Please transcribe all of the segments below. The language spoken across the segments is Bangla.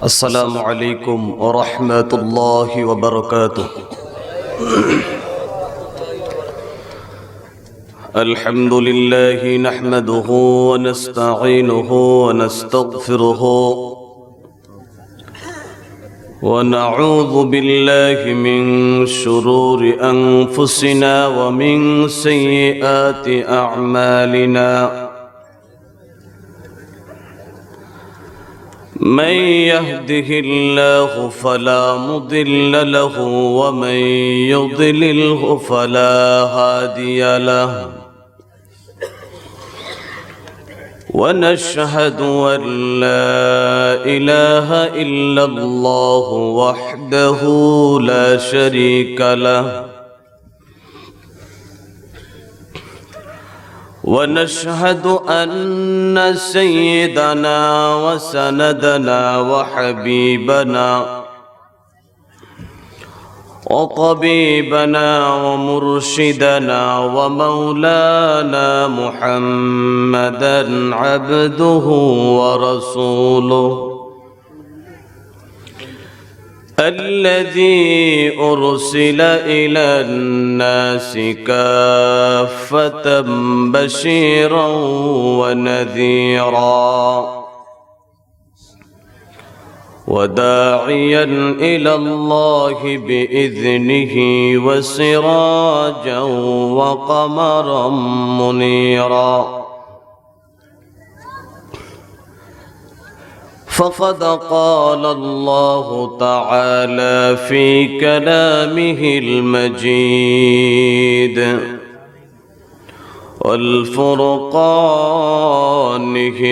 السلام عليكم ورحمة الله وبركاته. الحمد لله نحمده ونستعينه ونستغفره ونعوذ بالله من شرور أنفسنا ومن سيئات أعمالنا. من يهده الله فلا مضل له ومن يضلله فلا هادي له. ونشهد أن لا إله إلا الله وحده لا شريك له. ونشهد أن سيدنا وسندنا وحبيبنا وطبيبنا ومرشدنا ومولانا محمدا عبده ورسوله الذي أرسل إلى الناس كافة بشيرا ونذيرا وداعيا إلى الله بإذنه وسراجا وقمرا منيرا. فقد قال الله تعالى في كلامه المجيد والفرقانه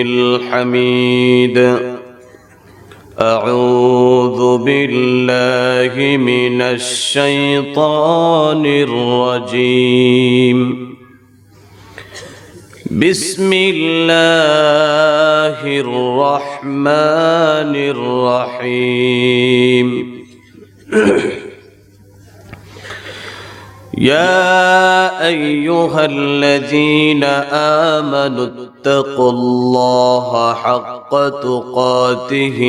الحميد: أعوذ بالله من الشيطان الرجيم. بسم الله الرحمن الرحيم. يا أيها الذين آمنوا اتقوا الله حق تقاته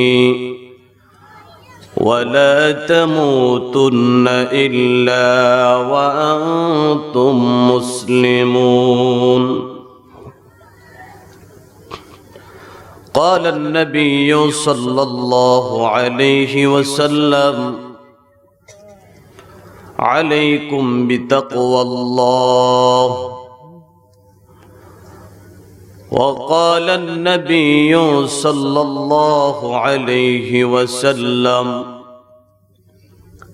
ولا تموتن إلا وأنتم مسلمون. قال النبي صلى الله عليه وسلم: عليكم بتقوى الله. وقال النبي صلى الله عليه وسلم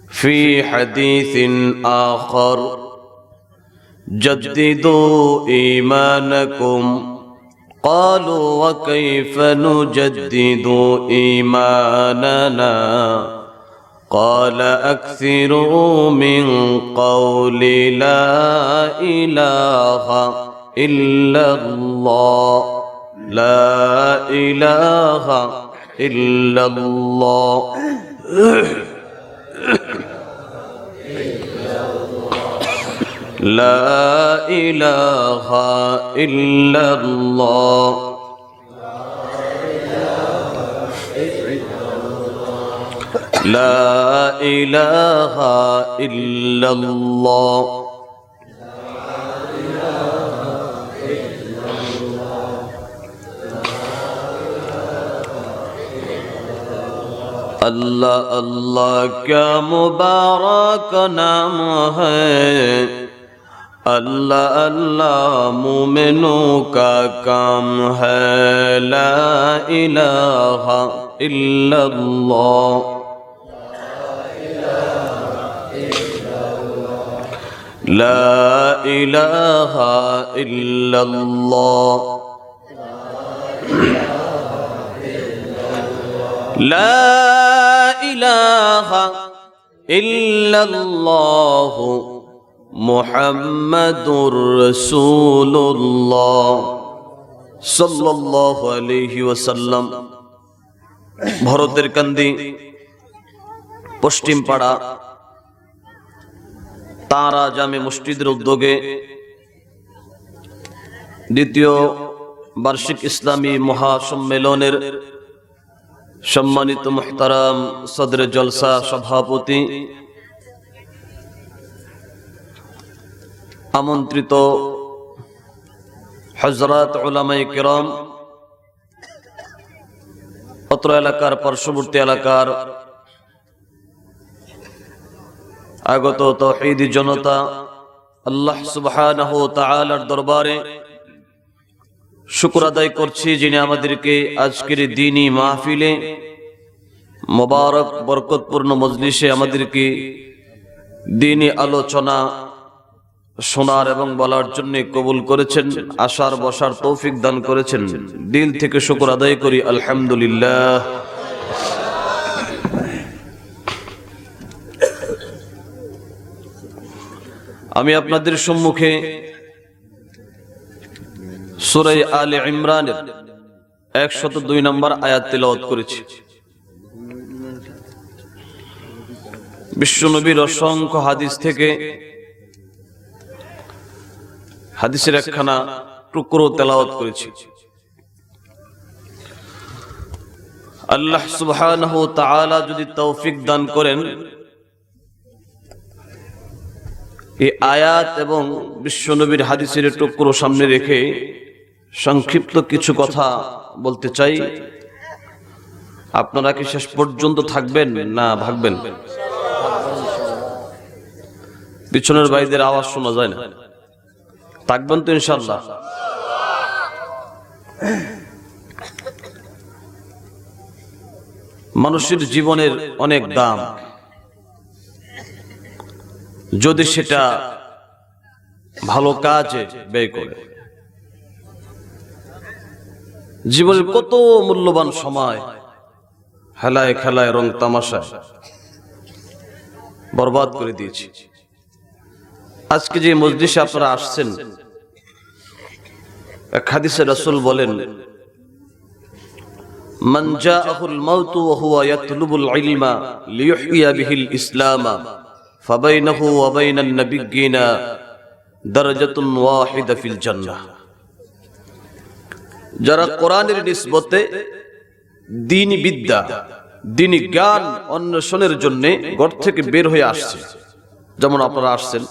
في حديث آخر: جددوا إيمانكم. قالوا: وكيف نجدد إيماننا؟ قال: أكثروا من قول لا إله إلا الله. لا إله إلا الله. لا إله إلا الله. لا إله إلا الله. अल्लाह अल्लाह क्या मुबारक नाम है। अल्लाह अल्लाह मोमिनों का काम है। ला इलाहा इल्लल्लाह। ला इलाहा इल्लल्लाह। ला इलाहा इल्लल्लाह मुहम्मदुर रसूलुल्लाह सल्लल्लाहु अलैहि वसल्लम। भरतेर कान्दी पश्चिम पाड़ा तारा जामे मस्जिदेर उद्योगे द्वितीय বার্ষিক ইসলামী মহাসম্মেলনের সম্মানিত মুহতারাম সদরে জলসা সভাপতি, আমন্ত্রিত হযরত উলামায়ে কিরাম, অত্র এলাকার পার্শ্ববর্তী এলাকার আগত তাওহীদি জনতা, আল্লাহ সুবহানাহু ওয়া তাআলার দরবারে শুকর আদায় করছি যিনি আমাদেরকে আজকের দ্বীনি মাহফিলে মোবারক বরকতপূর্ণ মজলিসে আমাদেরকে দ্বীনি আলোচনা শোনার এবং বলার জন্য কবুল করেছেন, আসার বসার তৌফিক দান করেছেন। দিল থেকে শুকর আদায় করি আলহামদুলিল্লাহ। আমি আপনাদের সম্মুখে সূরা আলে ইমরানের 102 নম্বর আয়াত তেলাওয়াত করেছি। বিশ্বনবীর অসংখ্য হাদিস থেকে হাদিসের একখানা টুকরো তেলাওয়াত করেছি। আল্লাহ সুবহানাহু ওয়া তাআলা যদি তৌফিক দান করেন, এই আয়াত এবং বিশ্বনবীর হাদিসের টুকরো সামনে রেখে সংক্ষিপ্ত কিছু কথা বলতে চাই। আপনারা কি শেষ পর্যন্ত থাকবেন না ভাগবেন? পিছনের ভাইদের আওয়াজ শোনা যায় না, থাকবেন তো ইনশাআল্লাহ? মানুষের জীবনের অনেক দাম, যদি সেটা ভালো কাজে ব্যয় করে। জীবনের কত মূল্যবান সময় হেলায় খেলায় রং তামাশায় বরবাদ করে দিয়েছি। আজকে যে মজলিসে আপনারা আসছেন, এক হাদিসে রাসূল বলেন, মান জাআহুল মাউতু ওয়া হুয়া ইয়াতলুবুল ইলমা লিইহইয়া বিহিল ইসলামা ফাবাইনাহু ওয়া বাইনান নাবিয়্যিনা দারাজাতুন ওয়াহিদা ফিল জান্নাহ। যারা কোরআনের নিসবতে দ্বীনি বিদ্যা, দ্বীনি জ্ঞান অন্বেষণের জন্য ঘর থেকে বের হয়ে আসছে, যেমন আপনারা আসছেন,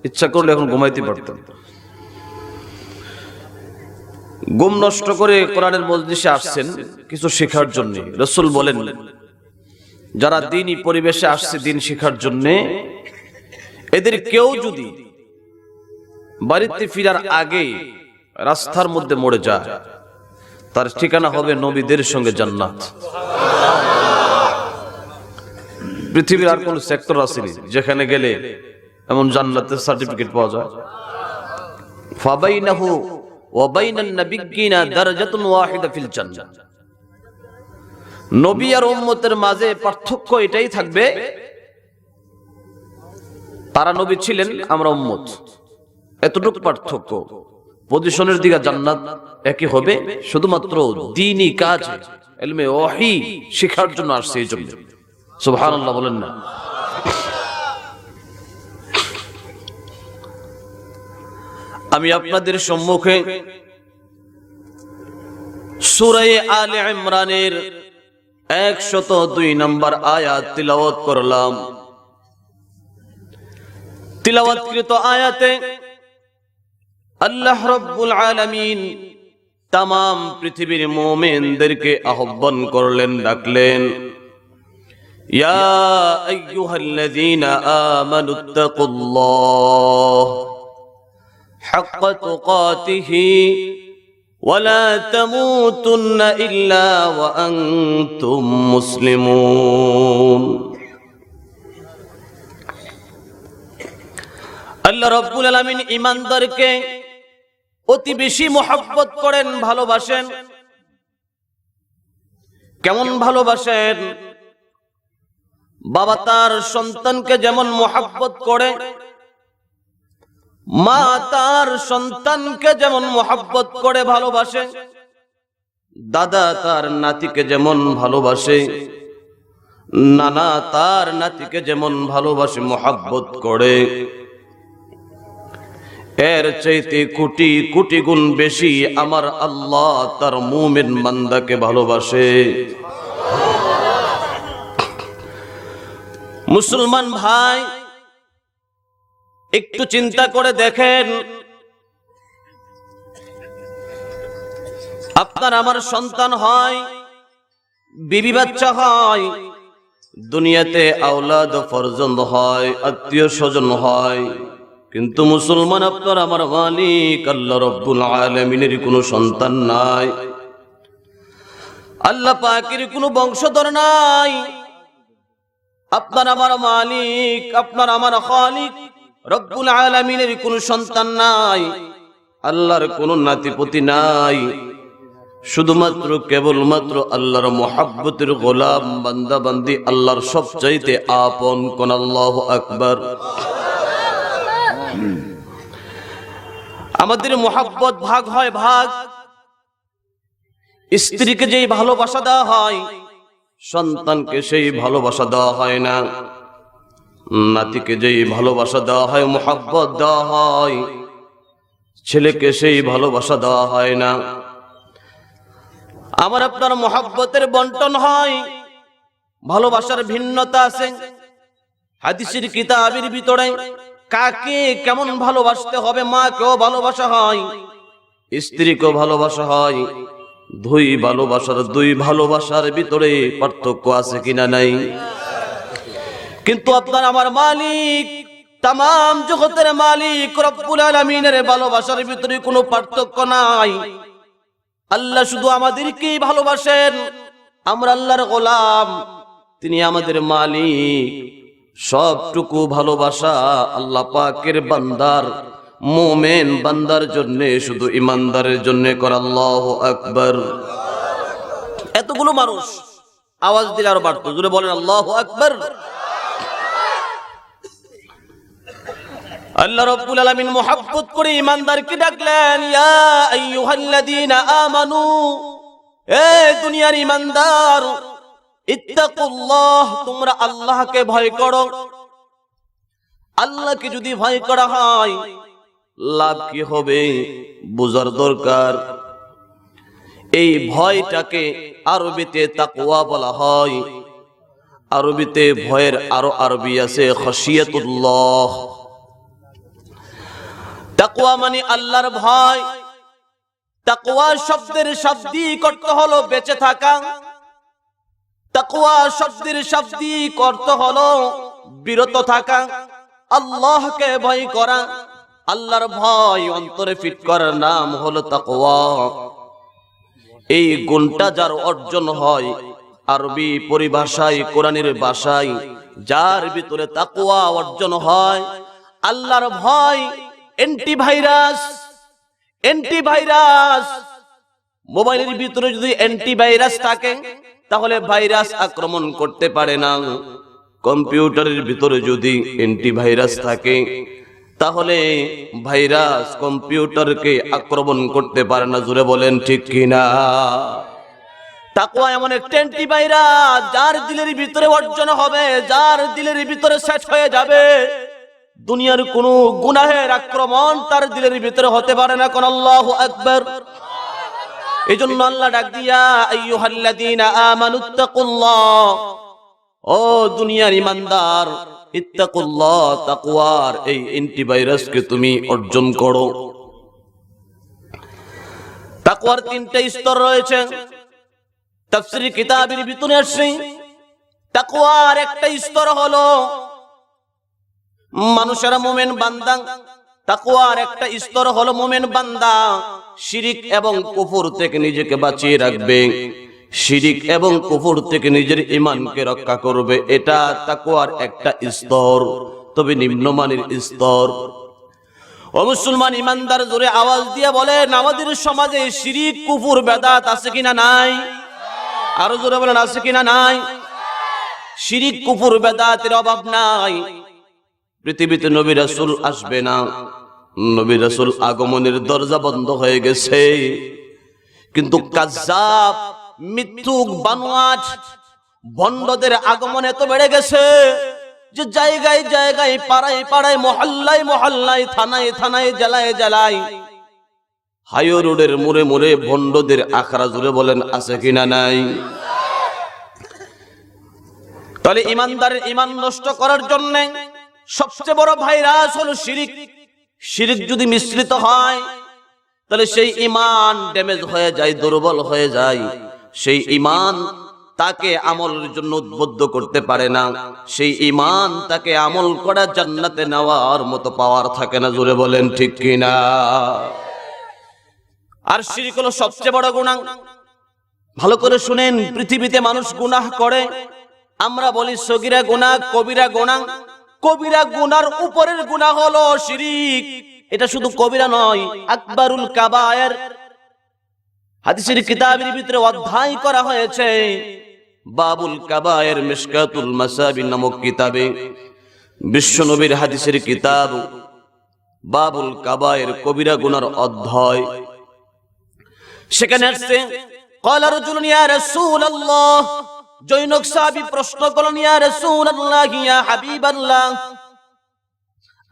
ইচ্ছা করলে এখন ঘুমাইতে পারতেন, ঘুম নষ্ট করে কোরআনের মজলিসে আসছেন কিছু শেখার জন্য। রাসূল বলেন, যারা দ্বীনি পরিবেশে আসছে দ্বীন শেখার জন্য, এদের কেউ যদি বাড়িতে ফিরার আগে রাস্তার মধ্যে মরে যায়, তার ঠিকানা হবে নবীদের সঙ্গে জান্নাত। পৃথিবীর আর কোন সেক্টর আসেনি যেখানে গেলে এমন জান্নাতের সার্টিফিকেট পাওয়া যায়। ফাবাইনাহু ওয়া বাইনান নাবিয়্যিনা দারাজাতুন ওয়াহিদা ফিল জান্নাহ। নবী আর উম্মতের মাঝে পার্থক্য এটাই থাকবে, তারা নবী ছিলেন, আমরা উম্মত, এতটুকু পার্থক্য। পজিশনের দিকে জান্নাত একই হবে, শুধুমাত্র দ্বীনি কাজ ইলমে ওয়াহি শেখার জন্য আসছে এই জন্য। সুবহানাল্লাহ বলেন না? আমি আপনাদের সম্মুখে সূরা আলে ইমরানের 102 নম্বর আয়াত তিলাওয়াত করলাম। তিলাওয়াতকৃত আয়াতে আল্লাহ রাব্বুল আলামিন तमाम পৃথিবীর মুমিনদেরকে আহ্বান করলেন, ডাকলেন, ইয়া আইয়ুহাল্লাযীনা আমানুত্তাকুল্লাহ হাক্কা তুকাতিহি ওয়া লা তামুতুন্না ইল্লা ওয়া আনতুম মুসলিমুন। আল্লাহ রাব্বুল আলামিন ঈমানদারকে অতি বেশি মহব্বত করেন, ভালোবাসেন। কেমন ভালোবাসেন? বাবা তার সন্তানকে যেমন মহব্বত করে, মা তার সন্তানকে যেমন মহব্বত করে ভালোবাসে, দাদা তার নাতিকে যেমন ভালোবাসে, নানা তার নাতিকে যেমন ভালোবাসে মহব্বত করে, এর চাইতে কোটি কোটি গুণ বেশি আমার আল্লাহ তার মুমিন বান্দাকে ভালোবাসে। মুসলমান ভাই, একটু চিন্তা করে দেখেন, আপনার আমার সন্তান হয়, বিবি বাচ্চা হয়, দুনিয়াতে আওলাদ ফরজন্দ হয়, আত্মীয় স্বজন হয়, কিন্তু মুসলমান আপনার আমার মালিক আল্লাহ রব্বুল আলামিনের কোনো সন্তান নাই, আল্লাহ পাকের কোনো বংশধর নাই। আপনার আমার মালিক, আপনার আমার খালিক রব্বুল আলামিনের কোনো সন্তান নাই, আল্লাহর কোনো নাতিপতি নাই, শুধুমাত্র কেবলমাত্র আল্লাহর মুহাব্বতের গোলাম বান্দা বান্দি, আল্লাহর সবচাইতে আপন কোন। আল্লাহু আকবার। আমাদের মুহাব্বত ভাগ হয় ভাগ। স্ত্রীকে যেই ভালোবাসা দেওয়া হয়, সন্তানকে সেই ভালোবাসা দেওয়া হয় না। নাতিকে যেই ভালোবাসা দেওয়া হয়, মুহাব্বত দেওয়া হয়, ছেলেকে সেই ভালোবাসা দেওয়া হয় না। আমার আপনার মুহাব্বতের বন্টন হয়, ভালোবাসার ভিন্নতা আছে। হাদিসের কিতাবের ভিতরে কাকে কেমন ভালোবাসতে হবে, মাকেও ভালোবাসা হয়, স্ত্রীকেও ভালোবাসা হয়। দুই ভালোবাসার ভিতরে পার্থক্য আছে কিনা নাই? কিন্তু আপনার আমার মালিক, তামাম জগতের মালিক রব্বুল আলামিনের ভালোবাসার ভিতরে কোনো পার্থক্য নাই। আল্লাহ শুধু আমাদেরকেই ভালোবাসেন, আমরা আল্লাহর গোলাম, তিনি আমাদের মালিক। সবটুকু ভালোবাসা আল্লাহ পাকের বান্দার, মুমিন বান্দার জন্য, শুধু ইমানদারের জন্য করে। আল্লাহু আকবার। এতগুলো মানুষ আওয়াজ দিলে আরো বাড়তো, জোরে বলেন আল্লাহু আকবার। আল্লাহ রাব্বুল আলামিন মুহাব্বত করে ইমানদারকে ডাকলেন, ইয়া আইয়ুহাল্লাযীনা আমানু, এ দুনিয়ার ইমানদার, ইত্তাকুল্লাহ, তোমরা আল্লাহকে ভয় করো। আল্লাহকে যদি ভয় করা হয়, লাভ কি হবে বোঝার দরকার। এই ভয়টাকে আরবিতে তাকওয়া বলা হয়। আরবিতে ভয়ের আরো আরবি আছে খাশিয়াতুল্লাহ। তাকওয়া মানে আল্লাহর ভয়। তাকওয়া শব্দের শাব্দিক অর্থ হলো বেঁচে থাকা। তাকওয়া শব্দের শাব্দিক অর্থ হলো বিরত থাকা, আল্লাহকে ভয় করা। আল্লাহর ভয় অন্তরে ফিট করার নাম হলো তাকওয়া। এই গুণটা যার অর্জন হয়, আরবি পরিভাষায়, কোরআনের ভাষায়, যার ভিতরে তাকওয়া অর্জন হয়, আল্লাহর ভয় অ্যান্টিভাইরাস। অ্যান্টিভাইরাস, মোবাইলের ভিতরে যদি অ্যান্টিভাইরাস থাকে তাহলে ভাইরাস আক্রমণ করতে পারে না। কম্পিউটারের ভিতরে যদি অ্যান্টিভাইরাস থাকে তাহলে ভাইরাস কম্পিউটারকে আক্রমণ করতে পারে না। জোরে বলেন ঠিক কিনা? তাকওয়া এমন একটা অ্যান্টিভাইরাস, যার দিলের ভিতরে অর্জন হবে, যার দিলের ভিতরে সেট হয়ে যাবে, দুনিয়ার কোনো গুনাহের আক্রমণ তার দিলের ভিতরে হতে পারে না। কোন আল্লাহু আকবার। এজন্য আল্লাহ ডাক দিয়া, আইয়ুহাল্লাযীনা আমানুত্তাকুল্লাহ, ও দুনিয়ার ইমানদার, ইত্তাকুল্লাহ, তাকওয়ার এই অ্যান্টিভাইরাসকে তুমি অর্জন করো। তাকওয়ার তিনটা স্তর রয়েছে, তাফসীর কিতাবের ভিতরে আসছে। তাকওয়ার একটা স্তর হলো মানুষের মুমিন বান্দা। তাকওয়ার একটা স্তর হলো মুমিন বান্দা শিরিক এবং কুফর থেকে নিজেকে বাঁচিয়ে রাখবে, শিরিক এবং কুফর থেকে নিজের ঈমানকে রক্ষা করবে। এটা তাকওয়ার একটা স্তর, তবে নিম্নমানের স্তর। ও মুসলমান ইমানদার, জোরে আওয়াজ দিয়ে বলেন, আমাদের সমাজে শিরিক কুফর বেদাত আছে কিনা নাই? আরো জোরে বলেন, আছে কিনা নাই? শিরিক কুফর বেদাতের অভাব নাই। পৃথিবীতে নবী রাসূল আসবে না, নবী রাসূল আগমনের দরজা বন্ধ হয়ে গেছে, কিন্তু কাযযাব, মিথ্যুক, বানোয়াট, ভণ্ডদের আগমন এত বেড়ে গেছে যে জায়গায় জায়গায়, পাড়ায় পাড়ায়, মহল্লায় মহল্লায়, থানায় থানায়, জেলায় জেলায়, হাই রোডের মোড়ে মোড়ে ভণ্ডদের আখড়া। জুড়ে বলেন আছে কিনা নাই? তাহলে ইমানদারের ঈমান নষ্ট করার জন্য সবচেয়ে বড় ভাইরাস হলো শিরিক। শিরিক যদি মিশ্রিত হয় তাহলে সেই ঈমান ড্যামেজ হয়ে যায়, দুর্বল হয়ে যায়। সেই ঈমান তাকে আমলের জন্য উদ্বুদ্ধ করতে পারে না। সেই ঈমান তাকে আমল করা জান্নাতে নেওয়ার মতো পাওয়ার থাকে না। জোরে বলেন ঠিক কিনা? আর শিরক হলো সবচেয়ে বড় গুনাহ। ভালো করে শুনেন, পৃথিবীতে মানুষ গুনাহ করে, আমরা বলি সগীরা গুনাহ, কবিরা গুনাহ। কবিরা গুনার উপরের গুনাহ হলো শিরক। এটা শুধু কবিরা নয়, আকবারুল কাবায়ের। হাদিসের কিতাবের ভিতরে অধ্যায় করা হয়েছে বাবুল কাবায়ের, মিশকাতুল মাসাবিহ নামক কিতাবে, বিশ্বনবীর হাদিসের কিতাব বাবুল কাবায়ের, কবিরা গুনার অধ্যায়। সেখানে আসছে ক্বালা রাজুলুন ইয়া রাসূলুল্লাহ, জৈনক সাহাবী প্রশ্ন করলেন, ইয়া রাসূলুল্লাহ, ইয়া হাবিবাল্লাহ,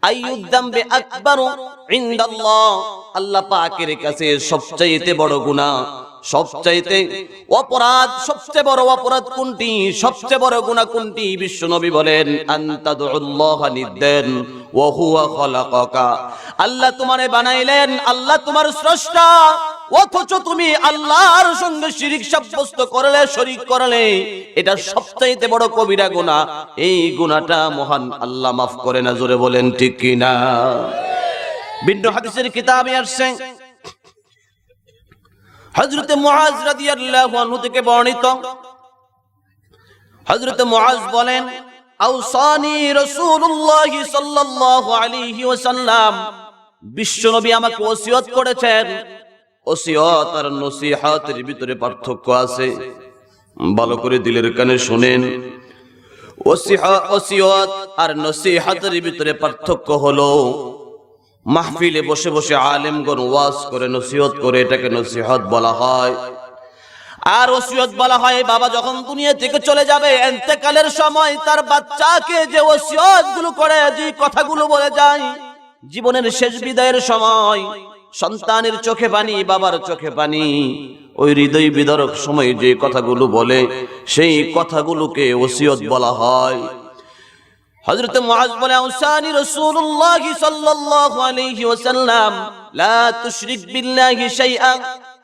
আইয়ুদ যামবি আকবারু ইনদাল্লাহ, আল্লাহ পাকের কাছে সবচাইতে বড় গুনাহ, সবচাইতে অপরাধ, সবচেয়ে বড় অপরাধ কোনটি, সবচেয়ে বড় গুনাহ কোনটি? বিশ্বনবী বলেন, আনতাদুল্লাহা নিদ্দান ওয়া হুয়া খালাকাকা, আল্লাহ তোমারে বানাইলেন, আল্লাহ তোমার স্রষ্টা, অথচ তুমি আল্লাহর সঙ্গে শিরিক সাব্যস্ত করলে, শরীক করলে। এটা সবচাইতে বড় কবিরা গুনাহ। এই গুনাহটা মহান আল্লাহ মাফ করে না। জোরে বলেন ঠিক কিনা? ভিন্ন হাদিসের কিতাবে আসছে হযরত মুআজ রাদিয়াল্লাহু আনহু থেকে বর্ণিত, হযরত মুআজ বলেন, আওসানি রাসূলুল্লাহ সাল্লাল্লাহু আলাইহি ওয়াসাল্লাম, বিশ্বনবী আমাকে ওসিয়ত করেছেন। ওসিয়ত আর নসিহতের ভিতরে পার্থক্য আছে, ভালো করে দিলের কানে শুনেন। ওসিয়ত আর নসিহতের ভিতরে পার্থক্য হলো, মাহফিলে বসে বসে আলেমগণ ওয়াজ করে, নসিহত করে, এটাকে নসিহত বলা হয়। আর ওসিয়ত বলা হয় বাবা যখন দুনিয়া থেকে চলে যাবে, ইন্তেকালের সময় তার বাচ্চাকে যে ওসিয়ত গুলো করে, যে কথাগুলো বলে যায়, জীবনের শেষ বিদায়ের সময় সন্তানের চোখে পানি, বাবার চোখে পানি, ওই হৃদয় বিদারক সময় যে কথাগুলো বলে, সেই কথাগুলোকে ওসিয়ত বলা হয়। হযরত মুআজ বলে, আওসানি রাসূলুল্লাহ সাল্লাল্লাহু আলাইহি ওয়াসাল্লাম, লা তুশরিক বিল্লাহি শাইআন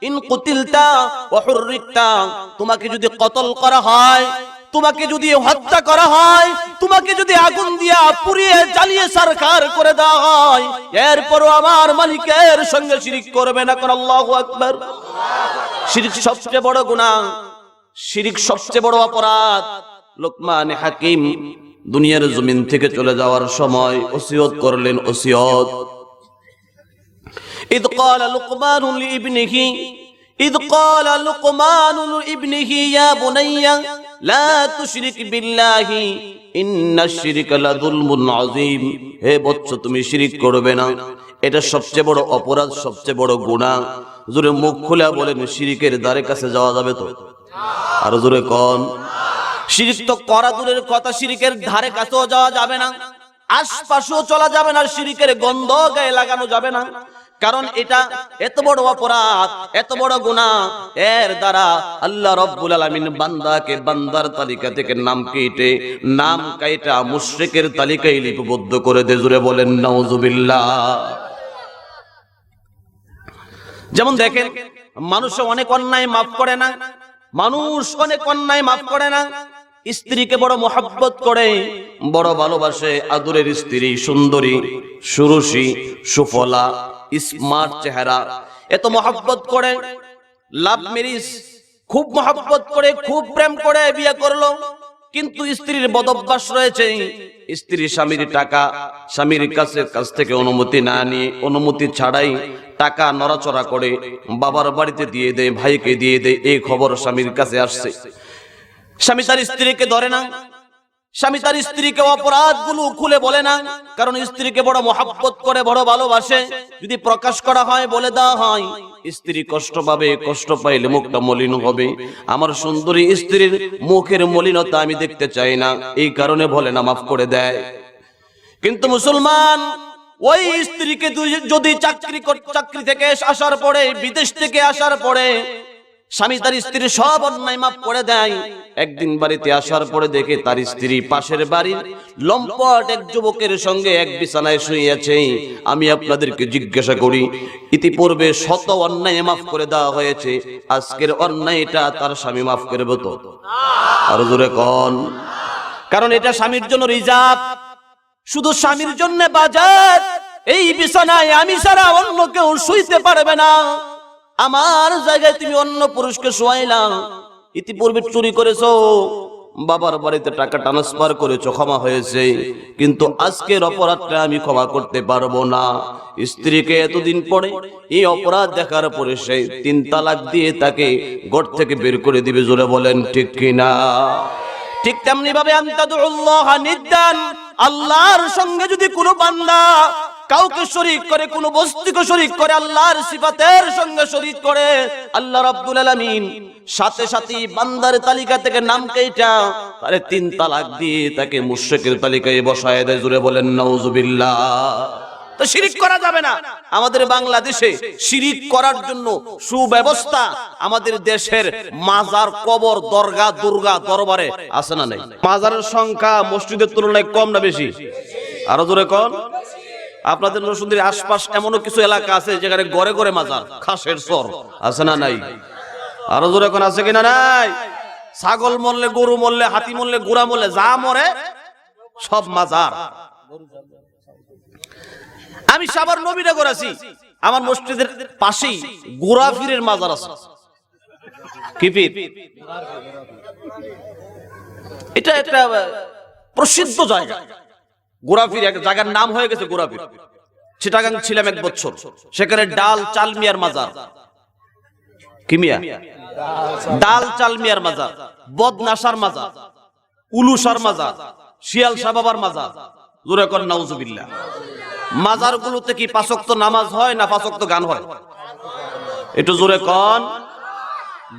ইন কুতিলতা ওয়া হুররিকতা, তোমাকে যদি কতল করা হয়, তোমাকে যদি হত্যা করা হয়, তোমাকে যদি আগুন দিয়া পুড়িয়ে জ্বালিয়ে সারখার করে দেওয়া হয়, এরপরও আমার মালিকের সঙ্গে শিরিক করবে না। কোন আল্লাহু আকবার। শিরিক সবচেয়ে বড় গুনাহ, শিরিক সবচেয়ে বড় অপরাধ। লোকমান হাকিম দুনিয়ার জমিন থেকে চলে যাওয়ার সময় ওসিয়ত করলেন, ওসিয়ত, ইদ ক্বালা লুকমান লিইবনিহি, ইদ ক্বালা লুকমান লিইবনিহি, ইয়া বুনাইয়া লা তুশরিক বিল্লাহি ইন্নাশ শিরকা লাযুলমুন আযীম, হে বৎস তুমি শিরিক করবে না, এটা সবচেয়ে বড় অপরাধ, সবচেয়ে বড় গুনাহ। জোরে মুখ খুলে বলেন, শিরিকের দ্বারে কাছে যাওয়া যাবে তো? আর জোরে কোন? শিরিক তো করা দূরের কথা, শিরিকের ধারে কাছেও যাওয়া যাবে না, আশপাশেও চলা যাবে না, শিরিকের গন্ধ গায়ে লাগানো যাবে না। কারণ এটা এত বড় অপরাধ, এত বড় গুনাহ, এর দ্বারা আল্লাহ রাব্বুল আলামিন বান্দাকে বান্দার তালিকা থেকে নাম কাইটা মুশরিকের তালিকায় লিপিবদ্ধ করে দেয়। জোরে বলেন নাউজুবিল্লাহ। যেমন দেখেন, মানুষ অনেক অন্যায় মাফ করে না, মানুষ অনেক অন্যায় মাফ করে না। স্ত্রীকে বড় মহব্বত করে, বড় ভালোবাসে, আদরের স্ত্রী, সুন্দরী, সুরুষী, সুফলা, স্মার্ট চেহারা, এত মহব্বত করে, লাভ ম্যারেজ, খুব মহব্বত করে, খুব প্রেম করে বিয়ে করলো, কিন্তু স্ত্রীর বদঅভ্যাস রয়েছে। স্ত্রী স্বামীর টাকা, স্বামীর কাছ থেকে অনুমতি না নিয়ে, অনুমতি ছাড়াই টাকা নড়াচড়া করে, বাবার বাড়িতে দিয়ে দেয়, ভাইকে দিয়ে দেয়। এই খবর স্বামীর কাছে আসছে। স্বামী তার স্ত্রীকে ধরে না, স্বামী তার স্ত্রীকে অপরাধগুলো খুলে বলে না, কারণ স্ত্রীকে বড় মহব্বত করে, বড় ভালোবাসে। যদি প্রকাশ করা হয়, বলে দেওয়া হয়, স্ত্রী কষ্ট পাবে, কষ্ট পাইলে মুখটা মলিন হবে। আমার সুন্দরী স্ত্রীর মুখের মলিনতা আমি দেখতে চাই না, এই কারণে বলে না, মাফ করে দেয়। কিন্তু মুসলমান ওই স্ত্রীকে যদি চাকরি থেকে আসার পরে, বিদেশ থেকে আসার পরে স্বামী তার স্ত্রীর সব অন্যায় মাফ করে দেয়। একদিন বাড়িতে আসার পরে দেখে তার স্ত্রী পাশের বাড়ির লম্পট এক যুবকের সঙ্গে এক বিছানায় শুয়ে আছে। আমি আপনাদেরকে জিজ্ঞাসা করি, ইতিপূর্বে শত অন্যায় মাফ করে দেওয়া হয়েছে, আজকের অন্যায়টা তার স্বামী মাফ করবে তো? আর জোরে কোন। কারণ এটা স্বামীর জন্য রিজার্ভ, শুধু স্বামীর জন্য বাজার। এই বিছানায় আমি ছাড়া অন্য কেউ শুইতে পারবে না। আমার জায়গায় তুমি অন্য পুরুষকে শোয়াইলা, ইতিপূর্বে চুরি করেছো, বাবার বাড়িতে টাকা ট্রান্সফার করেছো, ক্ষমা হয়েছে, কিন্তু আজকের অপরাধটা আমি ক্ষমা করতে পারবো না। স্ত্রীকে এতদিন পরে এই অপরাধ দেখার পরে সে 3 তালাক দিয়ে তাকে ঘর থেকে বের করে দিবে। জোরে বলেন ঠিক কিনা? ঠিক তেমনি ভাবে আনতাদুল্লাহ নিদ্দান, আল্লাহর সঙ্গে যদি কোনো বান্দা কাউকে শরীক করে, কোন বস্তুকে শরীক করে, আল্লাহর সিফাতের সঙ্গে শরীক করে, আল্লাহ রাব্বুল আলামিন সাথে সাথে বান্দার তালিকা থেকে নাম কেইটা তারে 3 তালাক দিয়ে তাকে মুশরিকের তালিকায় বসায় দেয়। জোরে বলেন নাউজুবিল্লাহ। তো শিরিক করা যাবে না। আমাদের বাংলাদেশে শিরিক করার জন্য সুব্যবস্থা আমাদের দেশের মাজার, কবর, দরগা, দুর্গা, দরবারে আছে না নাই? মাজারের সংখ্যা মসজিদের তুলনায় কম না বেশি? আরো জোরে কোন। আপনাদের নরসিংদীর আশপাশ এমনও কিছু এলাকা আছে যেখানে ঘরে ঘরে মাজার, খাসের চর আছে না নাই? আরো জোরে কোন আছে কিনা নাই? ছাগল মরলে, গরু মরলে, হাতি মরলে, ঘোড়া মরলে, যা মরে সব মাজার। আমি সাবার নবীনগর আছি, আমার মসজিদের পাশেই গোড়া পীরের মাজার আছে। কি পীর? এটা একটা প্রসিদ্ধ জায়গা। গোড়া পীর, এক জায়গার নাম হয়ে গেছে গোড়া পীর। চিটাগাং ছিলাম 1 বছর, সেখানে ডাল চাল মিয়ার মাজার। কি মিয়া? ডাল চাল মিয়ার মাজার, বদনাশার মাজার, উলুসার মাজার, শিয়াল শাহ বাবার মাজার। জোরে কর নাউজুবিল্লাহ। মাজার গুলোতে কি 5 ওয়াক্ত নামাজ হয় না 5 ওয়াক্ত গান হয়? একটু জোরে কন।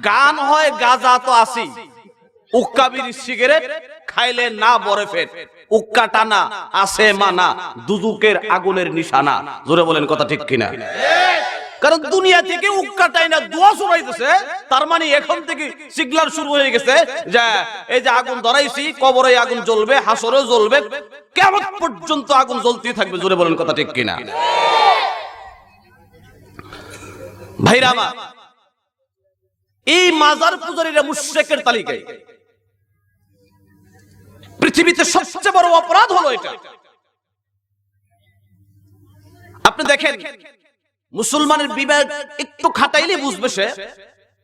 গান হয়, গাজা তো আসি, উক্কা বিড়ি সিগারেট খাইলে না বরে পেট, উক্কা টানা আছে মানা, দুজুকের আগুনের নিশানা। জোরে বলেন কথা ঠিক কিনা? কারণ দুনিয়া থেকে উক্কা টাইনা দোয়া শোনাইতেছে, তার মানে এখন থেকে সিগনাল শুরু হয়ে গেছে যে এই যে আগুন ধরাইছি, কবরে আগুন জ্বলবে, হাসরেও জ্বলবে, কিয়ামত পর্যন্ত আগুন জ্বলতেই থাকবে। জোরে বলেন কথা ঠিক কিনা? ভাইরা আমার, এই মাজার পূজারীরা মুশরিকের তালিকায়। পৃথিবীতে সবচেয়ে বড় অপরাধ হলো এটা। আপনি দেখেন, মুসলমানের বিবেক একটু খাটাইলে বুঝবে সে।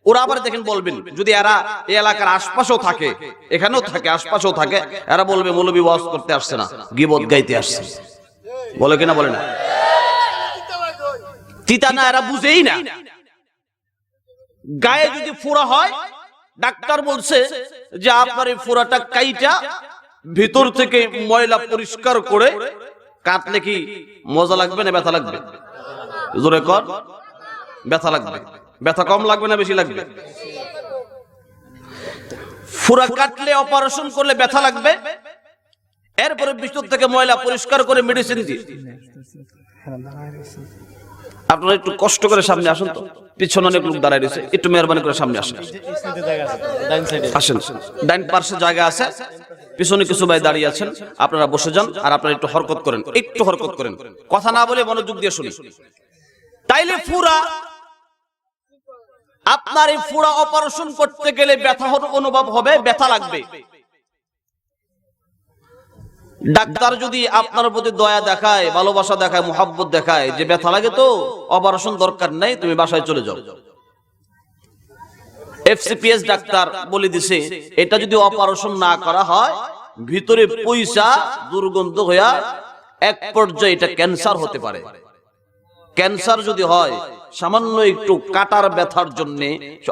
ওরা আবার দেখেন বলবেন, যদি এরা এই এলাকার আশপাশেও থাকে, এখানেও থাকে, আশপাশেও থাকে, এরা বলবে মৌলবী ওয়াজ করতে আসছে না, গীবত গাইতে আসছে। বলে কিনা? বলে না? তিতা না, এরা বুঝেই না। গায়ে যদি ফোড়া হয়, ডাক্তার বলছে যে আপনার এই ফোড়াটা কাইটা ভিতর থেকে ময়লা পরিষ্কার করে কাটলে কি মজা লাগবে না ব্যথা লাগবে? জোরে কর। ব্যথা লাগবে। ব্যথা কম লাগবে না বেশি লাগবে? ফোড়া কাটলে, অপারেশন করলে ব্যথা লাগবে, এরপরে ভিতর থেকে ময়লা পরিষ্কার করে মেডিসিন দিয়ে। আপনারা একটু কষ্ট করে সামনে আসুন তো, পিছনে অনেক লোক দাঁড়ায় রয়েছে, একটু মেহরবানি করে সামনে আসেন। আসেন, ডাইন পার্শ্বে জায়গা আছে, পিছনে কিছু ভাই দাঁড়িয়ে আছেন, আপনারা বসে যান। আর আপনারা একটু হরকত করেন, একটু হরকত করেন, কথা না বলে মনোযোগ দিয়ে শুনি। তাইলে ফুরা, আপনার এই ফুরা অপারেশন করতে গেলে ব্যথা অনুভব হবে, ব্যথা লাগবে। ডাক্তার যদি আপনার প্রতি দয়া দেখায়, ভালোবাসা দেখায়, মুহাব্বত দেখায়, যে ব্যথা লাগে তো অপারেশন দরকার নাই, তুমি বাসায় চলে যাও। এফসিপিএস ডাক্তার বলে দিছে, এটা যদি অপারেশন না করা হয়, ভিতরে পয়সা দুর্গন্ধ হইয়া এক পর্যায়ে এটা ক্যান্সার হতে পারে। ক্যান্সার যদি হয়, সামান্য একটু কাটার ব্যথার জন্য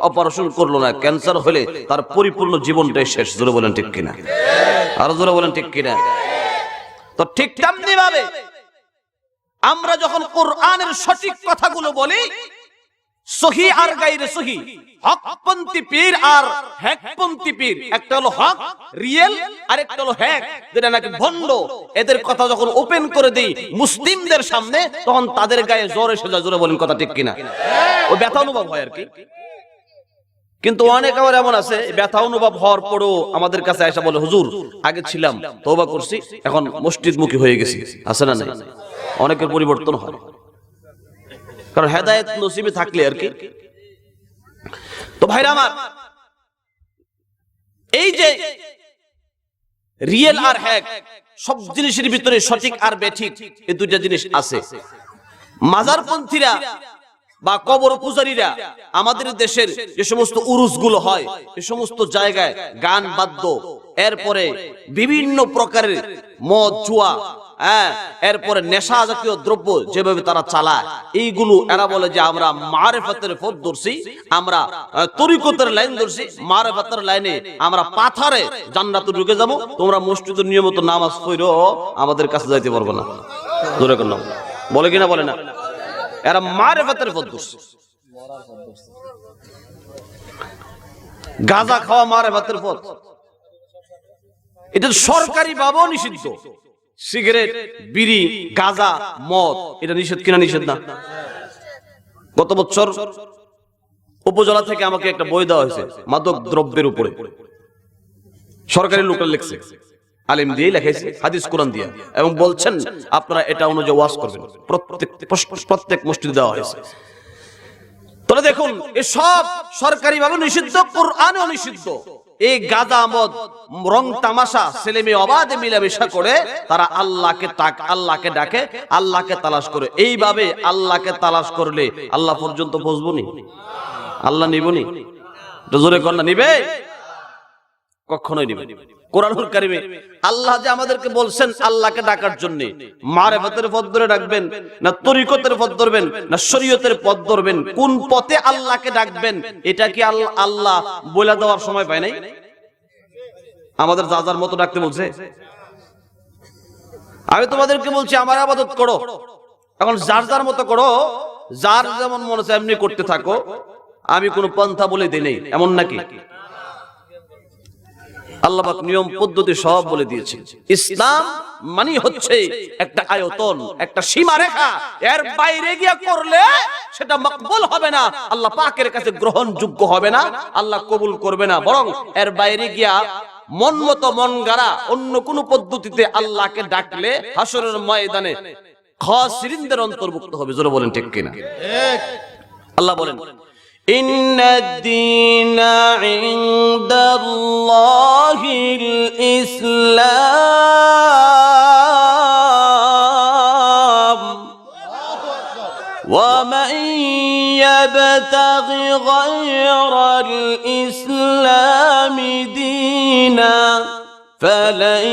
অপারেশন করলো না, ক্যান্সার হলে তার পরিপূর্ণ জীবনটাই শেষ। জোরে বলেন ঠিক কিনা? আরো জোরে বলেন ঠিক কিনা? তো ঠিক তেমনি ভাবে আমরা যখন কোরআনের সঠিক কথাগুলো বলি, সহি আর গায়রে সহি, হকপন্থী পীর আর হ্যাকপন্থী পীর, একটা হলো হক রিয়েল আর একটা হলো হ্যাক যেটা নাকি ভণ্ড, এদের কথা যখন ওপেন করে দেই মুসলিমদের সামনে, তখন তাদের গায়ে জ্বর এসে যায়। জোরে বলেন কথা ঠিক কিনা? ও ব্যথা অনুভব হয় আর কি। কিন্তু অনেক আবার এমন আছে ব্যথা অনুভব হওয়ার পরও আমাদের কাছে এসে বলে, হুজুর আগে ছিলাম, তওবা করছি, এখন মসজিদমুখী হয়ে গেছি। আছে না নাই? অনেকের পরিবর্তন হয়, কারণ হেদায়েত নসিবে থাকলে আর কি। তো ভাইরা আমার, এই যে রিয়েল আর হ্যাক, সব জিনিসের ভিতরে সঠিক আর বেঠিক এই দুইটা জিনিস আছে। মাজারপন্থীরা বা কবর পূজারীরা আমাদের দেশের যে সমস্ত উরুসগুলো হয়, এই সমস্ত জায়গায় গান বাদ্য, এরপরে বিভিন্ন প্রকারের মদ জুয়া, এরপরে নেশা জাতীয় দ্রব্য যেভাবে তারা চালায়, এইগুলো এরা বলে যে আমরা মারেফাতের পথ ধরছি, আমরা তরিকতের লাইন ধরছি, মারেফাতের লাইনে আমরা পাথারে জান্নাতে ঢুকে যাব, তোমরা মসজিদের নিয়মিত নামাজ পড়ো, আমাদের কাছে যাইতে পারবে না। জোরে কোন বলে কিনা বলে না? এরা মারেফাতের পথ ধরছে। গাঁজা খাওয়া মারেফাতের পথ, এটা সরকারি ভাবেও নিষিদ্ধ। সিগারেট, বিড়ি, গাঁজা, মদ, এটা নিষেধ কিনা নিষেধ না? গত বছর উপজেলা থেকে আমাকে একটা বই দেওয়া হয়েছে মাদক দ্রব্যের উপরে, সরকারি লোকের লিখছে, আলিম দিয়ে লেখাইছে, হাদিস কোরআন দিয়ে, এবং বলছেন আপনারা এটা অনুযায়ী ওয়াজ করবেন। প্রত্যেক মসজিদে দেওয়া হয়েছে। তাহলে দেখুন, এসব সরকারি ভাবে নিষিদ্ধ, কোরআনেও নিষিদ্ধ। এই গাঁজা মদ রং তামাশা ছেলে মেয়ে অবাধে মিলামেশা করে তারা আল্লাহকে ডাকে, আল্লাহকে তালাশ করে। এইভাবে আল্লাহকে তালাশ করলে আল্লাহ পর্যন্ত পৌঁছবনি? আল্লাহ নিবনি? জোরে কর না, নিবে? কখনোই নিবে। কোরআনুল কারিমে আল্লাহ যে আমাদেরকে বলছেন আল্লাহকে ডাকার জন্য, মারেফাতের পথ ধরে ডাকবেন না তরিকতের পথ ধরবেন না শরীয়তের পথ ধরবেন, কোন পথে আল্লাহকে ডাকবেন, এটা কি আল্লাহ বলে দেওয়ার সময় পায় নাই? আমাদের যার মতো ডাকতে বলছে। আমি তোমাদেরকে বলছি আমার ইবাদত করো, এখন যার মতো করো, যার যেমন মনে চায় এমনি করতে থাকো, আমি কোন পন্থা বলে দিই নাই, এমন নাকি? আল্লাহ পাক নিয়ম পদ্ধতি সব বলে দিয়েছে। ইসলাম মানে হচ্ছে একটা আয়তন, একটা সীমারেখা, এর বাইরে গিয়ে করলে সেটা মকবুল হবে না, আল্লাহ পাকের কাছে গ্রহণযোগ্য হবে না, আল্লাহ কবুল করবে না। বরং এর বাইরে গিয়া মন মতো মন গাড়া অন্য কোন পদ্ধতিতে আল্লাহকে ডাকলে হাসরের ময়দানে খাসিরিনদের অন্তর্ভুক্ত হবে। জোরে বলেন ঠিক কিনা? আল্লাহ বলেন, ইন্নাদ দীনা ইনদাল্লাহিল ইসলাম ওয়া মান ইয়াবতাগি গায়রাল ইসলামি দীনা ফালান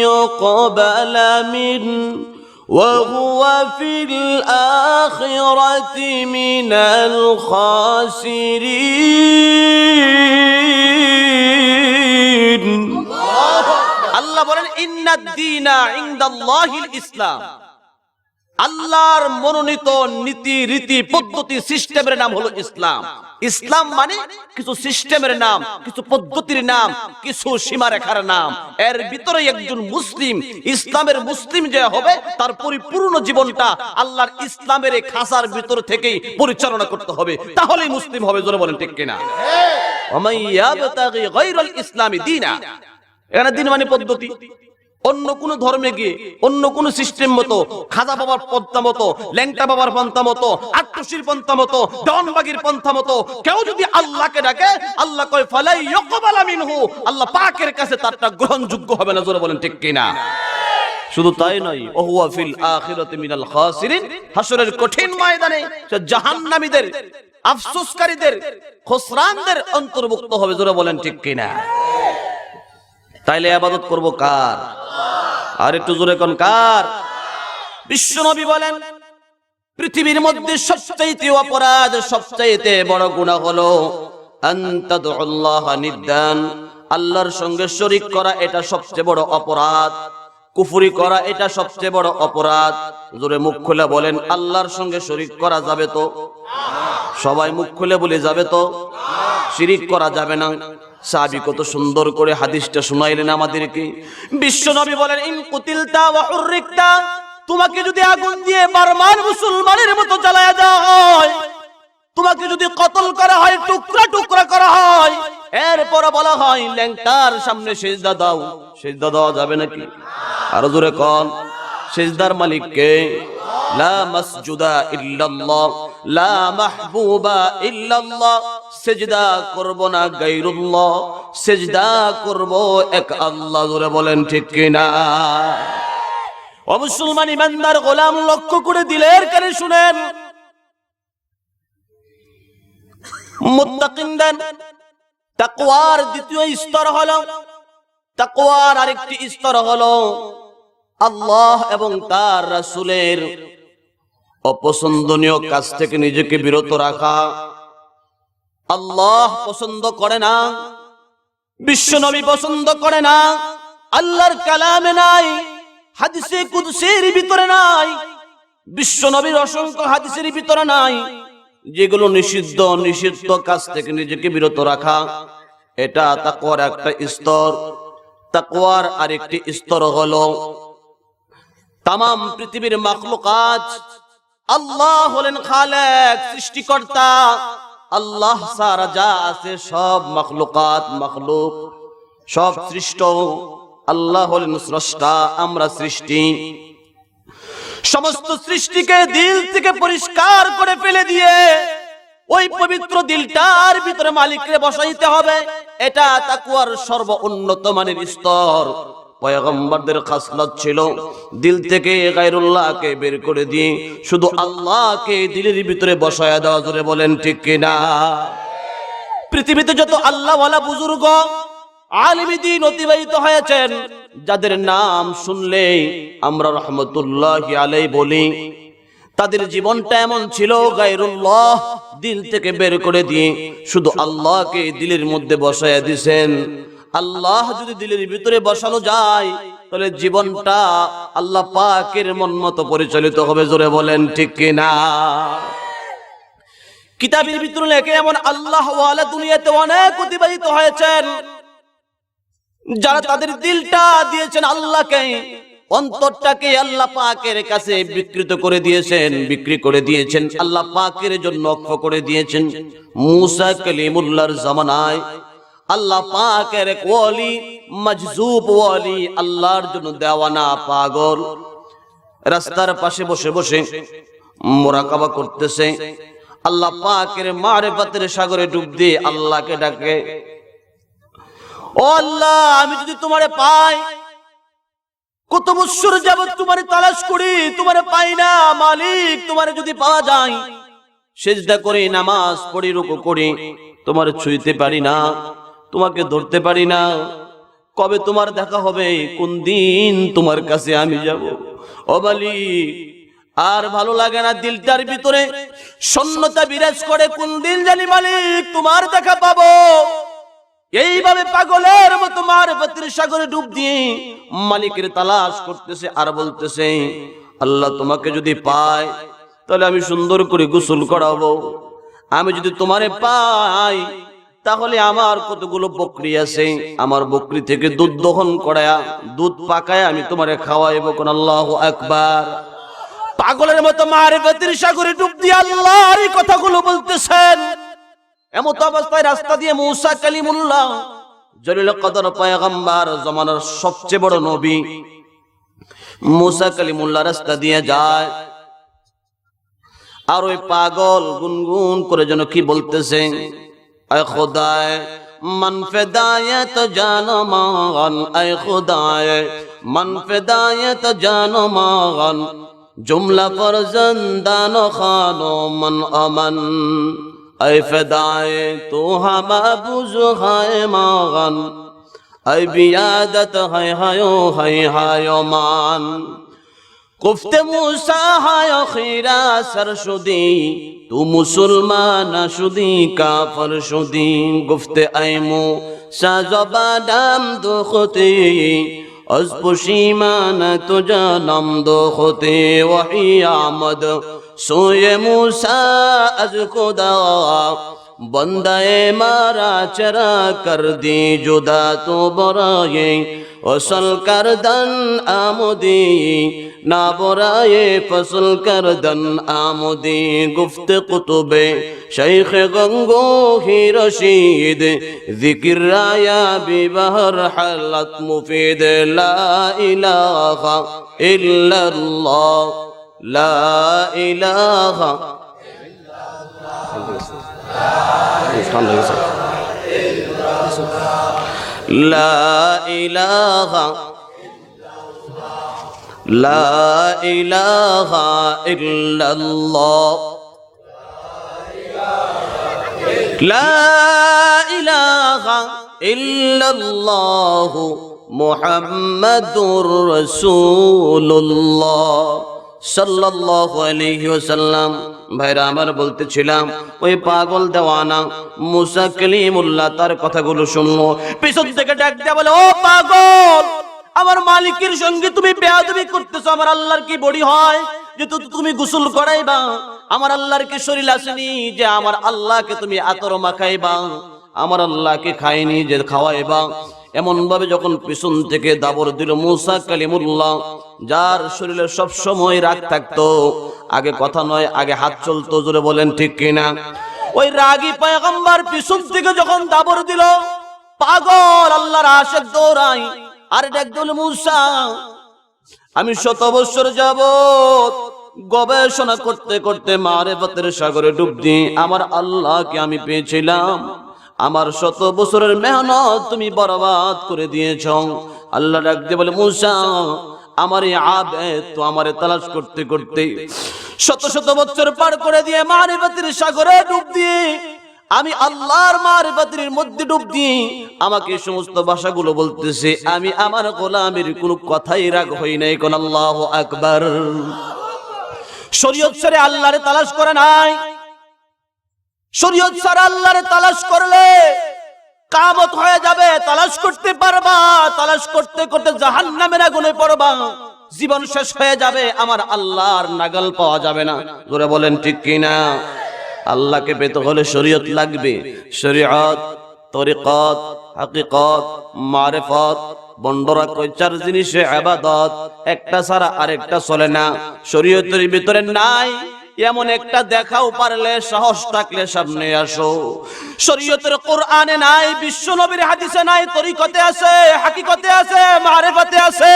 ইউকবালা মিনহু وهو في الآخرة من الخاسرين الله বলেন إن الدين عند الله الإسلام আল্লাহর মনোনীত নীতি রীতি পদ্ধতি সিস্টেমের নাম হলো ইসলাম। ইসলাম মানে কিছু সিস্টেমের নাম, কিছু পদ্ধতির নাম, কিছু সীমারেখার নাম। এর ভিতরে একজন মুসলিম ইসলামের মুসলিম যে হবে তার পরিপূর্ণ জীবনটা আল্লাহর ইসলামের এই খাসার ভিতর থেকেই পরিচালনা করতে হবে, তাহলেই মুসলিম হবে। জোরে বলেন ঠিক কিনা? ওয়ামাইয়াবতাগি গায়রাল ইসলামি দীনা, এখানে দিন মানে পদ্ধতি। অন্য কোন ধর্মে গিয়ে অন্য কোন সিস্টেম মতো, খাজা বাবার পন্থা মতো, ল্যাংটা বাবার পন্থা মতো, আট্টুসির পন্থা মতো, ডনবাগির পন্থা মতো কেউ যদি আল্লাহকে ডাকে, আল্লাহ কয় ফালাই ইউকবালা মিনহু, আল্লাহ পাকের কাছে তারটা গ্রহণযোগ্য হবে না। জোরে বলেন ঠিক কিনা? শুধু তাই নয়, ওহুয়া ফিল আখিরাতি মিনাল খাসিরিন, হাসরের কঠিন ময়দানে সে জাহান্নামীদের, আফসোসকারীদের, খসরানদের অন্তর্ভুক্ত হবে। জোরে বলেন ঠিক কিনা? তাইলে ইবাদত করব কার? আর একটু জোরে কোন কার? বিশ্বনবী বলেন পৃথিবীর মধ্যে সবচেয়ে অপরাধ, সবচেয়ে বড় গুনাহ হলো আনতাদুল্লাহ নিদ্দান, আল্লাহর সঙ্গে শরীক করা, এটা সবচেয়ে বড় অপরাধ। কুফরি করা, এটা সবচেয়ে বড় অপরাধ। জোরে মুখ খুলে বলেন, আল্লাহর সঙ্গে শরীক করা যাবে তো? সবাই মুখ খুলে বলে যাবে তো? শিরিক করা যাবে না। সাহাবী কত সুন্দর করে হাদিসটা শুনাইলেন আমাদেরকে। বিশ্বনবী বলেন, ইন কুতিলতা ওয়া হুররিকতা, তোমাকে যদি আগুন দিয়ে বারবার মুসলমানের মতো জ্বালায়া দেওয়া হয়, তোমাকে যদি কতল করা হয়, টুকরা টুকরা করা হয়, এরপর বলা হয় ল্যাংটার সামনে সিজদা দাও, সিজদা দেওয়া যাবে নাকি? আরো জোরে কোন, সিজদার মালিক কে? লা মাসজুদা ইল্লাল্লাহ, লা মাহবুবা ইল্লাল্লাহ। সিজদা করব না গায়রুল্লাহ, সিজদা করব এক আল্লাহ। জোরে বলেন ঠিক কিনা? ও মুসলমান ইমানদার গোলাম, লক্ষ্য করে দিলের কানে শুনেন। মুত্তাকিনদের তাকওয়ার দ্বিতীয় স্তর হলো, তাকওয়ার আরেকটি স্তর হলো আল্লাহ এবং তার রাসূলের অপছন্দনীয় কাজ থেকে নিজেকে বিরত রাখা। আল্লাহ পছন্দ করে না, বিশ্বনবী পছন্দ করে না, আল্লাহর কালামে নাই, হাদিসে কুদসির ভিতরে নাই, বিশ্বনবীর অসংখ্য হাদিসের ভিতরে নাই, যেগুলো নিষিদ্ধ, নিষিদ্ধ কাজ থেকে নিজেকে বিরত রাখা। এটা তাকওয়ার একটা স্তর। তাকওয়ার আরেকটি স্তর হলো তামাম পৃথিবীর মাখলুকাত, আল্লাহ হলেন খালেক, সৃষ্টিকর্তা। আল্লাহ ছাড়া যা আছে সব মাখলুকাত, মাখলুক, সব সৃষ্ট। আল্লাহ হলেন স্রষ্টা, আমরা সৃষ্টি। সমস্ত সৃষ্টিকে দিল থেকে পরিষ্কার করে ফেলে দিয়ে ওই পবিত্র দিলটার ভিতরে মালিককে বসাইতে হবে। এটা তাকওয়ার সর্বোন্নত মানের স্তর। পয়গম্বরদের খাসলত ছিল দিল থেকে গায়রুল্লাহকে বের করে দিয়ে শুধু আল্লাহকে দিলের ভিতরে বসায়া দেওয়া। জোরে বলেন ঠিক কিনা? পৃথিবীতে যত আল্লাহওয়ালা বুজুর্গ আলিমে দ্বীন অতিবাহিত হয়েছেন, যাদের নাম শুনলে আমরা রহমতুল্লাহি আলাইহি বলি, তাদের জীবনটা এমন ছিল, গায়রুল্লাহ দিল থেকে বের করে দিয়ে শুধু আল্লাহকে দিলের মধ্যে বসায়া দিয়েছেন। আল্লাহ যদি দিলের ভিতরে বসানো যায়, তাহলে জীবনটা আল্লাহ পাকের মন মতো পরিচালিত হবে। জোরে বলেন ঠিক কিনা? কিতাবের ভিতরে লেখে এমন আল্লাহ ওয়ালা দুনিয়াতে অনেক অতিবাহিত হয়েছেন, যারা তাদের দিলটা দিয়েছেন আল্লাহকে, অন্তরটাকে আল্লাহ পাকের কাছে বিকৃত করে দিয়েছেন, বিক্রি করে দিয়েছেন, আল্লাহ পাকের জন্য অক্ষ করে দিয়েছেন। মুসা কালিমুল্লাহর জামানায় আল্লাহ পাকের এক ওয়ালি, মজজুব ওয়ালি, আল্লাহর জন্য দেওয়ানা, পাগল, রাস্তার পাশে বসে বসে মুরাকাবা করতেছে। আল্লাহ পাকের মারিফাতের সাগরে ডুব দিয়ে আল্লাহকে ডাকে, ও আল্লাহ, আমি যদি তোমারে পাই, কত বছর যাবত তোমারে তালাশ করি, তোমারে পাই না। মালিক, তোমারে যদি পাওয়া যায়, সিজদা করে নামাজ পড়ি, রুকু করি, তোমারে ছুঁইতে পারি না, তোমাকে ধরতে পারি না। কবে তোমার দেখা হবে? কোন দিন তোমার কাছে আমি যাব? ও মালিক, আর ভালো লাগে না, দিলটার ভিতরে শূন্যতা বিরাজ করে। কোন দিন জানি মালিক তোমার দেখা পাবো? এইভাবে পাগলের মতো মারিফাতের সাগরে ডুব দিয়ে মালিকের তালাশ করতেছে আর বলতেছে, আল্লাহ, তোমাকে যদি পাই তাহলে আমি সুন্দর করে গোসল করাবো। আমি যদি তোমারে পাই তাহলে আমার কতগুলো বকরি আছে, আমার বকরি থেকে দুধ দহন করায়া, দুধ পাকায় আমি তোমারে খাওয়াইবো। কোন আল্লাহু আকবার। পাগলের মতো মারিফাতের সাগরে ডুব দিয়ে আল্লাহর এই কথাগুলো বলতেছেন। এমত অবস্থায় রাস্তা দিয়ে মুসা কালিমুল্লাহ, জলিল কদর পয়গম্বর, জামানার সবচেয়ে বড় নবী, মুসা কালিমুল্লাহ রাস্তা দিয়ে যায়। আর ওই পাগল গুনগুন করে যেন কি বলতেছে, আয় খোদায় मन फिदायत जानो मान, ऐ खुदाए मन फिदायत जानो मान, जुमला फरजंदानो खानो मन अमन, ऐ फिदाए तू हम बुज़ुहाए मागन, ऐ बियादत है हायो मान। गुफ्ते मूसा हायो खीरा सरशुदी, तू मुसलमान शुदी काफर शुदी। गुफ्ते ऐ मूसा ज़बानम दुखती, अज़ पुशीमान तुझा नम दुखती। वही आमद सोए मूसा अज़ खुदा, बंदाए मारा चरा कर दी जुदा। तो बराए वसल कर दन आमुदी, نابرائے فصل کردن آمدی گفت قطبے شیخ گنگو ہی رشید ذکر رایا بھی بہر حلت مفید لا الہ الا اللہ لا الہ لا الہ لا الہ الا اللہ لا الہ الا اللہ محمد رسول اللہ সাল্লাল্লাহু আলাইহি ওয়াসাল্লাম। ভাইরা আমার বলতেছিলাম ওই পাগল দেওয়ানা মুসা কালিমুল্লাহ তার কথাগুলো শুনলো, পিছন থেকে ডাক দেয়া বলে, ও পাগল, আমার মালিকের সঙ্গে তুমি বেয়াদবি করতেছো। আমার আল্লাহর কি বডি হয় যে তুমি গোসল করাইবা? আমার আল্লাহর কি শরীর আসেনি যে আমার আল্লাহকে তুমি আতর মাখাইবা? আমার আল্লাহকে খাইনি যে খাওয়াইবা? এমন ভাবে যখন পিছন থেকে দাবর দিল মুসা কালিমুল্লাহ, যার শরীরে সব সময় রাগ থাকতো, আগে কথা নয় আগে হাত চলতো, জোরে বলেন ঠিক কিনা? ওই রাগী পয়গম্বর পিছন থেকে যখন দাবর দিল, পাগল আল্লাহর আশিক দৌড়াই আর ডাক দিল, মুসা, আমি 100 বছর যাবত গবেষণা করতে করতে মারিফতের সাগরে ডুব দিই আমার আল্লাহকে আমি পেয়েছিলাম। আমার 100 বছরের মেহনত তুমি বরবাদ করে দিয়েছ। আল্লাহ ডাক দিয়ে বলে, মুসা, আমার এই আবেদ তো আমারে তালাশ করতে করতে 100 বছর পার করে দিয়ে মারিফতের সাগরে ডুব দিয়ে আমি আল্লাহর মারিফতের মধ্যে ডুব দিয়ে আমাকে সমস্ত ভাষাগুলো বলতেছে, আমি আমার গোলামের কোনো কথাই রাগ হই নাই। কোন আল্লাহু আকবার। শরীয়ত ছেড়ে আল্লাহরে তালাশ করে নাই। শরীয়ত ছাড়া আল্লাহরে তালাশ করলে কিয়ামত হয়ে যাবে, তালাশ করতে পারবা, তালাশ করতে করতে জাহান্নামের আগুনে পড়বা, জীবন শেষ হয়ে যাবে, আমার আল্লাহর নাগাল পাওয়া যাবে না। জোরে বলেন ঠিক কিনা? আল্লাহকে পেতে হলে শরীয়ত লাগবে। শরীয়ত, তরিকত, হাকিকত, মারিফত। বন্ডরা কই 4 জিনিসে ইবাদত, একটা ছাড়া আরেকটা চলে না। শরীয়তের ভিতরে নাই এমন একটা দেখাও, পারলে সাহস থাকলে সামনে আসো। শরীয়তের কোরআনে নাই, বিশ্ব নবীর হাদিসে নাই, তরিকতে আছে, হাকিকতে আছে, মারিফতে আছে।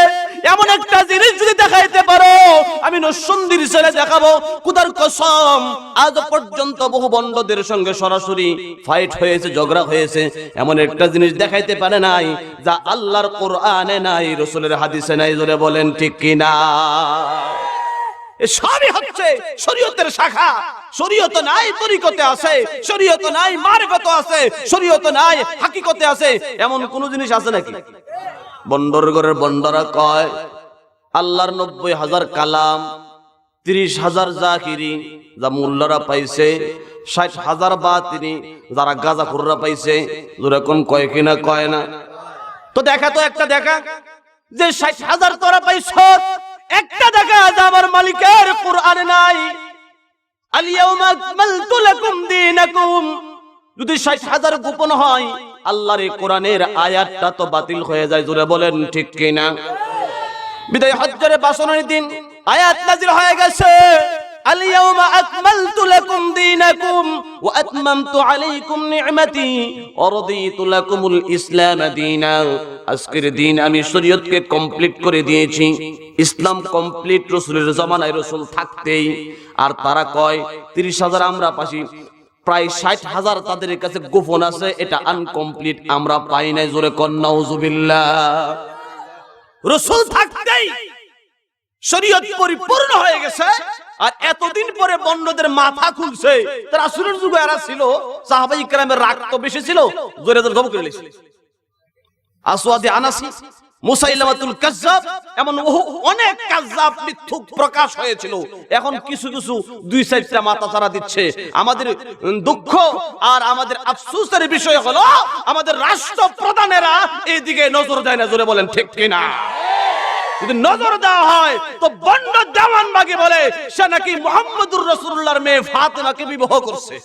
এমন একটা জিনিস যদি দেখাইতে পারো, আমি নরসিংদীর ছেলে দেখাবো, খোদার কসম আজ পর্যন্ত বহু বন্ডদের সঙ্গে সরাসরি ফাইট হয়েছে, ঝগড়া হয়েছে, এমন একটা জিনিস দেখাইতে পারে নাই যা আল্লাহর কোরআনে নাই, রাসূলের হাদিসে নাই। জোরে বলেন ঠিক কিনা? সবই হচ্ছে শরীয়তের শাখা। শরীয়ত নাই, তরিকতে আছে। শরীয়ত নাই, মারিফত আছে। শরীয়ত নাই, হাকিকতে আছে। এমন কোন জিনিস আছে নাকি? বন্ডর ঘরের বন্ডরা কয় আল্লাহর 90,000 কালাম, 30,000 জাকিরি যা মোল্লারা পাইছে, 60,000 বাতিনি যারা গাঁজাখোররা পাইছে। যেরকম কয় কিনা? কয় না? তো দেখা, তো একটা দেখা যে 60,000 তোরা পাইছ, একটা দেখা আজ আমার মালিকের কোরআনে নাই। আল-ইয়াউমা আকমালতু লাকুম দীনাকুম। যদি 60,000 গোপন হয়, আল্লাহর এই কোরআনের আয়াতটা তো বাতিল হয়ে যায়। জোরে বলেন ঠিক কিনা? বিদায় হজ্জের 52 দিন আয়াত নাযিল হয়ে গেছে, আল-ইয়াউমা আকমালতু লাকুম দীনাকুম ওয়া আতমামতু আলাইকুম নি'মাতি ওয়া রাদিতু লাকুমুল ইসলাম দীনা। আজকের দিন আমি শরীয়তকে কমপ্লিট করে দিয়েছি। ইসলাম কমপ্লিট রাসূলের জামানায় রাসূল থাকতেই। আর তারা কয় 30,000 আমরা পাইছি, প্রায় 60,000 তাদের কাছে গোপন আছে, এটা আনকমপ্লিট, আমরা পাই নাই। জোরে কোন নাউযুবিল্লাহ। রাসূল থাকতেই শরীয়ত পরিপূর্ণ হয়ে গেছে, আর এতদিন পরে বন্ডদের মাথা খুলছে। তার রাসূলের যুগে এরা ছিল, সাহাবায়ে কেরামের রাগ তো বেশি ছিল, জোরে জোরে জবাব করে লিখছে। আসওয়াদে আনাসি, মুসাইলামাতুল কাজ্জাব, এমন অনেক কাজ্জাব মিথ্যুক প্রকাশ হয়েছিল। এখন কিছু কিছু 2-4টা মাথা ছাড়া দিচ্ছে। আমাদের দুঃখ আর আমাদের আফসোসের বিষয় হলো আমাদের রাষ্ট্রপ্রধানেরা এইদিকে নজর দেয় না। জোরে বলেন ঠিক কিনা? যদি নজর দেওয়া হয় তো বন্ড দেওয়ানবাগি বলে সে নাকি মুহাম্মদুর রাসূলুল্লাহর মেয়ে ফাতেমাকে বিবাহ করছে।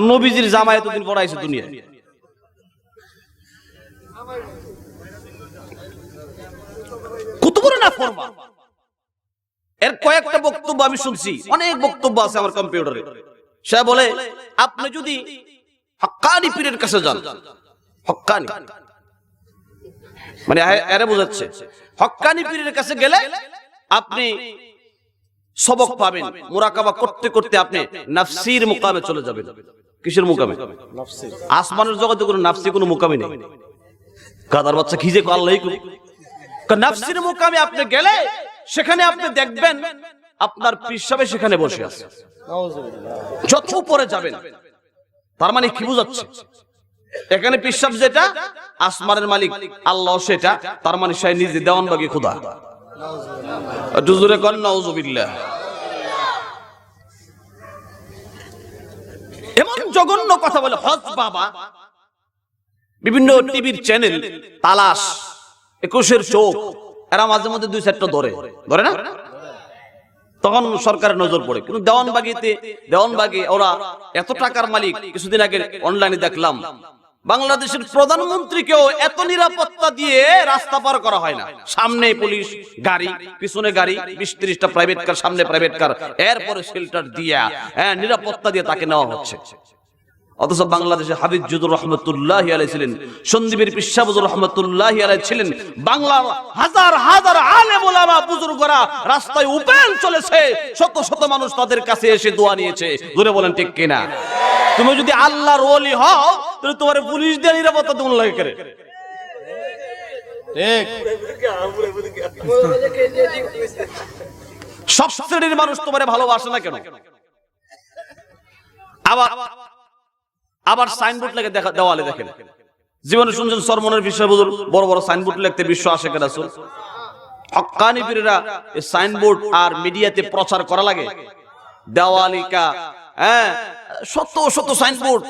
নবীজির জামাই এতদিন পড়াইছে দুনিয়ায়। কত বড় না ফরমান! এর কয়েকটা বক্তব্য আমি শুনছি, অনেক বক্তব্য আছে আমার কম্পিউটারে। সে বলে আপনি যদি হক্কানি পীরের কাছে যান, হক্কানি মানে এরা বোঝাচ্ছে হক্কানি পীরের কাছে গেলে আপনি সবক পাবেন, মুরাকাবা করতে করতে আপনি নাফসির মুকামে চলে যাবেন। কিসের মুকামে? আসমানের জগতে কোনো নাফসি কোনো মুকামে নেই। গাদার বাচ্চা খিজে আল্লাহই করি। নাফসির মুকামে আপনি গেলে সেখানে আপনি দেখবেন আপনার পীর সাহেব সেখানে বসে আছে। যত উপরে যাবেন, তার মানে কি বুঝাচ্ছে? এখানে পীর সাহেব যেটা, আসমানের মালিক আল্লাহ সেটা, তার মানে সে নিজে দেওয়ানবাগী খোদা। জুজুরে কন নাউজুবিল্লাহ। এমন জঘন্য কথা বলে হজ বাবা, বিভিন্ন টিভির চ্যানেল, তালাশ, 21-এর চোখ, এরা মাঝে মধ্যে 2-4টা ধরে না, তখন সরকারের নজর পড়ে। কিন্তু দেওয়ানবাগি ওরা এত টাকার মালিক। কিছুদিন আগে অনলাইনে দেখলাম বাংলাদেশের প্রধানমন্ত্রীকেও এত নিরাপত্তা দিয়ে রাস্তা পার করা হয় না। সামনে পুলিশ গাড়ি, পিছনে গাড়ি, 20-30টা প্রাইভেট কার, সামনে প্রাইভেট কার, এরপরে শেল্টার দিয়া নিরাপত্তা দিয়ে তাকে নেওয়া হচ্ছে। অথচ বাংলাদেশে হাবিব জুদুর রহমতুল্লাহি আলাইহি ছিলেন, সন্দীপের পিসাবুজুর রহমতুল্লাহি আলাইহি ছিলেন, বাংলার হাজার হাজার আলেম ওলামা বুজুর্গরা রাস্তায় উপেন চলেছে, শত শত মানুষ তাদের কাছে এসে দোয়া নিয়েছে। জোরে বলেন ঠিক কিনা? তুমি যদি আল্লাহর ওলি হও তাহলে তোমার পুলিশ দিয়ে নিরাপত্তা দেওয়া লাগে করে। ঠিক। সব শ্রেণীর মানুষ তোমারে ভালোবাসে না কেন? আবার সাইনবোর্ড লেগে দেওয়ালে দেখেন, জীবনে শুনছেন সরমনের বিষয় বুঝুন, বড় বড় সাইনবোর্ড লিখতে বিশ্ব আশিকের রাসূল। হক্কানি পীরেরা এই সাইনবোর্ড আর মিডিয়াতে প্রচার করা লাগে। দেওয়ালিকা, শত শত সাইনবোর্ড,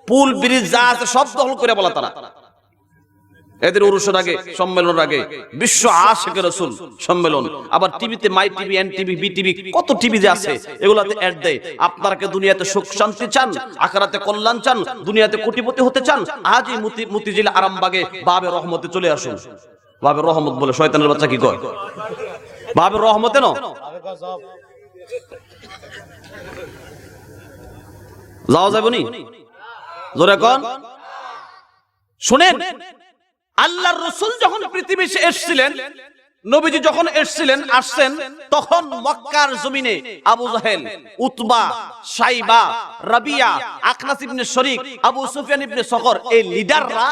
পুল ব্রিজ যা আছে সব দখল করে বলা তারা। এদের উরুসের আগে, সম্মেলনের আগে বিশ্ব আশিকের রাসূল সম্মেলন, আবার টিভিতে মাই টিভি, এনটিভি, বিটিভি, কত টিভি যে আছে এগুলাতে অ্যাড দেয়। আপনারা কি দুনিয়াতে সুখ শান্তি চান, আখিরাতে কল্যাণ চান, দুনিয়াতে কোটিপতি হতে চান? আজই মতিঝিল আরামবাগে বাবে রহমতে চলে আসুন। বাবে রহমত বলে শয়তানের বাচ্চা কি কয়? বাবে রহমতে না যাওয়া যাবে নি? জোরে কোন শুনেন, আল্লাহর রাসূল যখন পৃথিবীতে এসেছিলেন, নবীজি যখন আসছেন, তখন মক্কার জমিনে আবু জাহেল, উতবা, সাইবা, রাবিয়া, আখনাস ইবনে শরীক, আবু সুফিয়ান ইবনে সখর, এই লিডাররা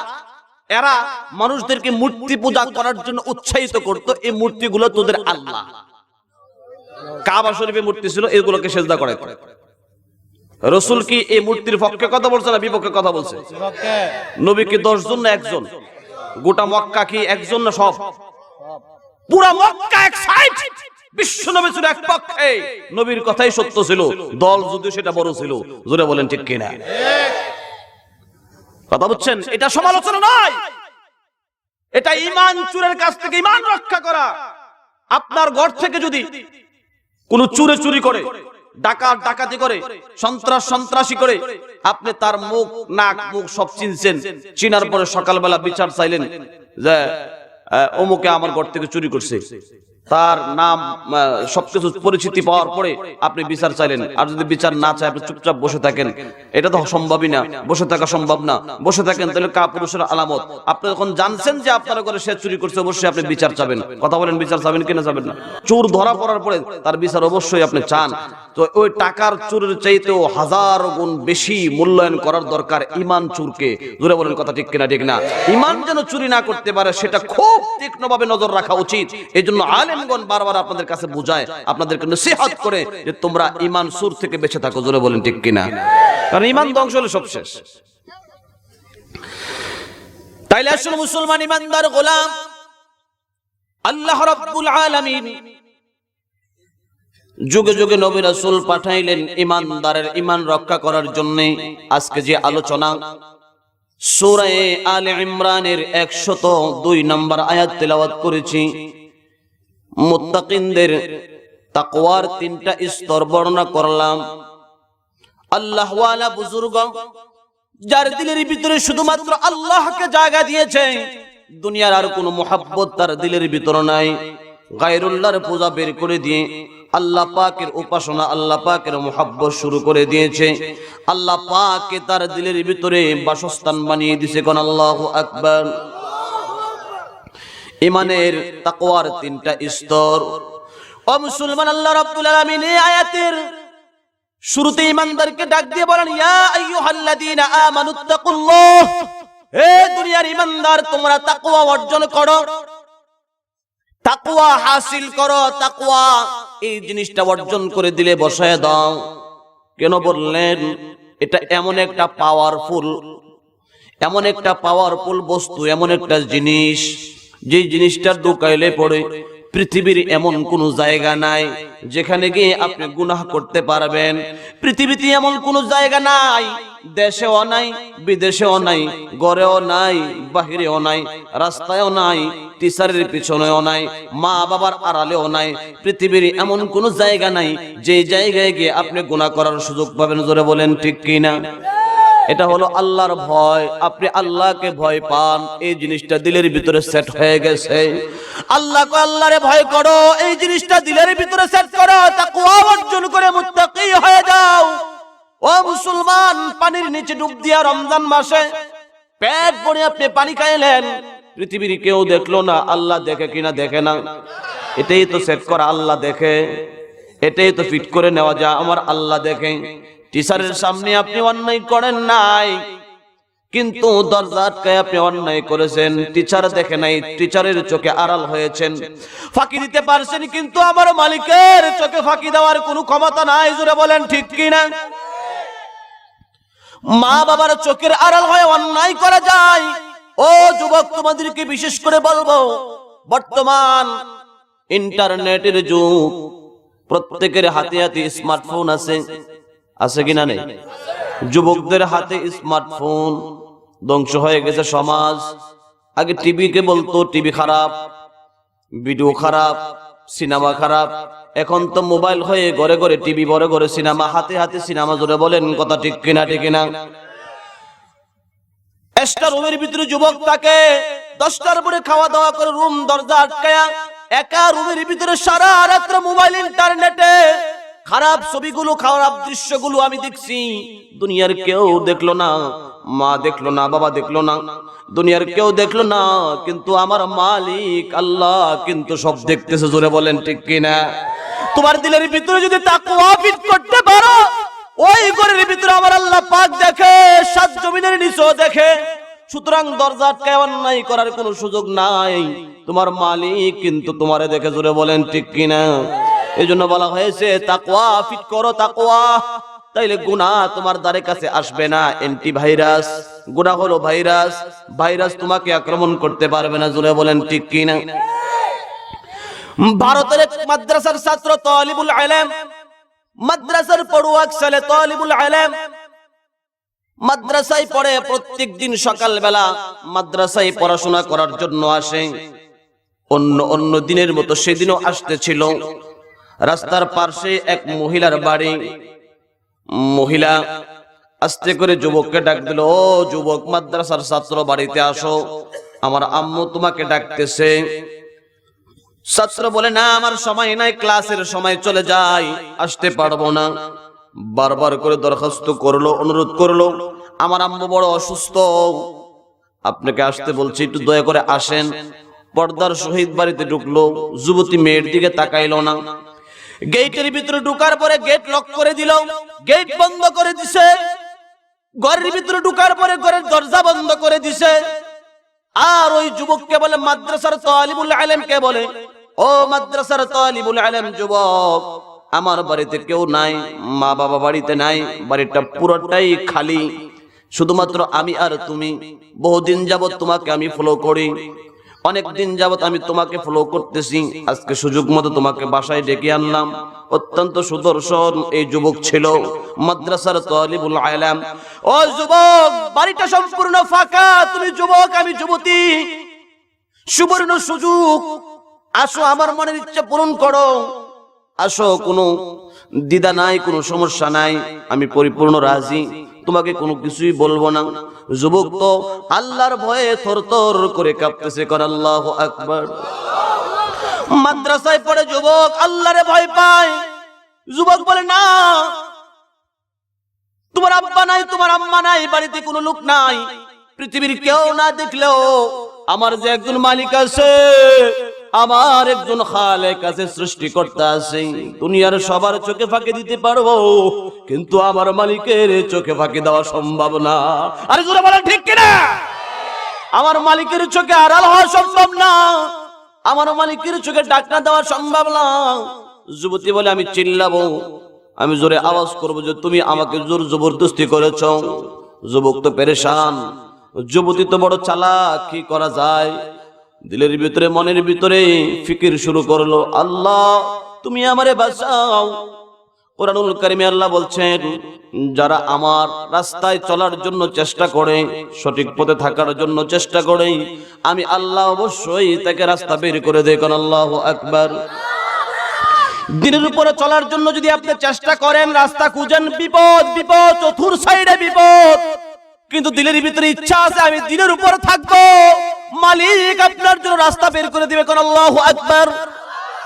এরা মানুষদেরকে মূর্তি পূজা করার জন্য উৎসাহিত করত। এই মূর্তিগুলো তোদের আল্লাহ। কাবা শরীফে মূর্তি ছিল, এগুলোকে সিজদা করাইতো। রাসূল কি এই মূর্তির পক্ষে কথা বলছে না বিপক্ষে কথা বলছে? নবী কি 10 জন না 1 জন? গোটা মক্কা কি 1 জন না সব? পুরা মক্কা এক সাইড, বিশ্ব নবী ছিল এক পক্ষে। নবীর কথাই সত্য ছিল, দল যদিও সেটা বড় ছিল। জোরে বলেন ঠিক কিনা? কথা বুঝছেন? এটা সমালোচনা নয়, এটা ঈমান চুরের কাছ থেকে ঈমান রক্ষা করা। আপনার ঘর থেকে যদি কোন চুরি করে, ডাকাতি করে, সন্ত্রাসী করে, আপনি তার মুখ, নাক, মুখ সব চিনছেন, চিনার পরে সকালবেলা বিচার চাইলেন যে অমুকে আমার ঘর থেকে চুরি করছে, তার নাম সবকিছু পরিচিতি পাওয়ার পরে আপনি বিচার চাইলেন। আর যদি বিচার না চায় আপনি চুপচাপ বসে থাকেন, এটা তো সম্ভবই না, বসে থাকা সম্ভব না। বসে থাকেন তাহলে কাপুরুষের আলামত। আপনি যখন জানছেন যে আপনার ঘরে সে চুরি করছে, অবশ্যই আপনি বিচার চাবেন। কথা বলেন, বিচার চাবেন কিনা চাবেন না? চোর ধরা পড়ার পরে তার বিচার অবশ্যই আপনি চান। তো ওই টাকার চোরের চাইতেও 1000 গুণ বেশি মূল্যায়ন করার দরকার ঈমান চোরকে। জোরে বলেন কথা ঠিক কিনা? ঠিক না? ঈমান যেন চুরি না করতে পারে সেটা খুব তীক্ষ্ণভাবে নজর রাখা উচিত। এইজন্য আলেমগণ বারবার আপনাদের কাছে বুঝায়, আপনাদেরকে নসিহত করে যে তোমরা ঈমান চোর থেকে বেঁচে থাকো। জোরে বলেন ঠিক কিনা? কারণ ঈমান ধ্বংস হলে সব শেষ। তাইলে আসলে মুসলমান ঈমানদার গোলাম আল্লাহ রাব্বুল আলামিন যুগে যুগে নবী রাসূল পাঠাইলেন ঈমানদারের ঈমান রক্ষা করার জন্য। আজকে যে আলোচনা সূরা আলে ইমরানের 102 নম্বর আয়াত তেলাওয়াত করেছি, মুত্তাকিনদের তাকওয়ার 3টা স্তর বর্ণনা করলাম। আল্লাহ ওয়ালা বুজুর্গ, যার দিলের ভিতরে শুধুমাত্র আল্লাহকে জায়গা দিয়েছে, দুনিয়ার আর কোনো মুহাব্বত তার দিলের ভিতরে নাই, গায়রুল্লাহর পূজা বের করে দিয়ে আল্লাহ পাকের উপাসনা, আল্লাহ পাকের মুহাব্বত শুরু করে দিয়েছে। আল্লাহ পাক তার দিলের ভিতরে বাসস্থান বানিয়ে দিয়েছে। কোন আল্লাহু আকবার। ঈমানের তাকওয়ার তিনটা স্তর। ও মুসলমান, আল্লাহ রাব্বুল আলামিন এই আয়াতের শুরুতে ঈমানদারকে ডাক দিয়ে বলেন, ইয়া আইয়ুহাল্লাযীনা আমানুত্তাকুল্লাহ, হে দুনিয়ার ঈমানদার তোমরা তাকওয়া অর্জন করো, তাকওয়া হাসিল করো। তাকওয়া এই জিনিসটা অর্জন করে দিলে বসায় দাও। কেন বললেন? এটা এমন একটা পাওয়ারফুল বস্তু, এমন একটা জিনিস, যে জিনিসটা ঢুকাইলে পড়ে পৃথিবীর এমন কোন জায়গা নাই যেখানে গিয়ে আপনি গুনাহ করতে পারবেন। পৃথিবীতে এমন কোন জায়গা নাই, দেশেও নাই, বিদেশেও নাই, ঘরেও নাই, বাহিরেও নাই, রাস্তায়ও নাই, টিচারের পিছনেও নাই, মা বাবার আড়ালেও নাই। পৃথিবীর এমন কোন জায়গা নাই যে জায়গায় গিয়ে আপনি গুনাহ করার সুযোগ পাবেন। জোরে বলেন ঠিক কিনা? এটা হলো আল্লাহর ভয়। আপনি আল্লাহকে ভয় পান, এই জিনিসটা দিলের ভিতরে সেট হয়ে গেছে। আল্লাহরে ভয় করো, এই জিনিসটা দিলের ভিতরে সেট করো। তাকওয়া অর্জন করে মুত্তাকি হয়ে যাও। ও মুসলমান, পানির নিচে ডুব দিয়া রমজান মাসে পেট ভরে আপনি পানি খাইলেন, পৃথিবীর কেউ দেখলো না, আল্লাহ দেখে কিনা? দেখে না। এটাই তো সেট করা, আল্লাহ দেখে। এটাই তো ফিট করে নেওয়া যায়, আমার আল্লাহ দেখে। টিচারের সামনে আপনি অন্যায় করেন নাই, কিন্তু দরজা আটকায় আপনি অন্যায় করেছেন, টিচার দেখে নাই, টিচারের চোখে আড়াল হয়েছেন, ফাঁকি দিতে পারছেন, কিন্তু আমার মালিকের চোখে ফাঁকি দেওয়ার কোনো ক্ষমতা নাই। জোরে বলেন ঠিক কিনা? মা বাবার চোখের আড়াল হয়ে অন্যায় করা যায়। ও যুবক, তোমাদেরকে বিশেষ করে বলবো, বর্তমান ইন্টারনেটের যুগ, প্রত্যেকের হাতে হাতে স্মার্টফোন আছে। আছে কিনা? নেই? যুবকদের হাতে স্মার্টফোন। ধ্বংস হয়ে গেছে সমাজ। আগে টিভিকে বলতো টিভি খারাপ, ভিডিও খারাপ, সিনেমা খারাপ। এখন তো মোবাইল হয়ে ঘরে ঘরে টিভি, ঘরে ঘরে সিনেমা, হাতে হাতে সিনেমা। জোরে বলেন কথা ঠিক কিনা? ঠিক কিনা? একটা রুমের ভিতরে যুবক থাকে, 10টার পরে খাওয়া দাওয়া করে রুম দরজা আটকায়া একা রুমের ভিতরে সারা রাত্র মোবাইল, ইন্টারনেটে খারাপ ছবিগুলো, খারাপ দৃশ্যগুলো আমি দেখছি। দুনিয়ার কেউ দেখলো না, মা দেখলো না, বাবা দেখলো না, দুনিয়ার কেউ দেখলো না, কিন্তু আমার মালিক আল্লাহ কিন্তু সব দেখতেছে। জোরে বলেন ঠিক কিনা? তোমার দিলের ভিতরে যদি তাকওয়া ফিট করতে পারো, ওই ঘরের ভিতরে আমার আল্লাহ পাক দেখে, 7 জমিনের নিচেও দেখে। সুতরাং দরজা আটকায় অন্যায় করার কোনো সুযোগ নাই। তোমার মালিক কিন্তু তোমারে দেখে। জোরে বলেন ঠিক কিনা? এই জন্য বলা হয়েছে তাকওয়া ফিট করো, তাকওয়া। তাইলে গুনাহ তোমার দ্বারে কাছে আসবে না। অ্যান্টিভাইরাস, গুনাহ হলো ভাইরাস, ভাইরাস তোমাকে আক্রমণ করতে পারবে না। জোরে বলেন ঠিক কিনা? ভারতের এক মাদ্রাসার ছাত্র তালিবুল ইলম, মাদ্রাসার পড়ুয়া ছেলে তালিবুল ইলম, মাদ্রাসায় পড়ে। প্রত্যেক দিন সকালবেলা মাদ্রাসায় পড়াশোনা করার জন্য আসে। অন্য দিনের মতো সেদিনও আসতেছিল। রাস্তার পাশে এক মহিলার বাড়ি। মহিলা আস্তে করে যুবককে ডাক দিল, ও যুবক, মাদ্রাসার ছাত্র, বাড়িতে আসো, আমার আম্মু তোমাকে ডাকতেছে। ছাত্র বলে, না আমার সময় নাই, ক্লাসের সময় চলে যাই, আসতে পারবো না। বারবার করে দরখাস্ত করলো, অনুরোধ করলো, আমার আম্মু বড় অসুস্থ, আপনাকে আসতে বলছি, একটু দয়া করে আসেন। পর্দার সহিত বাড়িতে ঢুকলো। যুবতী মেয়ের দিকে তাকাইলো না। গেটের ভিতরে ঢুকার পরে গেট লক করে দিল, গেট বন্ধ করে দিছে। ঘরের ভিতরে ঢুকার পরে ঘরের দরজা বন্ধ করে দিছে। আর ওই যুবককে বলে, মাদ্রাসার তালিবুল ইলমকে বলে, ও মাদ্রাসার তালিবুল ইলম যুবক, আমার বাড়িতে কেউ নাই, মা বাবা বাড়িতে নাই, বাড়িটা পুরোটাই খালি, শুধুমাত্র আমি আর তুমি। বহুদিন যাবত তোমাকে আমি ফলো করি, অনেক দিন যাবত আমি তোমাকে ফলো করতেছি। আজকে সুযোগ মতো তোমাকে বাসায় ডেকে আনলাম। অত্যন্ত সুদর্শন এই যুবক ছিল, মাদ্রাসার তালিবুল ইলম। ও যুবক, বাড়িটা সম্পূর্ণ ফাঁকা, তুমি যুবক, আমি যুবতী, সুবর্ণ সুযোগ, আসো, আমার মনের ইচ্ছা পূরণ করো, আসো, কোনো দ্বিধা নাই, কোনো সমস্যা নাই, আমি পরিপূর্ণ রাজি, তোমাকে কোনো কিছুই বলবো না। যুবক তো আল্লাহর ভয়ে থরথর করে কাঁপতেছে। কর আল্লাহু আকবার। মাদ্রাসায় পড়ে যুবক আল্লাহরে ভয় পায়। যুবক বলে না, তোমার আব্বা নাই, তোমার আম্মা নাই, বাড়িতে কোনো লোক নাই, পৃথিবীর কেউ না দেখলেও আমার যে একজন মালিক আছে, আমার একজন খালেক আছে, সৃষ্টিকর্তা আছে, দুনিয়ার সবার চোখে ফাঁকি দিতে পারবো, কিন্তু আমার মালিকের চোখে ফাঁকি দেওয়া সম্ভব না। আরে জোরে বলেন ঠিক কিনা? আমার মালিকের চোখে আড়াল হওয়া সম্ভব না, আমার মালিকের চোখে ডাকনা দেওয়া সম্ভব না। যুবতী বলে আমি চিল্লাবো, আমি জোরে আওয়াজ করবো যে তুমি আমাকে জোর জবরদস্তি করেছ। যুবক তো পেরেশান, যুবতী তো বড় চালাক, কি করা যায়? দিলের ভিতরে মনের ভিতরে ফিকির শুরু করলো, আল্লাহ তুমি আমারে বাঁচাও। কুরআনুল কারীমে আল্লাহ বলছেন, যারা আমার রাস্তায় চলার জন্য চেষ্টা করে, সঠিক পথে থাকার জন্য চেষ্টা করে, আমি আল্লাহ অবশ্যই তাকে রাস্তা বের করে দেই। কোন আল্লাহু আকবার। দিনের উপরে চলার জন্য যদি আপনি চেষ্টা করেন, রাস্তা খুঁজেন, বিপদ বিপদ, চতুর সাইডে বিপদ, কিন্তু দিলের ভিতরে ইচ্ছা আছে আমি দিনের উপরে থাকবো, মালিক আপনার জন্য রাস্তা বের করে দিবে। কোন আল্লাহু আকবার।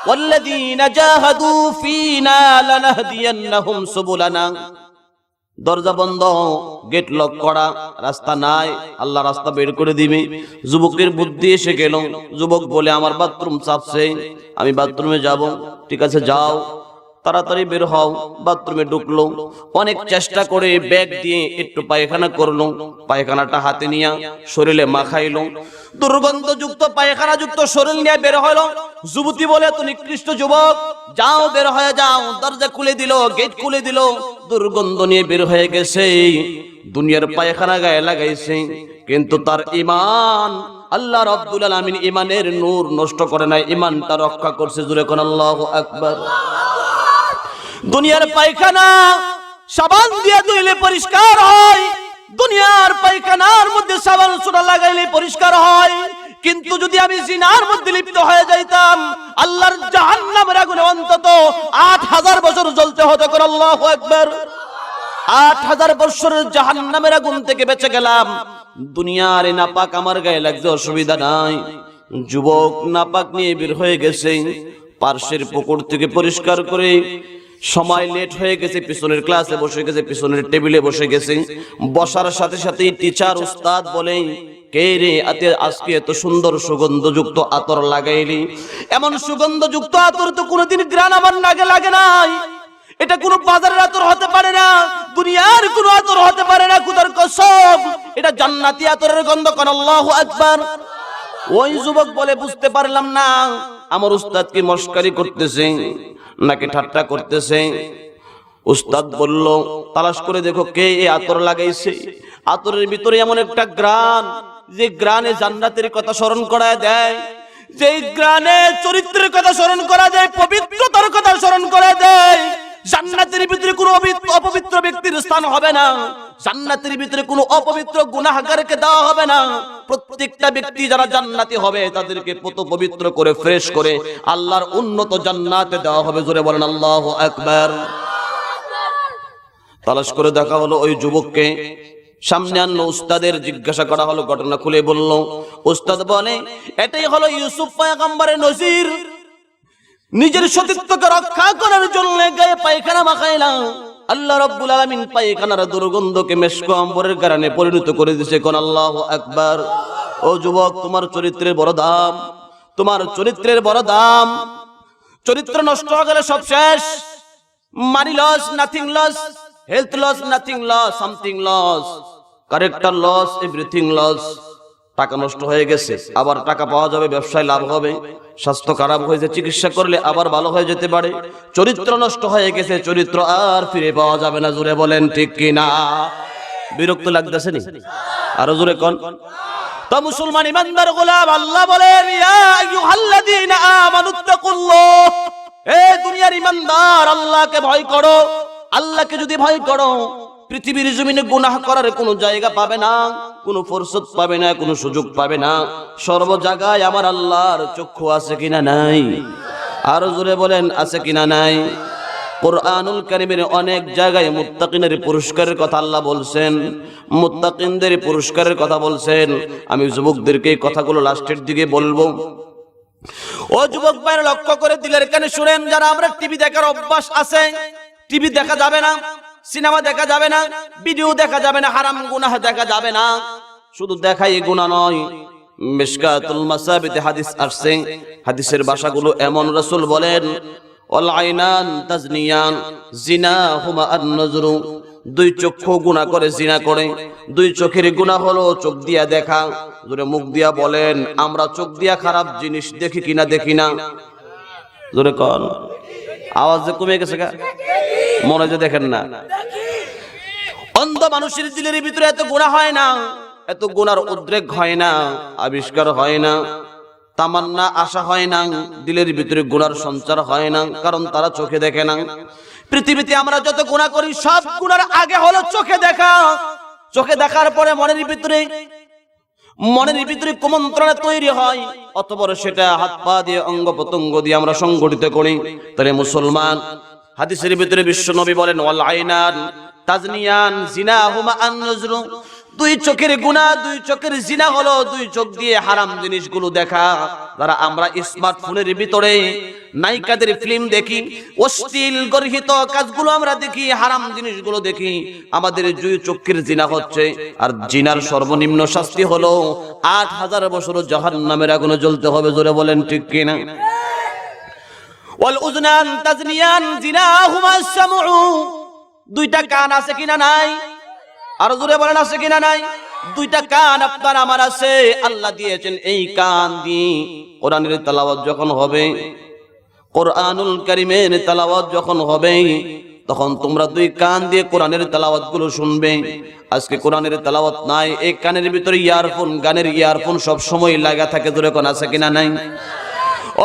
ওয়াল্লাযীনা জাহাদু ফীনা লানাহদিয়ান্নাহুম সুবুলানা। দরজা বন্ধ, গেট লক করা, রাস্তা নাই, আল্লাহ রাস্তা বের করে দিবে। যুবকের বুদ্ধি এসে গেল, যুবক বলে আমার বাথরুম চাপছে, আমি বাথরুমে যাব। ঠিক আছে যাও, তাড়াতাড়ি বের হও। বাথরুমে ঢুকলো, অনেক চেষ্টা করে ব্যাগ দিয়ে একটু পায়খানা করলো, পায়খানাটা হাতে নিয়ে শরীরে মাখাইলো, দুর্গন্ধযুক্ত পায়খানা যুক্ত শরীর নিয়ে বের হলো। যুবতী বলে তুমি নিকৃষ্ট যুবক, যাও বের হয়ে যাও। দরজা খুলে দিল, গেট খুলে দিল, দুর্গন্ধ নিয়ে বের হয়ে গেছে। দুনিয়ার পায়খানা গায়ে লাগাইছে, কিন্তু তার ঈমান আল্লাহ রাব্বুল আলামিন ঈমানের নূর নষ্ট করে নাই, ঈমানটা রক্ষা করছে। জোরে কোন আল্লাহু আকবার। দুনিয়ার পায়খানা সাবান দিয়ে ধুইলে পরিষ্কার হয়, দুনিয়ার পায়খানার মধ্যে সাবান সোডা লাগাইলে পরিষ্কার হয়, কিন্তু যদি আমি জিনার মধ্যে লিপ্ত হয়ে যাইতাম, আল্লাহর জাহান্নামের আগুনে অন্তত ৮০০০ বছর জ্বলতে হতো। কোন আল্লাহু আকবার। ৮০০০ বছরের জাহান্নামের আগুন থেকে বেঁচে গেলাম। দুনিয়ার নাপাক আমার গায়ে লাগছে, অসুবিধা নাই। যুবক নাপাক নিয়ে বের হয়ে গেছে, পার্শ্বের পুকুর থেকে পরিষ্কার করে, সময় লেট হয়ে গেছে, পিছনের ক্লাসে বসে গেছে, পিছনের টেবিলে বসে গেছে। বসার সাথে সাথে টিচার উস্তাদ বলে, কে রে আজকে এত সুন্দর সুগন্ধযুক্ত আতর লাগাইলি? এমন সুগন্ধযুক্ত আতর তো কোনোদিন গ্রান আমার নাকে লাগে নাই, এটা কোনো বাজারের আতর হতে পারে না, দুনিয়ার কোনো আতর হতে পারে না, খোদার কসম এটা জান্নাতি আতরের গন্ধ। কোন আল্লাহু আকবার। ওই যুবক বলে বুঝতে পারলাম না আমার উস্তাদ কি মস্কারি করতেছে নাকি ঠাট্টা করতেছে। উস্তাদ বলল, তালাশ করে দেখো কে এই আতর লাগাইছে। আতরের ভিতরে এমন একটা গ্রান, যে গ্রানে জান্নাতের কথা স্মরণ করায় দেয়, যেই গ্রানে চরিত্রের কথা স্মরণ করা যায়, পবিত্রতার কথা স্মরণ করা দেয়। জান্নাতের ভিতরে কোনো অপবিত্র ব্যক্তির স্থান হবে না, জান্নাতের ভিতরে কোনো অপবিত্র গুনাহগারকে দেওয়া হবে না। প্রত্যেকটা ব্যক্তি যারা জান্নাতি হবে তাদেরকে পবিত্র করে ফ্রেশ করে আল্লাহর উন্নত জান্নাতে দেওয়া হবে। জোরে বলেন আল্লাহু আকবার। তালাশ করে দেখা হলো ওই যুবককে, সামনে আনলো, উস্তাদের জিজ্ঞাসা করা হলো, ঘটনা খুলে বলল। উস্তাদ বলে, এটাই হলো ইউসুফ পয়গম্বরের নজির। নিজের সতীত্বকে রক্ষা করার জন্য গায়ে পায়খানা মাখাইলাম, আল্লাহ রাব্বুল আলামিন পায়খানার দুর্গন্ধকে মেশক আম্বরের কারণে পরিণত করে দিয়েছে। কোন আল্লাহু আকবার। ও যুবক, তোমার চরিত্রের বড় দাম, তোমার চরিত্রের বড় দাম। চরিত্র নষ্ট হয়ে গেলে সব শেষ। Money loss, nothing loss, health loss, nothing loss, something loss, character loss, everything loss. টাকা নষ্ট হয়ে গেছে, আবার টাকা পাওয়া যাবে, ব্যবসায় লাভ হবে। স্বাস্থ্য খারাপ হয়েছে, চিকিৎসা করলে আবার ভালো হয়ে যেতে পারে। চরিত্র নষ্ট হয়ে গেছে, চরিত্র আর ফিরে পাওয়া যাবে না। জোরে বলেন ঠিক কিনা? বিরক্ত লাগতেছে নি? আরো জোরে কোন। তো মুসলমান ইমানদার গোলাম আল্লাহ বলেন, ইয়া আইয়ুহাল্লাযীনা আমানুত্তাকুল্লাহ, হে দুনিয়ার ইমানদার আল্লাহকে ভয় করো। আল্লাহকে যদি ভয় করো, পৃথিবীর জমিনে গুনাহ করার কোনো জায়গা পাবে না, কোনো ফুরসত পাবে না, কোনো সুযোগ পাবে না। সর্ব জায়গায় আমার আল্লাহর চক্ষু আছে কিনা নাই? আরো জোরে বলেন আছে কিনা নাই? কুরআনুল কারীমের অনেক জায়গায় মুত্তাকিনের পুরস্কারের কথা আল্লাহ বলছেন, মুত্তাকিনদের পুরস্কারের কথা বলছেন। আমি যুবকদেরকে এই কথাগুলো লাস্টের দিকে বলবো। ও যুবক ভাইরা লক্ষ্য করে দিলের কানে শুনেন, যারা আমরা টিভি দেখার অভ্যাস আছে, টিভি দেখা যাবে না, সিনেমা দেখা যাবে না, ভিডিও দেখা যাবে না, হারাম গুনাহ দেখা যাবে না। শুধু দেখাই গুনাহ নয়, মিশকাতুল মাসাবিতে হাদিস আসছে, হাদিসের ভাষাগুলো এমন, রাসূল বলেন ওয়াল আইনান তাজনিয়ান জিনাহুমা আন-নজরু, দুই চক্ষু গুনাহ করে, জিনা করে। দুই চোখের গুনাহ হলো চোখ দিয়া দেখা। জোরে মুখ দিয়া বলেন, আমরা চোখ দিয়া খারাপ জিনিস দেখি কিনা? দেখি না? জোরে কোন, আওয়াজ যে কমে গেছে গা, মনে যে দেখেন না। অন্ধ মানুষের দিলের ভিতরে এত গুনাহ হয় না, এত গুনার উদ্রেক হয় না, আবিষ্কার হয় না, তামান্না আশা হয় না, দিলের ভিতরে গুনার সঞ্চার হয় না, কারণ তারা চোখে দেখে না। পৃথিবীতে আমরা যত গুনাহ করি সব গুনার আগে হলো চোখে দেখা। চোখে দেখার পরে মনের ভিতরে কুমন্ত্রণা তৈরি হয়, অতঃপর সেটা হাত পা দিয়ে, অঙ্গ প্রত্যঙ্গ দিয়ে আমরা সংগঠিত করি। তাহলে মুসলমান, হাদিসের ভিতরে বিশ্ব নবী বলেন ওয়াল আইনান তাজনিয়ান জিনাহুমা আন-নজরু, দুই চোখের গুনাহ, দুই চোখের জিনা হলো দুই চোখ দিয়ে হারাম জিনিসগুলো দেখা। যারা আমরা স্মার্টফোনের ভিতরে নায়িকাদের ফিল্ম দেখি, অশ্লীল গর্হিত কাজগুলো আমরা দেখি, হারাম জিনিসগুলো দেখি, আমাদের দুই চোখের জিনা হচ্ছে। আর জিনার সর্বনিম্ন শাস্তি হলো ৮,০০০ বছর জাহান্নামের আগুনে জ্বলতে হবে। জোরে বলেন ঠিক কিনা? ওয়াল উযনান তাজনিয়ান জিনাহুমা আস-সামউ, দুইটা কান আছে কিনা? নাই। আর জোরে বলেন আছে কিনা? নাই। দুইটা কান আপনার আমার আছে, আল্লাহ দিয়েছেন। এই কান দিয়ে কোরআনের তেলাওয়াত যখন হবে, কোরআনুল কারীমের তেলাওয়াত যখন হবে, তখন তোমরা দুই কান দিয়ে কোরআনের তেলাওয়াত গুলো শুনবে। আজকে কোরআনের তেলাওয়াত নাই, এই কানের ভিতরে ইয়ারফোন, গানের ইয়ারফোন সব সময় লাগা থাকে। জোরে কোন আছে কিনা? নাই।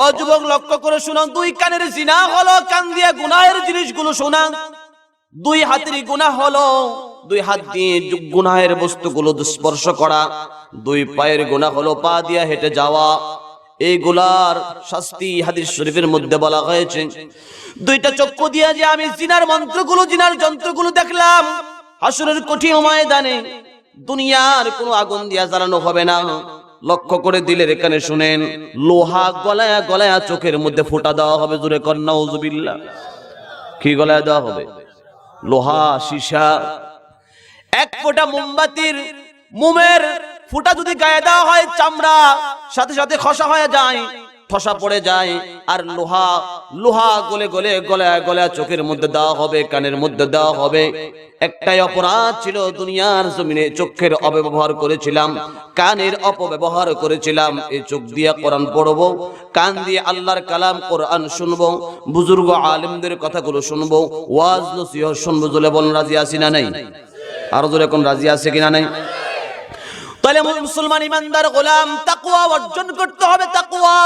ও যুবক লক্ষ্য করে শুনো, দুই কানের জিনা হলো কান দিয়ে গুনাহের জিনিসগুলো শোনা। দুই হাতের গুনাহ হলো দুই হাত দিয়ে গুনাহের বস্তুগুলো স্পর্শ করা। দুই পায়ের গুনাহ হলো পা দিয়ে হেঁটে যাওয়া। এইগুলার শাস্তি হাদিস শরীফের মধ্যে বলা হয়েছে। দুইটা চক্ষু দিয়ে যে আমি জিনার মন্ত্রগুলো, জিনার যন্ত্রগুলো দেখলাম, হাসরের কঠিন ময়দানে দুনিয়ার কোনো আগুন দিয়া জ্বালানো হবে না। লক্ষ্য করে দিলের কানে শুনেন, লোহা গলায়া গলায়া চোখের মধ্যে ফোঁটা দেওয়া হবে। জোরে কর নাউযুবিল্লাহ। কি গলায়া দেওয়া হবে? লোহা, সীসা। এক ফোঁটা মোমবাতির মোমের ফোঁটা যদি গায়ে দেওয়া হয়, চামড়া সাথে সাথে খসা হয়ে যায়, ঠসা পড়ে যায়। আর লোহা গলে গলে গলায় গলায় চোখের মধ্যে দেওয়া হবে, কানের মধ্যে দেওয়া হবে। একটাই অপরাধ ছিল, দুনিয়ার জমিনে চোখের অপব্যবহার করেছিলাম, কানের অপব্যবহার করেছিলাম। এই চোখ দিয়ে কোরআন পড়বো, কান দিয়ে আল্লাহর কালাম কোরআন শুনবো, বুজুর্গ আলেমদের কথাগুলো শুনবো, ওয়াজ নসিহত শুনবো। জোরে বলেন রাজি আছি না নাই? আর জোরে কোন রাজি আছে কিনা? নাই। তাহলে মুসলমান ইমানদার গোলাম তাকওয়া অর্জন করতে হবে। তাকওয়া,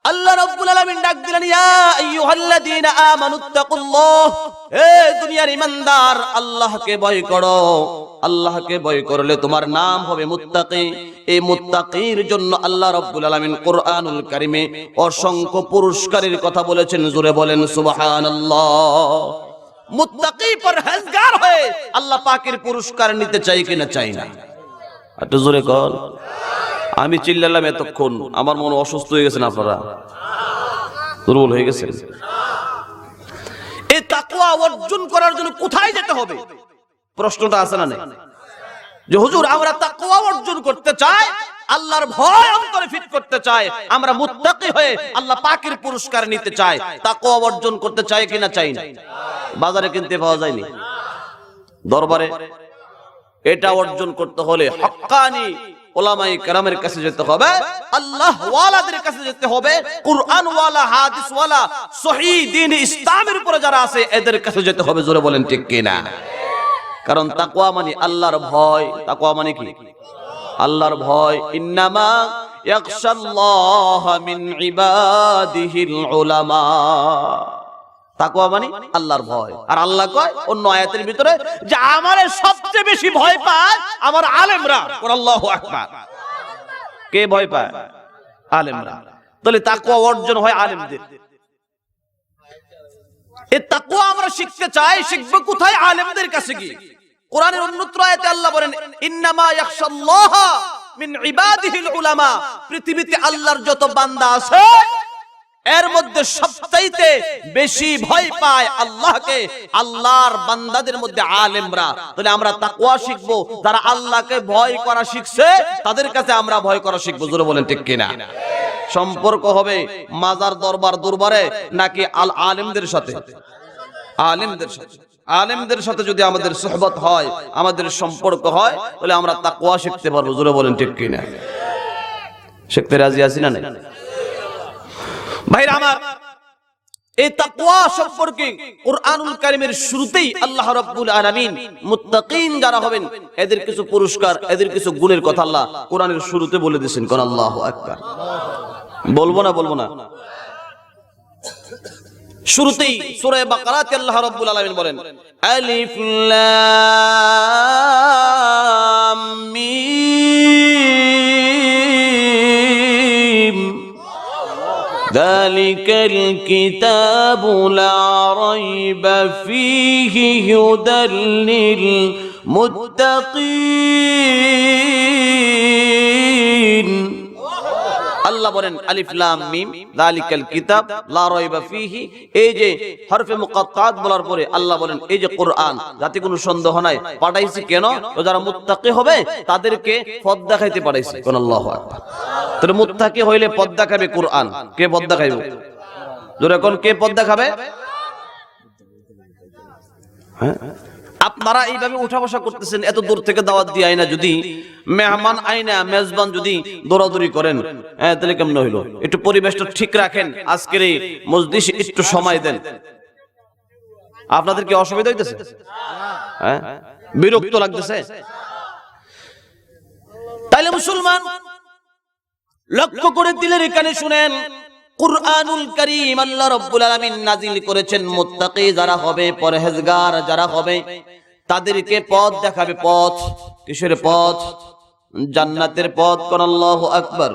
আল্লাহ রাব্বুল আলামিন ডাক দিলেন, ইয়া আইয়ুহাল্লাযীনা আমানুত্তাকুল্লাহ, হে দুনিয়ার ইমানদার, আল্লাহকে ভয় করো। আল্লাহকে ভয় করলে তোমার নাম হবে মুত্তাকি। এই মুত্তাকির জন্য আল্লাহ রাব্বুল আলামিন কোরআনুল কারীমে অসংখ্য পুরস্কারের কথা বলেছেন। জোরে বলেন সুবহানাল্লাহ। মুত্তাকি পরহেজগার হয়ে আল্লাহ পাকের পুরস্কার নিতে চাই কিনা? চাই না? একটু জোরে কর। আমি চিল্লালাম এতক্ষণ, আমার মনে অসুস্থ হয়ে গেছেন আপনারা, দুর্বল হয়ে গেছেন। এই তাকওয়া অর্জন করার জন্য কোথায় যেতে হবে? প্রশ্নটা আছে না নাই? যে হুজুর আমরা তাকওয়া অর্জন করতে চাই, আল্লাহর ভয় অন্তরে ফিট করতে চাই, আমরা মুত্তাকি হয়ে আল্লাহ পাকের পুরস্কার নিতে চাই, তাকওয়া অর্জন করতে চাই কিনা? চাই না? বাজারে কিনতে পাওয়া যায়নি, দরবারে। এটা অর্জন করতে হলে হক্কানি উলামায়ে কেরামের কাছে যেতে হবে, আল্লাহ ওয়ালাদের কাছে যেতে হবে, কুরআন ওয়ালা, হাদিস ওয়ালা, সহিহ দ্বীন ইসলামের উপরে যারা আছে এদের কাছে যেতে হবে। জোরে বলেন ঠিক কিনা? কারণ তাকওয়া মানে আল্লাহর ভয়। তাকওয়া মানে কি? আল্লাহর ভয়। ইন্নামা ইয়াখশাল্লাহ মিন ইবাদিহিল উলামা। তাকওয়া মানে আল্লাহর ভয়। আর আল্লাহ কয় অন্য আয়াতের ভিতরে যে আমারে সবচেয়ে বেশি ভয় পায় আমার আলেমরা। আল্লাহু আকবার। কে ভয় পায়? আলেমরা। তাহলে তাকওয়া অর্জন হয় আলেমদের। এই তাকওয়া আমরা শিখতে চাই, শিখব কোথায়? আলেমদের কাছে গিয়ে। কোরআনের অন্যত্র আয়াতে আল্লাহ বলেন, ইন্নামা ইয়াখশাল্লাহ মিন ইবাদিহিল উলামা, পৃথিবীতে আল্লাহর যত বান্দা আছে এর মধ্যে সবচাইতে বেশি ভয় পায় আল্লাহকে আল্লাহর বান্দাদের মধ্যে আলেমরা। তাহলে আমরা তাকওয়া শিখবো, যারা আল্লাহকে ভয় করা শিখছে তাদের কাছে আমরা ভয় করা শিখবো। জোরে বলেন ঠিক কিনা? সম্পর্ক হবে মাজার দরবার দরবারে নাকি আলেমদের সাথে? আলেমদের সাথে। আলেমদের সাথে যদি আমাদের সুহবত হয়, আমাদের সম্পর্ক হয়, তাহলে আমরা তাকওয়া শিখতে পারবো। জোরে বলেন ঠিক কিনা? শিখতে রাজি আছি না? ভাইরা আমার, এই তাকওয়া সম্পর্কে কুরআনুল কারীমের শুরুতেই আল্লাহ রাব্বুল আলামিন মুত্তাকিন যারা হবেন এদের কিছু পুরস্কার, এদের কিছু গুণের কথা আল্লাহ কোরআনের শুরুতে বলে দিয়েছেন। কোন আল্লাহু আকবার বলবো না? শুরুতেই সূরা বাকারাতে আল্লাহ রাব্বুল আলামিন বলেন, আলিফ লাম মিম যালিকাল কিতাবু লা রাইবা ফীহি হুদাল লিল মুত্তাকিন। আল্লাহ বলেন আলিফ লাম মিম যালিকাল কিতাব লা রাইবা ফীহি, এই যে হরফে মুকাত্তাত বলার পরে আল্লাহ বলেন এই যে কোরআন, যাতে কোনো সন্দেহ নাই পাঠাইছি কেন? তো যারা মুত্তাকি হবে তাদেরকে পথ দেখাইতে পাঠাইছি। কোন আল্লাহু আকবার। তাহলে মুত্তাকি হইলে পথ দেখাবে কোরআন। কে পথ দেখাইবে? জোরে কোন কে পথ দেখাবে? হ্যাঁ, আপনারা এইভাবে উঠা বসা করতেছেন, এত দূর থেকে দাওয়াত দিয়ে আইনা যদি মেহমান আইনা মেজবান যদি দৌড়াদৌড়ি করেন, হ্যাঁ তাহলে কেমন হইলো? একটু পরিবেশটা ঠিক রাখেন, আজকের এই মজলিসে একটু সময় দেন। আপনাদের কি অসুবিধা হইতেছে? হ্যাঁ, বিরক্ত লাগতেছে? তাইলে মুসলমান লক্ষ্য করে দিলের এখানে শুনেন, কুরআনুল কারীম আল্লাহ রাব্বুল আলামিন নাজিল করেছেন মুত্তাকি যারা হবে, পরহেজগার যারা হবে তাদেরকে পথ দেখাবে। পথ কিসের পথ? জান্নাতের পথ। কোন আল্লাহু আকবার।